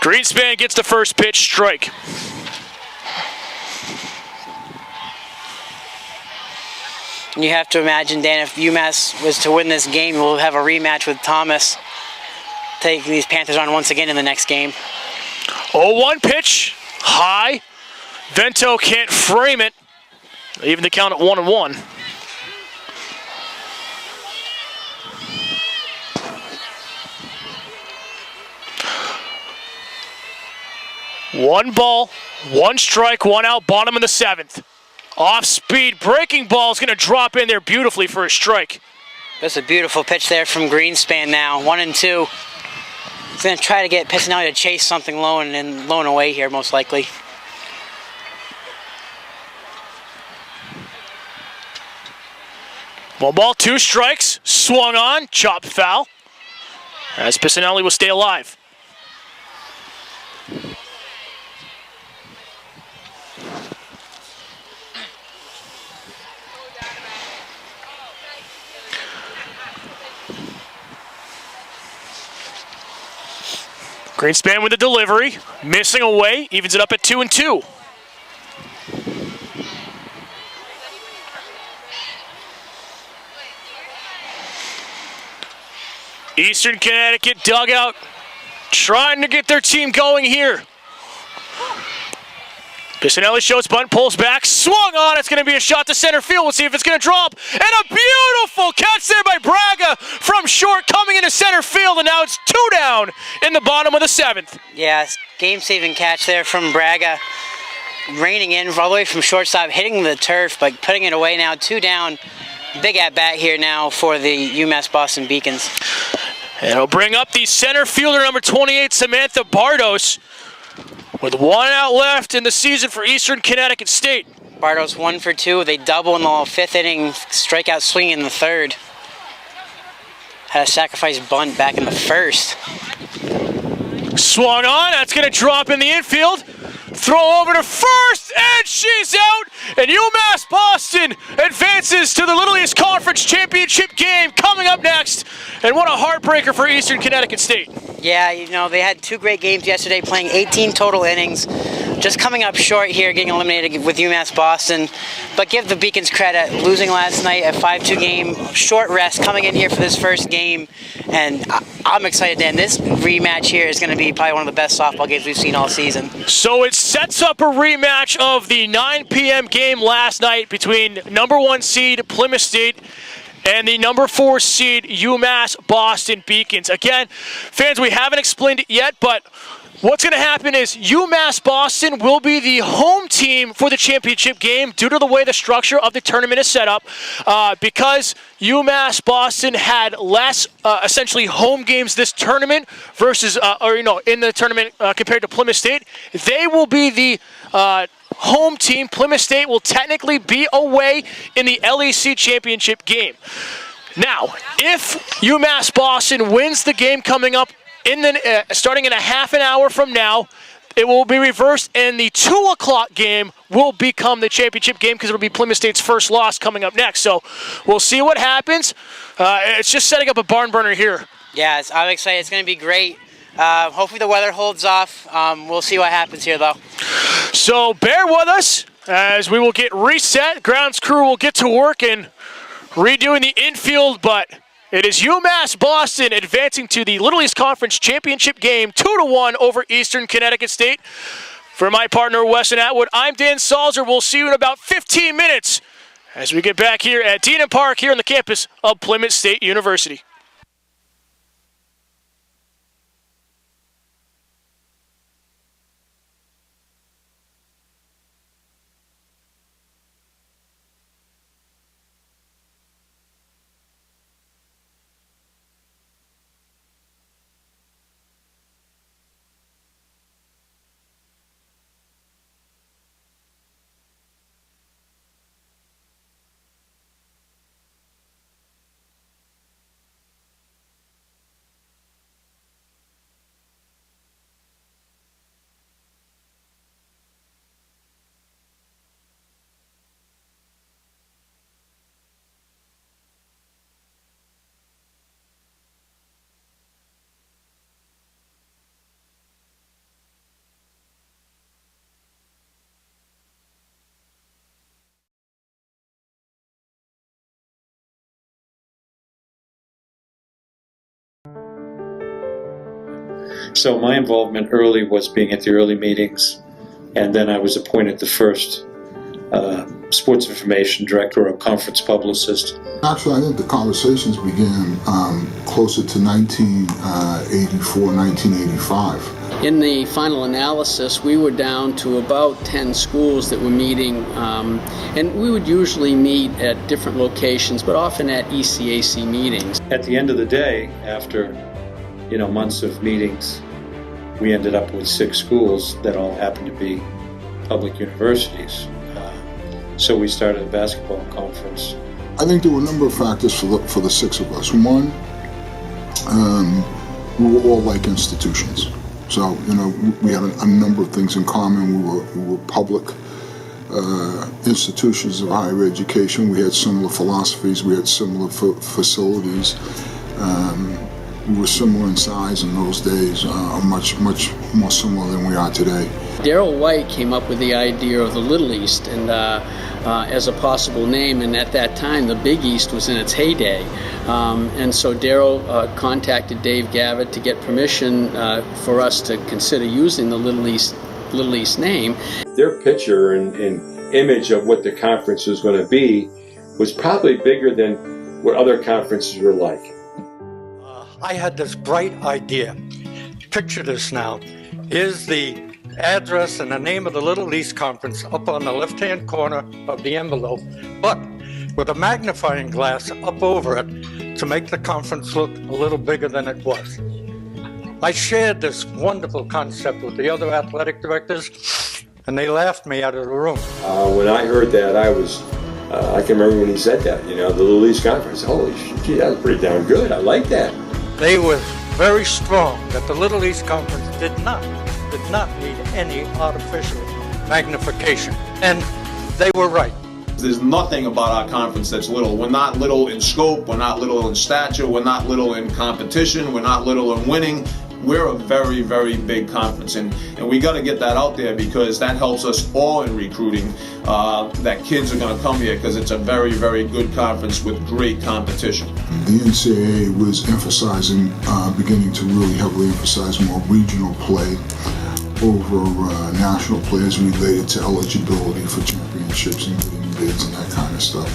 Greenspan gets the first pitch, strike. You have to imagine, Dan, if UMass was to win this game, we'll have a rematch with Thomas, taking these Panthers on once again in the next game. 0-1 pitch, high. Vento can't frame it. Even the count at 1-1. One ball, one strike, one out, bottom of the 7th. Off speed, breaking ball is going to drop in there beautifully for a strike. That's a beautiful pitch there from Greenspan now, 1-2. He's going to try to get Pissanelli to chase something low and low and away here, most likely. One ball, two strikes, swung on, chopped foul, as Pissanelli will stay alive. Greenspan with the delivery, missing away, evens it up at 2-2. Eastern Connecticut dugout trying to get their team going here. Pissanelli shows bunt, pulls back, swung on. It's going to be a shot to center field. We'll see if it's going to drop. And a beautiful catch there by Braga from short, coming into center field. And now it's 2 down in the bottom of the 7th. Yeah, game-saving catch there from Braga. Reining in all the way from shortstop, hitting the turf, but putting it away now. 2 down. Big at-bat here now for the UMass Boston Beacons. And it'll bring up the center fielder, number 28, Samantha Bardos, with 1 out left in the season for Eastern Connecticut State. Bardos 1 for 2. They double in the 5th inning, strikeout swing in the 3rd. Had a sacrifice bunt back in the 1st. Swung on, that's going to drop in the infield. Throw over to first, and she's out. And UMass Boston advances to the Little East Conference Championship game coming up next. And what a heartbreaker for Eastern Connecticut State. Yeah, you know, they had 2 great games yesterday, playing 18 total innings. Just coming up short here, getting eliminated with UMass Boston. But give the Beacons credit, losing last night, a 5-2 game, short rest, coming in here for this first game. And I'm excited, Dan. This rematch here is going to be probably one of the best softball games we've seen all season. So it sets up a rematch of the 9 p.m. game last night between number 1 seed Plymouth State and the number 4 seed UMass Boston Beacons. Again, fans, we haven't explained it yet, but what's going to happen is UMass Boston will be the home team for the championship game due to the way the structure of the tournament is set up. Because UMass Boston had less essentially home games this tournament versus, in the tournament compared to Plymouth State, they will be the home team. Plymouth State will technically be away in the LEC championship game. Now, if UMass Boston wins the game coming up starting in a half an hour from now, it will be reversed, and the 2 o'clock game will become the championship game because it will be Plymouth State's first loss coming up next. So we'll see what happens. It's just setting up a barn burner here. Yeah, I'm excited. It's going to be great. Hopefully the weather holds off. We'll see what happens here, though. So bear with us as we will get reset. Grounds crew will get to work and redoing the infield, but it is UMass Boston advancing to the Little East Conference Championship game 2-1 over Eastern Connecticut State. For my partner, Weston Atwood, I'm Dan Salzer. We'll see you in about 15 minutes as we get back here at Dean Park here on the campus of Plymouth State University. So my involvement early was being at the early meetings, and then I was appointed the first sports information director or conference publicist. Actually, I think the conversations began closer to 1984, 1985. In the final analysis, we were down to about 10 schools that were meeting, and we would usually meet at different locations, but often at ECAC meetings. At the end of the day, after months of meetings, we ended up with 6 schools that all happened to be public universities. So we started a basketball conference. I think there were a number of factors for the 6 of us. One, we were all like institutions. So, we had a number of things in common. We were public institutions of higher education. We had similar philosophies. We had similar facilities. We were similar in size in those days, much more similar than we are today. Darrell White came up with the idea of the Little East and as a possible name, and at that time the Big East was in its heyday. And so Darrell contacted Dave Gavitt to get permission for us to consider using the Little East name. Their picture and image of what the conference was going to be was probably bigger than what other conferences were like. I had this bright idea. Picture this now. Here's the address and the name of the Little East Conference up on the left-hand corner of the envelope, but with a magnifying glass up over it to make the conference look a little bigger than it was. I shared this wonderful concept with the other athletic directors, and they laughed me out of the room. When I heard that, I can remember when he said that, the Little East Conference. Holy shit, that was pretty damn good. I like that. They were very strong that the Little East Conference did not need any artificial magnification, and they were right. There's nothing about our conference that's little. We're not little in scope, we're not little in stature, we're not little in competition, we're not little in winning. We're a very, very big conference, and we got to get that out there because that helps us all in recruiting, that kids are going to come here because it's a very, very good conference with great competition. The NCAA was emphasizing, beginning to really heavily emphasize more regional play over national play as related to eligibility for championships and getting bids and that kind of stuff.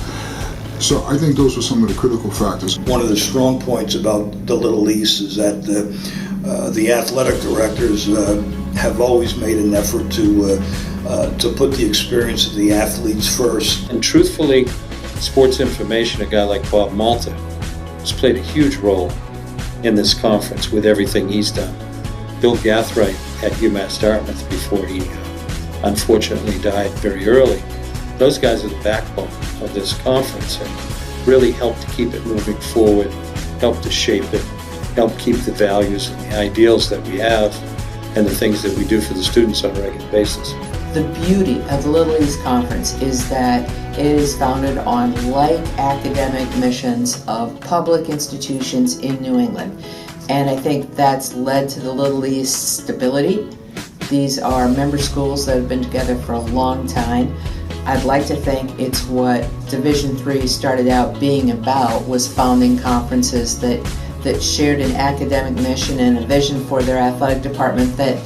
So I think those were some of the critical factors. One of the strong points about the Little East is that the athletic directors have always made an effort to put the experience of the athletes first. And truthfully, sports information, a guy like Bob Malta has played a huge role in this conference with everything he's done. Bill Gathright at UMass Dartmouth before he unfortunately died very early. Those guys are the backbone of this conference and really helped to keep it moving forward, helped to shape it, help keep the values and the ideals that we have and the things that we do for the students on a regular basis. The beauty of the Little East Conference is that it is founded on like academic missions of public institutions in New England. And I think that's led to the Little East stability. These are member schools that have been together for a long time. I'd like to think it's what Division III started out being about, was founding conferences that shared an academic mission and a vision for their athletic department that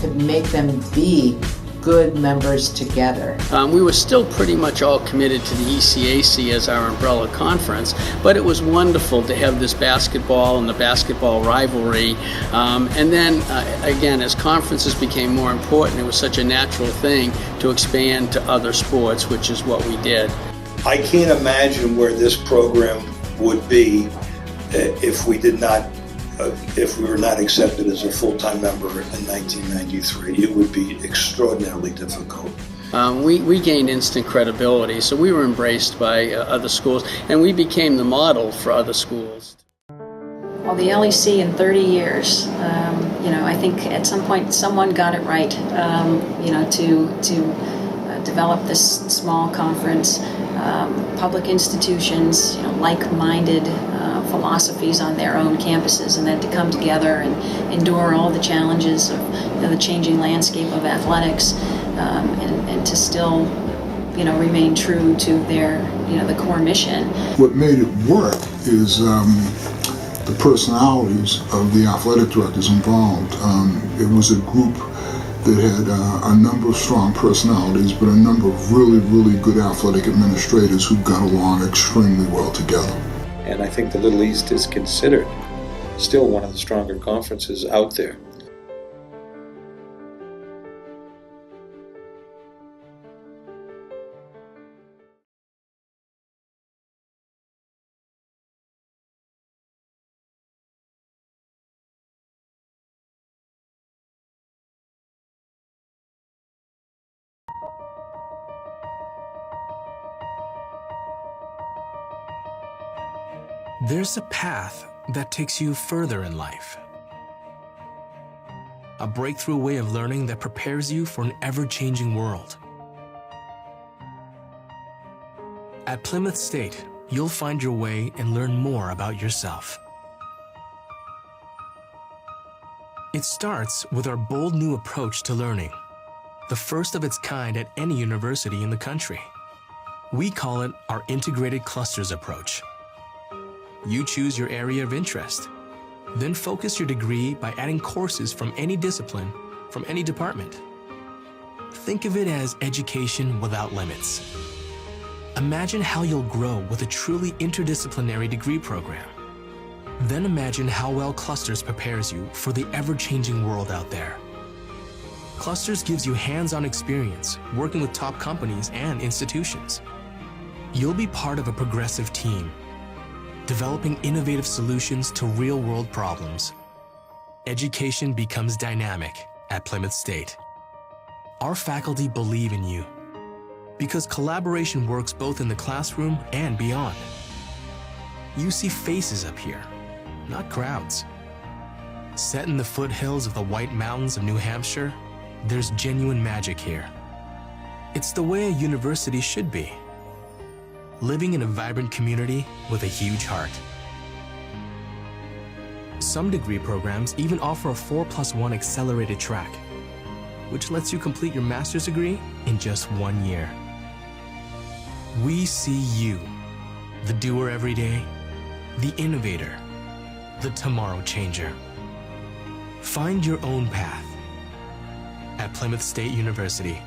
could make them be good members together. We were still pretty much all committed to the ECAC as our umbrella conference, but it was wonderful to have this basketball and the basketball rivalry. And then, again, as conferences became more important, it was such a natural thing to expand to other sports, which is what we did. I can't imagine where this program would be if we were not accepted as a full-time member in 1993. It would be extraordinarily difficult. We gained instant credibility, so we were embraced by other schools, and we became the model for other schools. Well, the LEC in 30 years, I think at some point someone got it right, to develop this small conference, public institutions, like-minded philosophies on their own campuses, and then to come together and endure all the challenges of the changing landscape of athletics, and to still remain true to their the core mission. What made it work is the the personalities of the athletic directors involved. It was a group that had a number of strong personalities, but a number of really, really good athletic administrators who got along extremely well together. And I think the Little East is considered still one of the stronger conferences out there. There's a path that takes you further in life. A breakthrough way of learning that prepares you for an ever-changing world. At Plymouth State, you'll find your way and learn more about yourself. It starts with our bold new approach to learning, the first of its kind at any university in the country. We call it our integrated clusters approach. You choose your area of interest, then focus your degree by adding courses from any discipline, from any department. Think of it as education without limits. Imagine how you'll grow with a truly interdisciplinary degree program. Then imagine how well Clusters prepares you for the ever-changing world out there. Clusters gives you hands-on experience working with top companies and institutions. You'll be part of a progressive team, developing innovative solutions to real-world problems. Education becomes dynamic at Plymouth State. Our faculty believe in you because collaboration works both in the classroom and beyond. You see faces up here, not crowds. Set in the foothills of the White Mountains of New Hampshire, there's genuine magic here. It's the way a university should be. Living in a vibrant community with a huge heart. Some degree programs even offer a 4+1 accelerated track, which lets you complete your master's degree in just 1 year. We see you, the doer every day, the innovator, the tomorrow changer. Find your own path at Plymouth State University.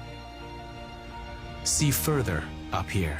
See further up here.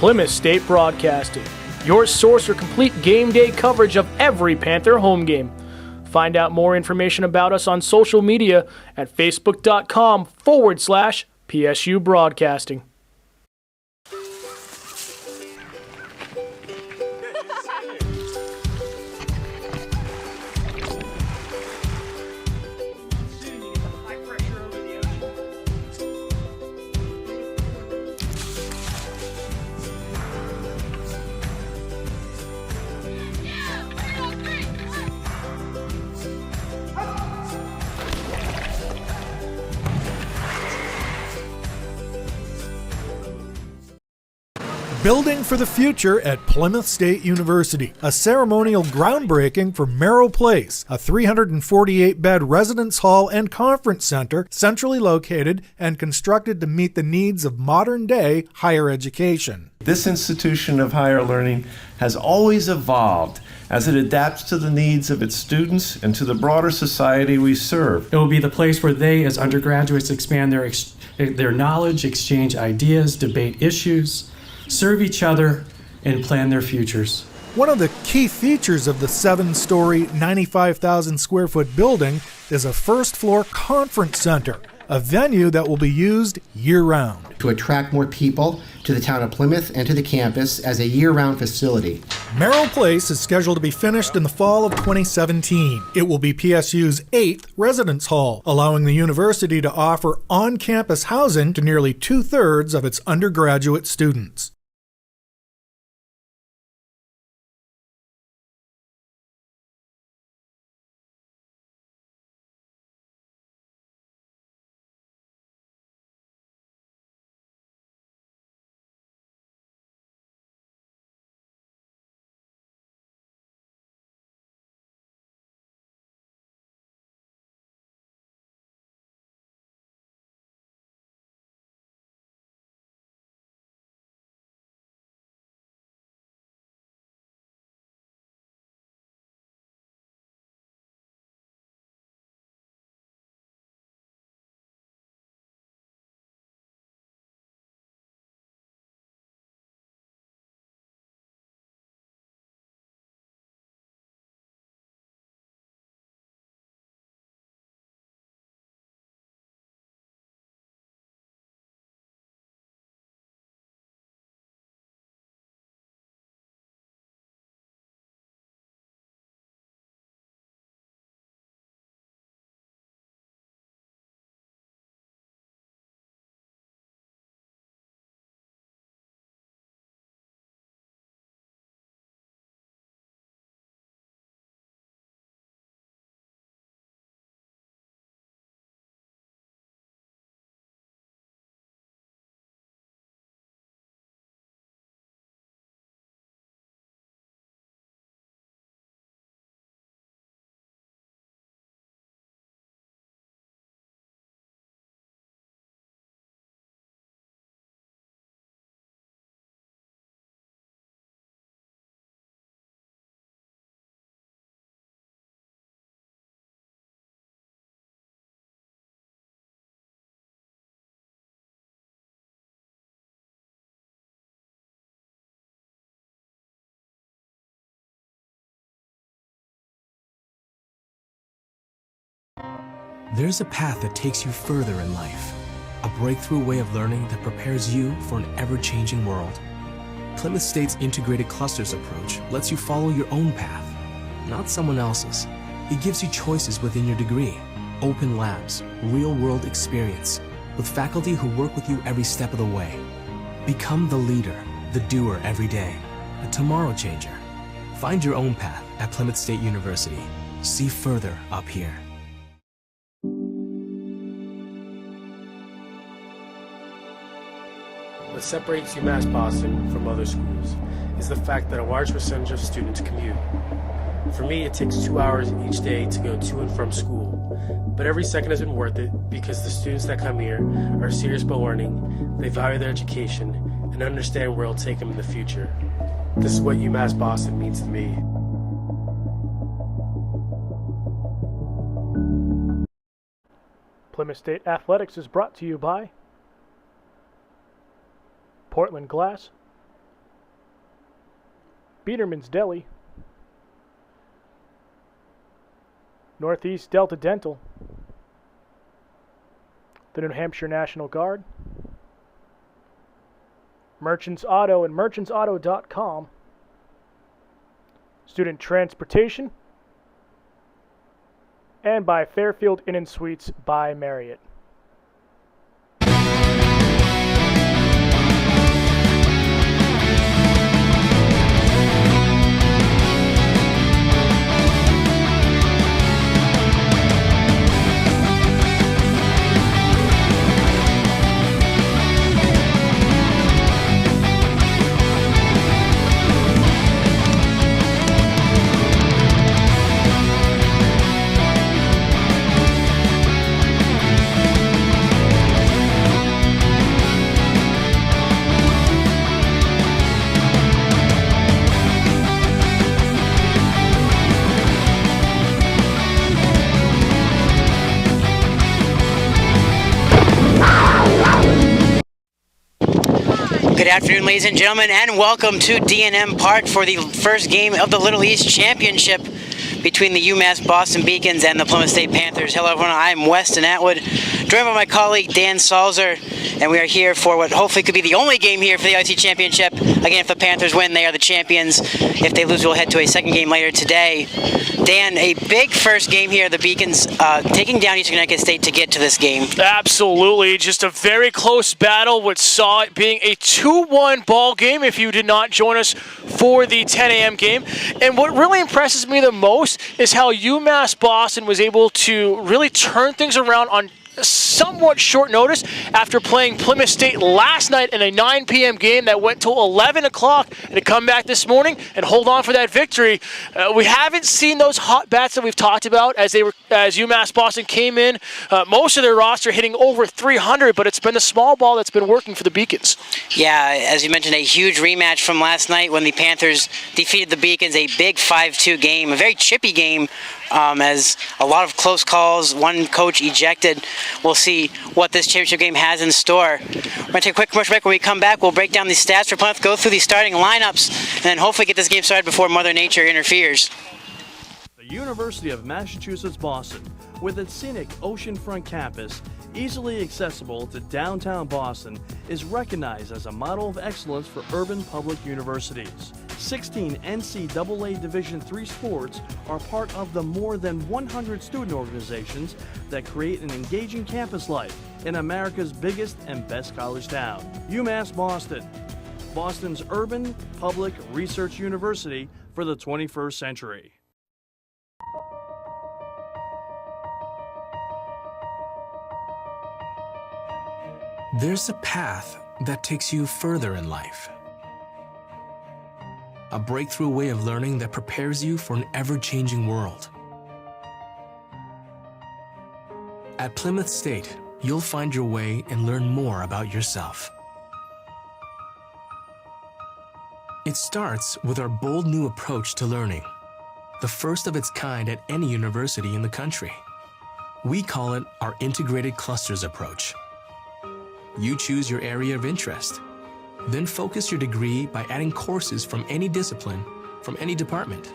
Plymouth State Broadcasting, your source for complete game day coverage of every Panther home game. Find out more information about us on social media at facebook.com/PSU Broadcasting. Building for the Future at Plymouth State University. A ceremonial groundbreaking for Merrill Place, a 348-bed residence hall and conference center centrally located and constructed to meet the needs of modern-day higher education. This institution of higher learning has always evolved as it adapts to the needs of its students and to the broader society we serve. It will be the place where they, as undergraduates, expand their knowledge, exchange ideas, debate issues, serve each other, and plan their futures. One of the key features of the 7-story, 95,000 square foot building is a first-floor conference center, a venue that will be used year-round. To attract more people to the town of Plymouth and to the campus as a year-round facility. Merrill Place is scheduled to be finished in the fall of 2017. It will be PSU's 8th residence hall, allowing the university to offer on-campus housing to nearly 2/3 of its undergraduate students. There's a path that takes you further in life. A breakthrough way of learning that prepares you for an ever-changing world. Plymouth State's integrated clusters approach lets you follow your own path, not someone else's. It gives you choices within your degree, open labs, real-world experience, with faculty who work with you every step of the way. Become the leader, the doer every day, a tomorrow changer. Find your own path at Plymouth State University. See further up here. What separates UMass Boston from other schools is the fact that a large percentage of students commute. For me, it takes 2 hours each day to go to and from school, but every second has been worth it because the students that come here are serious about learning, they value their education, and understand where it'll take them in the future. This is what UMass Boston means to me. Plymouth State Athletics is brought to you by Portland Glass, Biederman's Deli, Northeast Delta Dental, the New Hampshire National Guard, Merchants Auto and merchantsauto.com, Student Transportation, and by Fairfield Inn & Suites by Marriott. Good afternoon, ladies and gentlemen, and welcome to D&M Park for the first game of the Little East Championship between the UMass Boston Beacons and the Plymouth State Panthers. Hello, everyone. I'm Weston Atwood, joined by my colleague Dan Salzer, and we are here for what hopefully could be the only game here for the LEC Championship. Again, if the Panthers win, they are the champions. If they lose, we'll head to a second game later today. Dan, a big first game here. The Beacons taking down Eastern Connecticut State to get to this game. Absolutely. Just a very close battle, which saw it being a 2-1 ball game if you did not join us for the 10 a.m. game. And what really impresses me the most is how UMass Boston was able to really turn things around on somewhat short notice after playing Plymouth State last night in a 9 p.m. game that went till 11 o'clock, and to come back this morning and hold on for that victory. We haven't seen those hot bats that we've talked about as UMass Boston came in. Most of their roster hitting over 300, but it's been the small ball that's been working for the Beacons. Yeah, as you mentioned, a huge rematch from last night when the Panthers defeated the Beacons, a big 5-2 game, a very chippy game. As a lot of close calls, one coach ejected. We'll see what this championship game has in store. We're going to take a quick commercial break. When we come back, we'll break down the stats for Plymouth, go through the starting lineups, and then hopefully get this game started before Mother Nature interferes. The University of Massachusetts Boston, with its scenic oceanfront campus, easily accessible to downtown Boston, is recognized as a model of excellence for urban public universities. 16 NCAA Division III sports are part of the more than 100 student organizations that create an engaging campus life in America's biggest and best college town. UMass Boston, Boston's urban public research university for the 21st century. There's a path that takes you further in life. A breakthrough way of learning that prepares you for an ever-changing world. At Plymouth State, you'll find your way and learn more about yourself. It starts with our bold new approach to learning, the first of its kind at any university in the country. We call it our integrated clusters approach. You choose your area of interest, then focus your degree by adding courses from any discipline, from any department.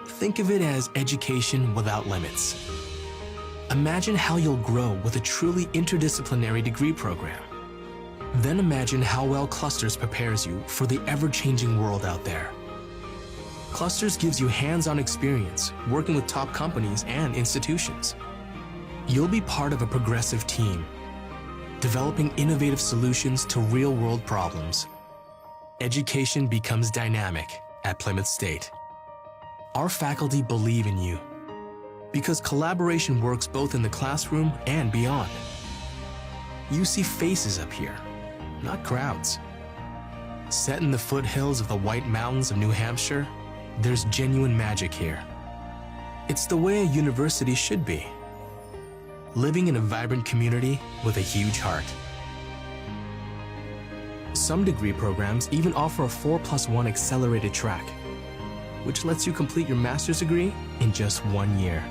Think of it as education without limits. Imagine how you'll grow with a truly interdisciplinary degree program. Then imagine how well Clusters prepares you for the ever-changing world out there. Clusters gives you hands-on experience working with top companies and institutions. You'll be part of a progressive team, developing innovative solutions to real-world problems. Education becomes dynamic at Plymouth State. Our faculty believe in you because collaboration works both in the classroom and beyond. You see faces up here, not crowds. Set in the foothills of the White Mountains of New Hampshire, there's genuine magic here. It's the way a university should be. Living in a vibrant community with a huge heart. Some degree programs even offer a 4+1 accelerated track, which lets you complete your master's degree in just 1 year.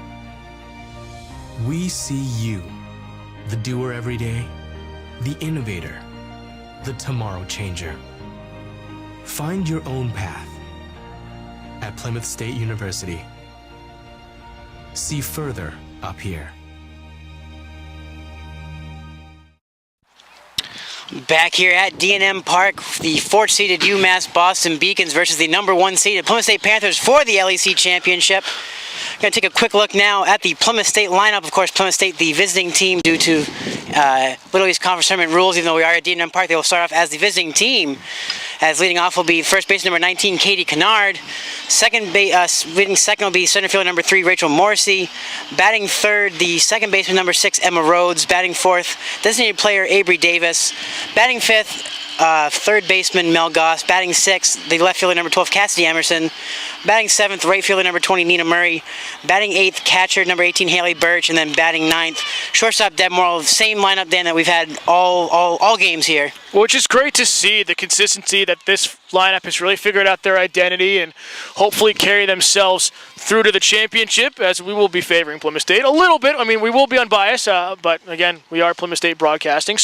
We see you, the doer every day, the innovator, the tomorrow changer. Find your own path at Plymouth State University. See further up here. Back here at D&M Park, the 4th-seeded UMass Boston Beacons versus the number 1-seeded Plymouth State Panthers for the LEC Championship. Going to take a quick look now at the Plymouth State lineup. Of course, Plymouth State, the visiting team, due to Little East Conference Tournament rules. Even though we are at D&M Park, they will start off as the visiting team. As leading off will be first base number 19, Katie Kennard. Leading second will be center fielder number 3, Rachel Morrissey. Batting third, the second baseman number 6, Emma Rhodes. Batting fourth, designated player Avery Davis. Batting fifth, third baseman Mel Goss. Batting sixth, the left fielder number 12, Cassidy Emerson. Batting seventh, right fielder number 20, Nina Murray. Batting eighth, catcher number 18, Haley Birch. And then batting ninth, shortstop Deb Morrill. Same lineup, Dan, that we've had all games here. Which is great to see, the consistency that this lineup has really figured out their identity and hopefully carry themselves through to the championship, as we will be favoring Plymouth State a little bit. I mean, we will be unbiased, but again, we are Plymouth State Broadcasting,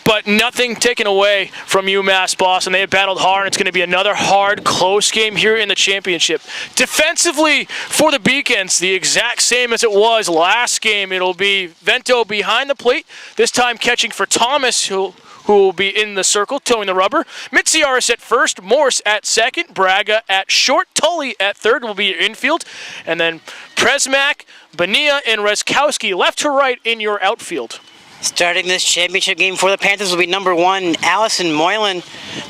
but nothing taken away from UMass Boston. They have battled hard, and it's going to be another hard, close game here in the championship. Defensively for the Beacons, the exact same as it was last game. It'll be Vento behind the plate, this time catching for Thomas, who will be in the circle, towing the rubber. Mitziaris at first, Morse at second, Braga at short, Tully at third will be your infield, and then Presmak, Bania, and Raczkowski left to right in your outfield. Starting this championship game for the Panthers will be number 1, Allison Moylan.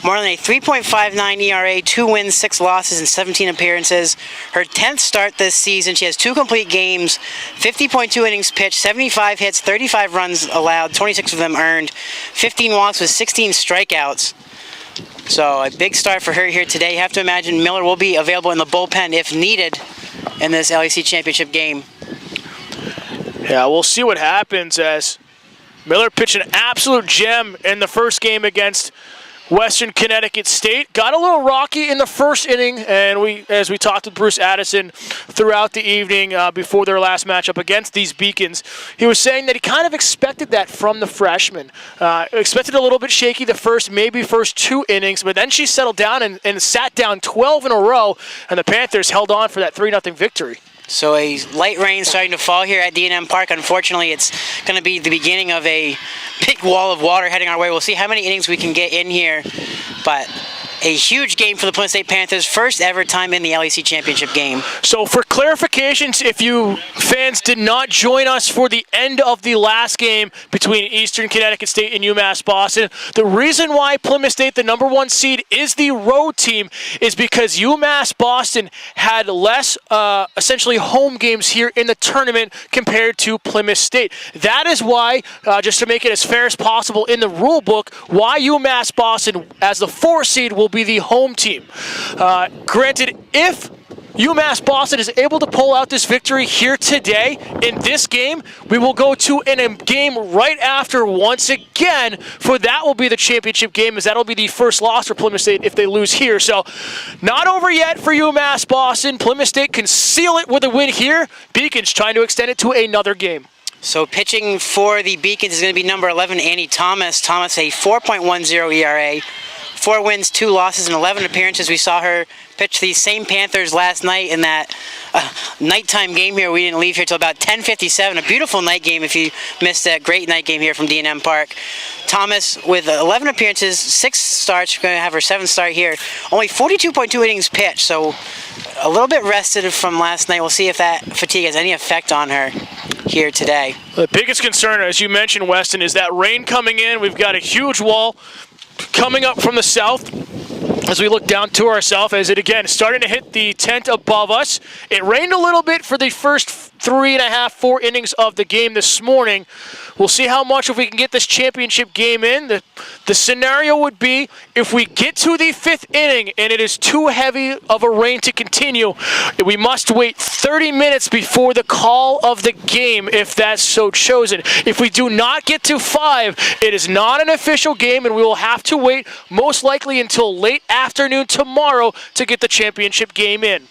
Moylan, a 3.59 ERA, 2 wins, 6 losses, and 17 appearances. Her 10th start this season. She has 2 complete games, 50.2 innings pitched, 75 hits, 35 runs allowed, 26 of them earned, 15 walks with 16 strikeouts. So a big start for her here today. You have to imagine Miller will be available in the bullpen if needed in this LEC championship game. Yeah, we'll see what happens as Miller pitched an absolute gem in the first game against Western Connecticut State. Got a little rocky in the first inning, and as we talked with Bruce Addison throughout the evening before their last matchup against these Beacons, he was saying that he kind of expected that from the freshman. Expected a little bit shaky the first 2 innings, but then she settled down and sat down 12 in a row, and the Panthers held on for that 3-0 victory. So a light rain starting to fall here at D&M Park. Unfortunately, it's going to be the beginning of a big wall of water heading our way. We'll see how many innings we can get in here, but a huge game for the Plymouth State Panthers, first ever time in the LEC championship game. So for clarifications, if you fans did not join us for the end of the last game between Eastern Connecticut State and UMass Boston, the reason why Plymouth State, the number 1 seed, is the road team is because UMass Boston had less essentially home games here in the tournament compared to Plymouth State. That is why, just to make it as fair as possible in the rule book, why UMass Boston as the 4 seed will be the home team. Granted, if UMass Boston is able to pull out this victory here today in this game, we will go to a game right after once again, for that will be the championship game, as that will be the first loss for Plymouth State if they lose here. So not over yet for UMass Boston. Plymouth State can seal it with a win here. Beacons trying to extend it to another game. So pitching for the Beacons is going to be number 11, Annie Thomas. Thomas, a 4.10 ERA. 4 wins, 2 losses, and 11 appearances. We saw her pitch the same Panthers last night in that nighttime game here. We didn't leave here till about 10:57. A beautiful night game if you missed that great night game here from D&M Park. Thomas with 11 appearances, 6 starts. We're going to have her 7th start here. Only 42.2 innings pitched, so a little bit rested from last night. We'll see if that fatigue has any effect on her here today. The biggest concern, as you mentioned, Weston, is that rain coming in. We've got a huge wall coming up from the south as we look down to ourselves, as it again is starting to hit the tent above us. It rained a little bit for the first 3.5, 4 innings of the game this morning. We'll see how much if we can get this championship game in. The scenario would be if we get to the 5th inning and it is too heavy of a rain to continue, we must wait 30 minutes before the call of the game if that's so chosen. If we do not get to 5, it is not an official game and we will have to wait most likely until late afternoon tomorrow to get the championship game in.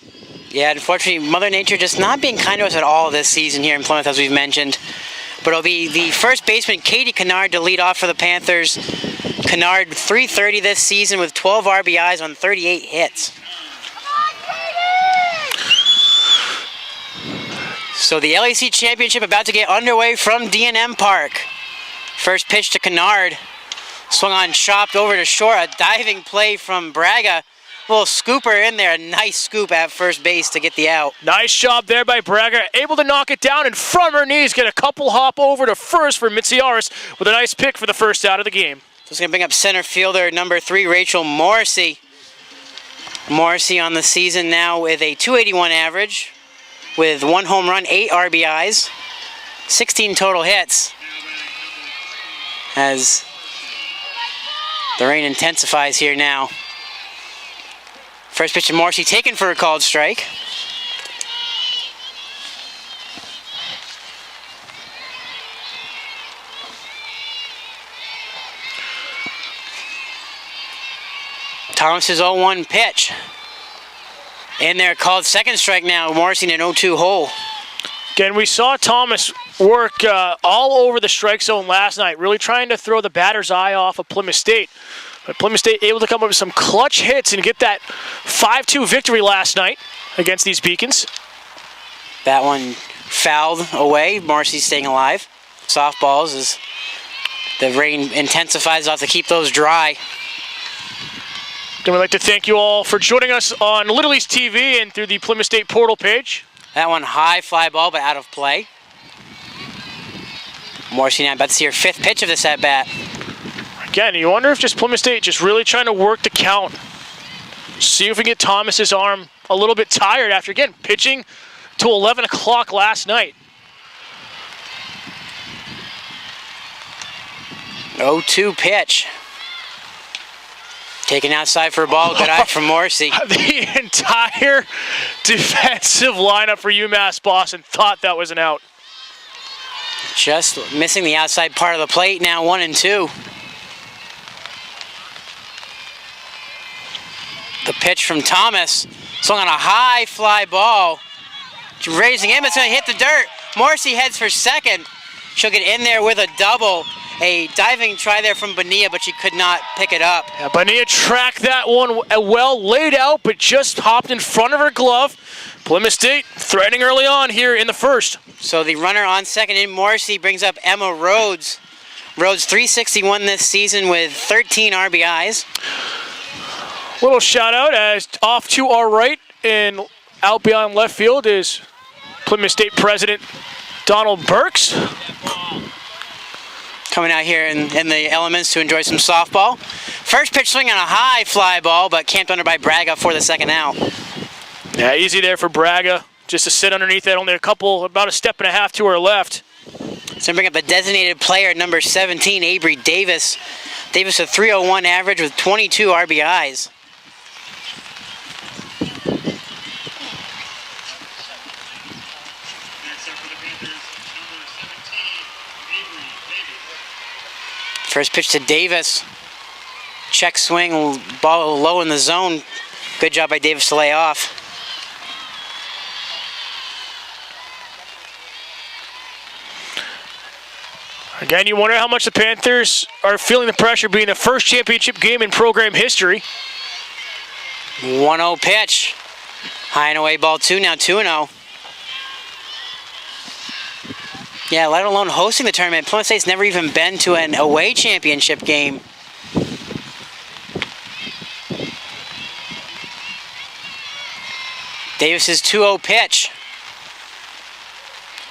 Yeah, unfortunately, Mother Nature just not being kind to us at all this season here in Plymouth, as we've mentioned. But it'll be the first baseman, Katie Kennard, to lead off for the Panthers. Kennard, .330 this season with 12 RBIs on 38 hits. So the LEC Championship about to get underway from D&M Park. First pitch to Kennard. Swung on, chopped over to short. A diving play from Braga. Little scooper in there, a nice scoop at first base to get the out. Nice job there by Braga, able to knock it down and from her knees get a couple hop over to first for Mitziaris with a nice pick for the first out of the game. So it's going to bring up center fielder number 3, Rachel Morrissey. Morrissey on the season now with a .281 average, with 1 home run, 8 RBIs, 16 total hits. As the rain intensifies here now. First pitch to Morrissey, taken for a called strike. Thomas's 0-1 pitch. In there, called second strike now. Morrissey in an 0-2 hole. Again, we saw Thomas work all over the strike zone last night, really trying to throw the batter's eye off of Plymouth State. But Plymouth State able to come up with some clutch hits and get that 5-2 victory last night against these Beacons. That one fouled away. Morrissey staying alive. Softballs as the rain intensifies. I'll have to keep those dry. Then we'd like to thank you all for joining us on Little East TV and through the Plymouth State portal page. That one high fly ball, but out of play. Morrissey now about to see her 5th pitch of this at bat. Again, you wonder if just Plymouth State just really trying to work the count. See if we can get Thomas's arm a little bit tired after, again, pitching to 11 o'clock last night. 0-2 pitch. Taken outside for a ball. Good eye from Morrissey. The entire defensive lineup for UMass Boston thought that was an out. Just missing the outside part of the plate. Now 1-2. The pitch from Thomas. Swung on a high fly ball. Raising him. It's going to hit the dirt. Morrissey heads for second. She'll get in there with a double. A diving try there from Bonilla, but she could not pick it up. Yeah, Bonilla tracked that one well, laid out, but just hopped in front of her glove. Plymouth State threatening early on here in the first. So the runner on second in Morrissey brings up Emma Rhodes. Rhodes 361 this season with 13 RBIs. Little shout out as off to our right and out beyond left field is Plymouth State President Donald Burks. Coming out here in the elements to enjoy some softball. First pitch swing on a high fly ball, but camped under by Braga for the second out. Yeah, easy there for Braga. Just to sit underneath that, only about a step and a half to her left. So bring up the designated player, number 17, Avery Davis. Davis a 301 average with 22 RBIs. First pitch to Davis. Check swing, ball low in the zone. Good job by Davis to lay off. Again, you wonder how much the Panthers are feeling the pressure being the first championship game in program history. 1-0 pitch. High and away ball 2, now 2-0. Yeah, let alone hosting the tournament. Plymouth State's never even been to an away championship game. Davis's 2-0 pitch.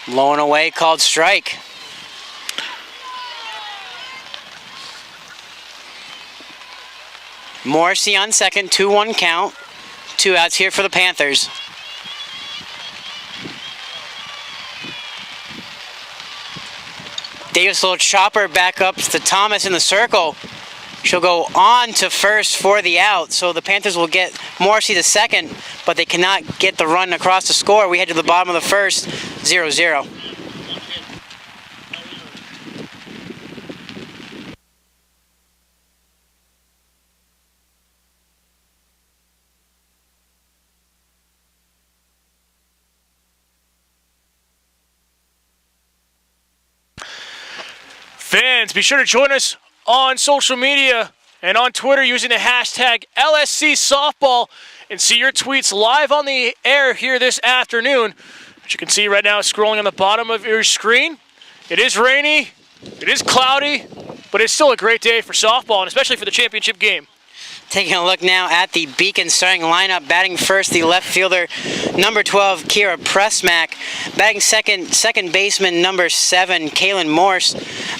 Low and away, called strike. Morrissey on second, 2-1 count. 2 outs here for the Panthers. Davis little chopper back up to Thomas in the circle. She'll go on to first for the out. So the Panthers will get Morrissey to second, but they cannot get the run across the score. We head to the bottom of the first, 0-0. Fans, be sure to join us on social media and on Twitter using the hashtag LSC Softball and see your tweets live on the air here this afternoon. As you can see right now, scrolling on the bottom of your screen, it is rainy, it is cloudy, but it's still a great day for softball, and especially for the championship game. Taking a look now at the Beacon starting lineup. Batting first, the left fielder, number 12, Kira Pressmack. Batting second baseman, number 7, Kaylin Morse.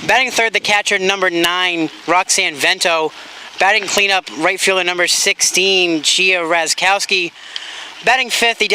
Batting third, the catcher, number 9, Roxanne Vento. Batting cleanup, right fielder, number 16, Gia Raczkowski. Batting fifth, the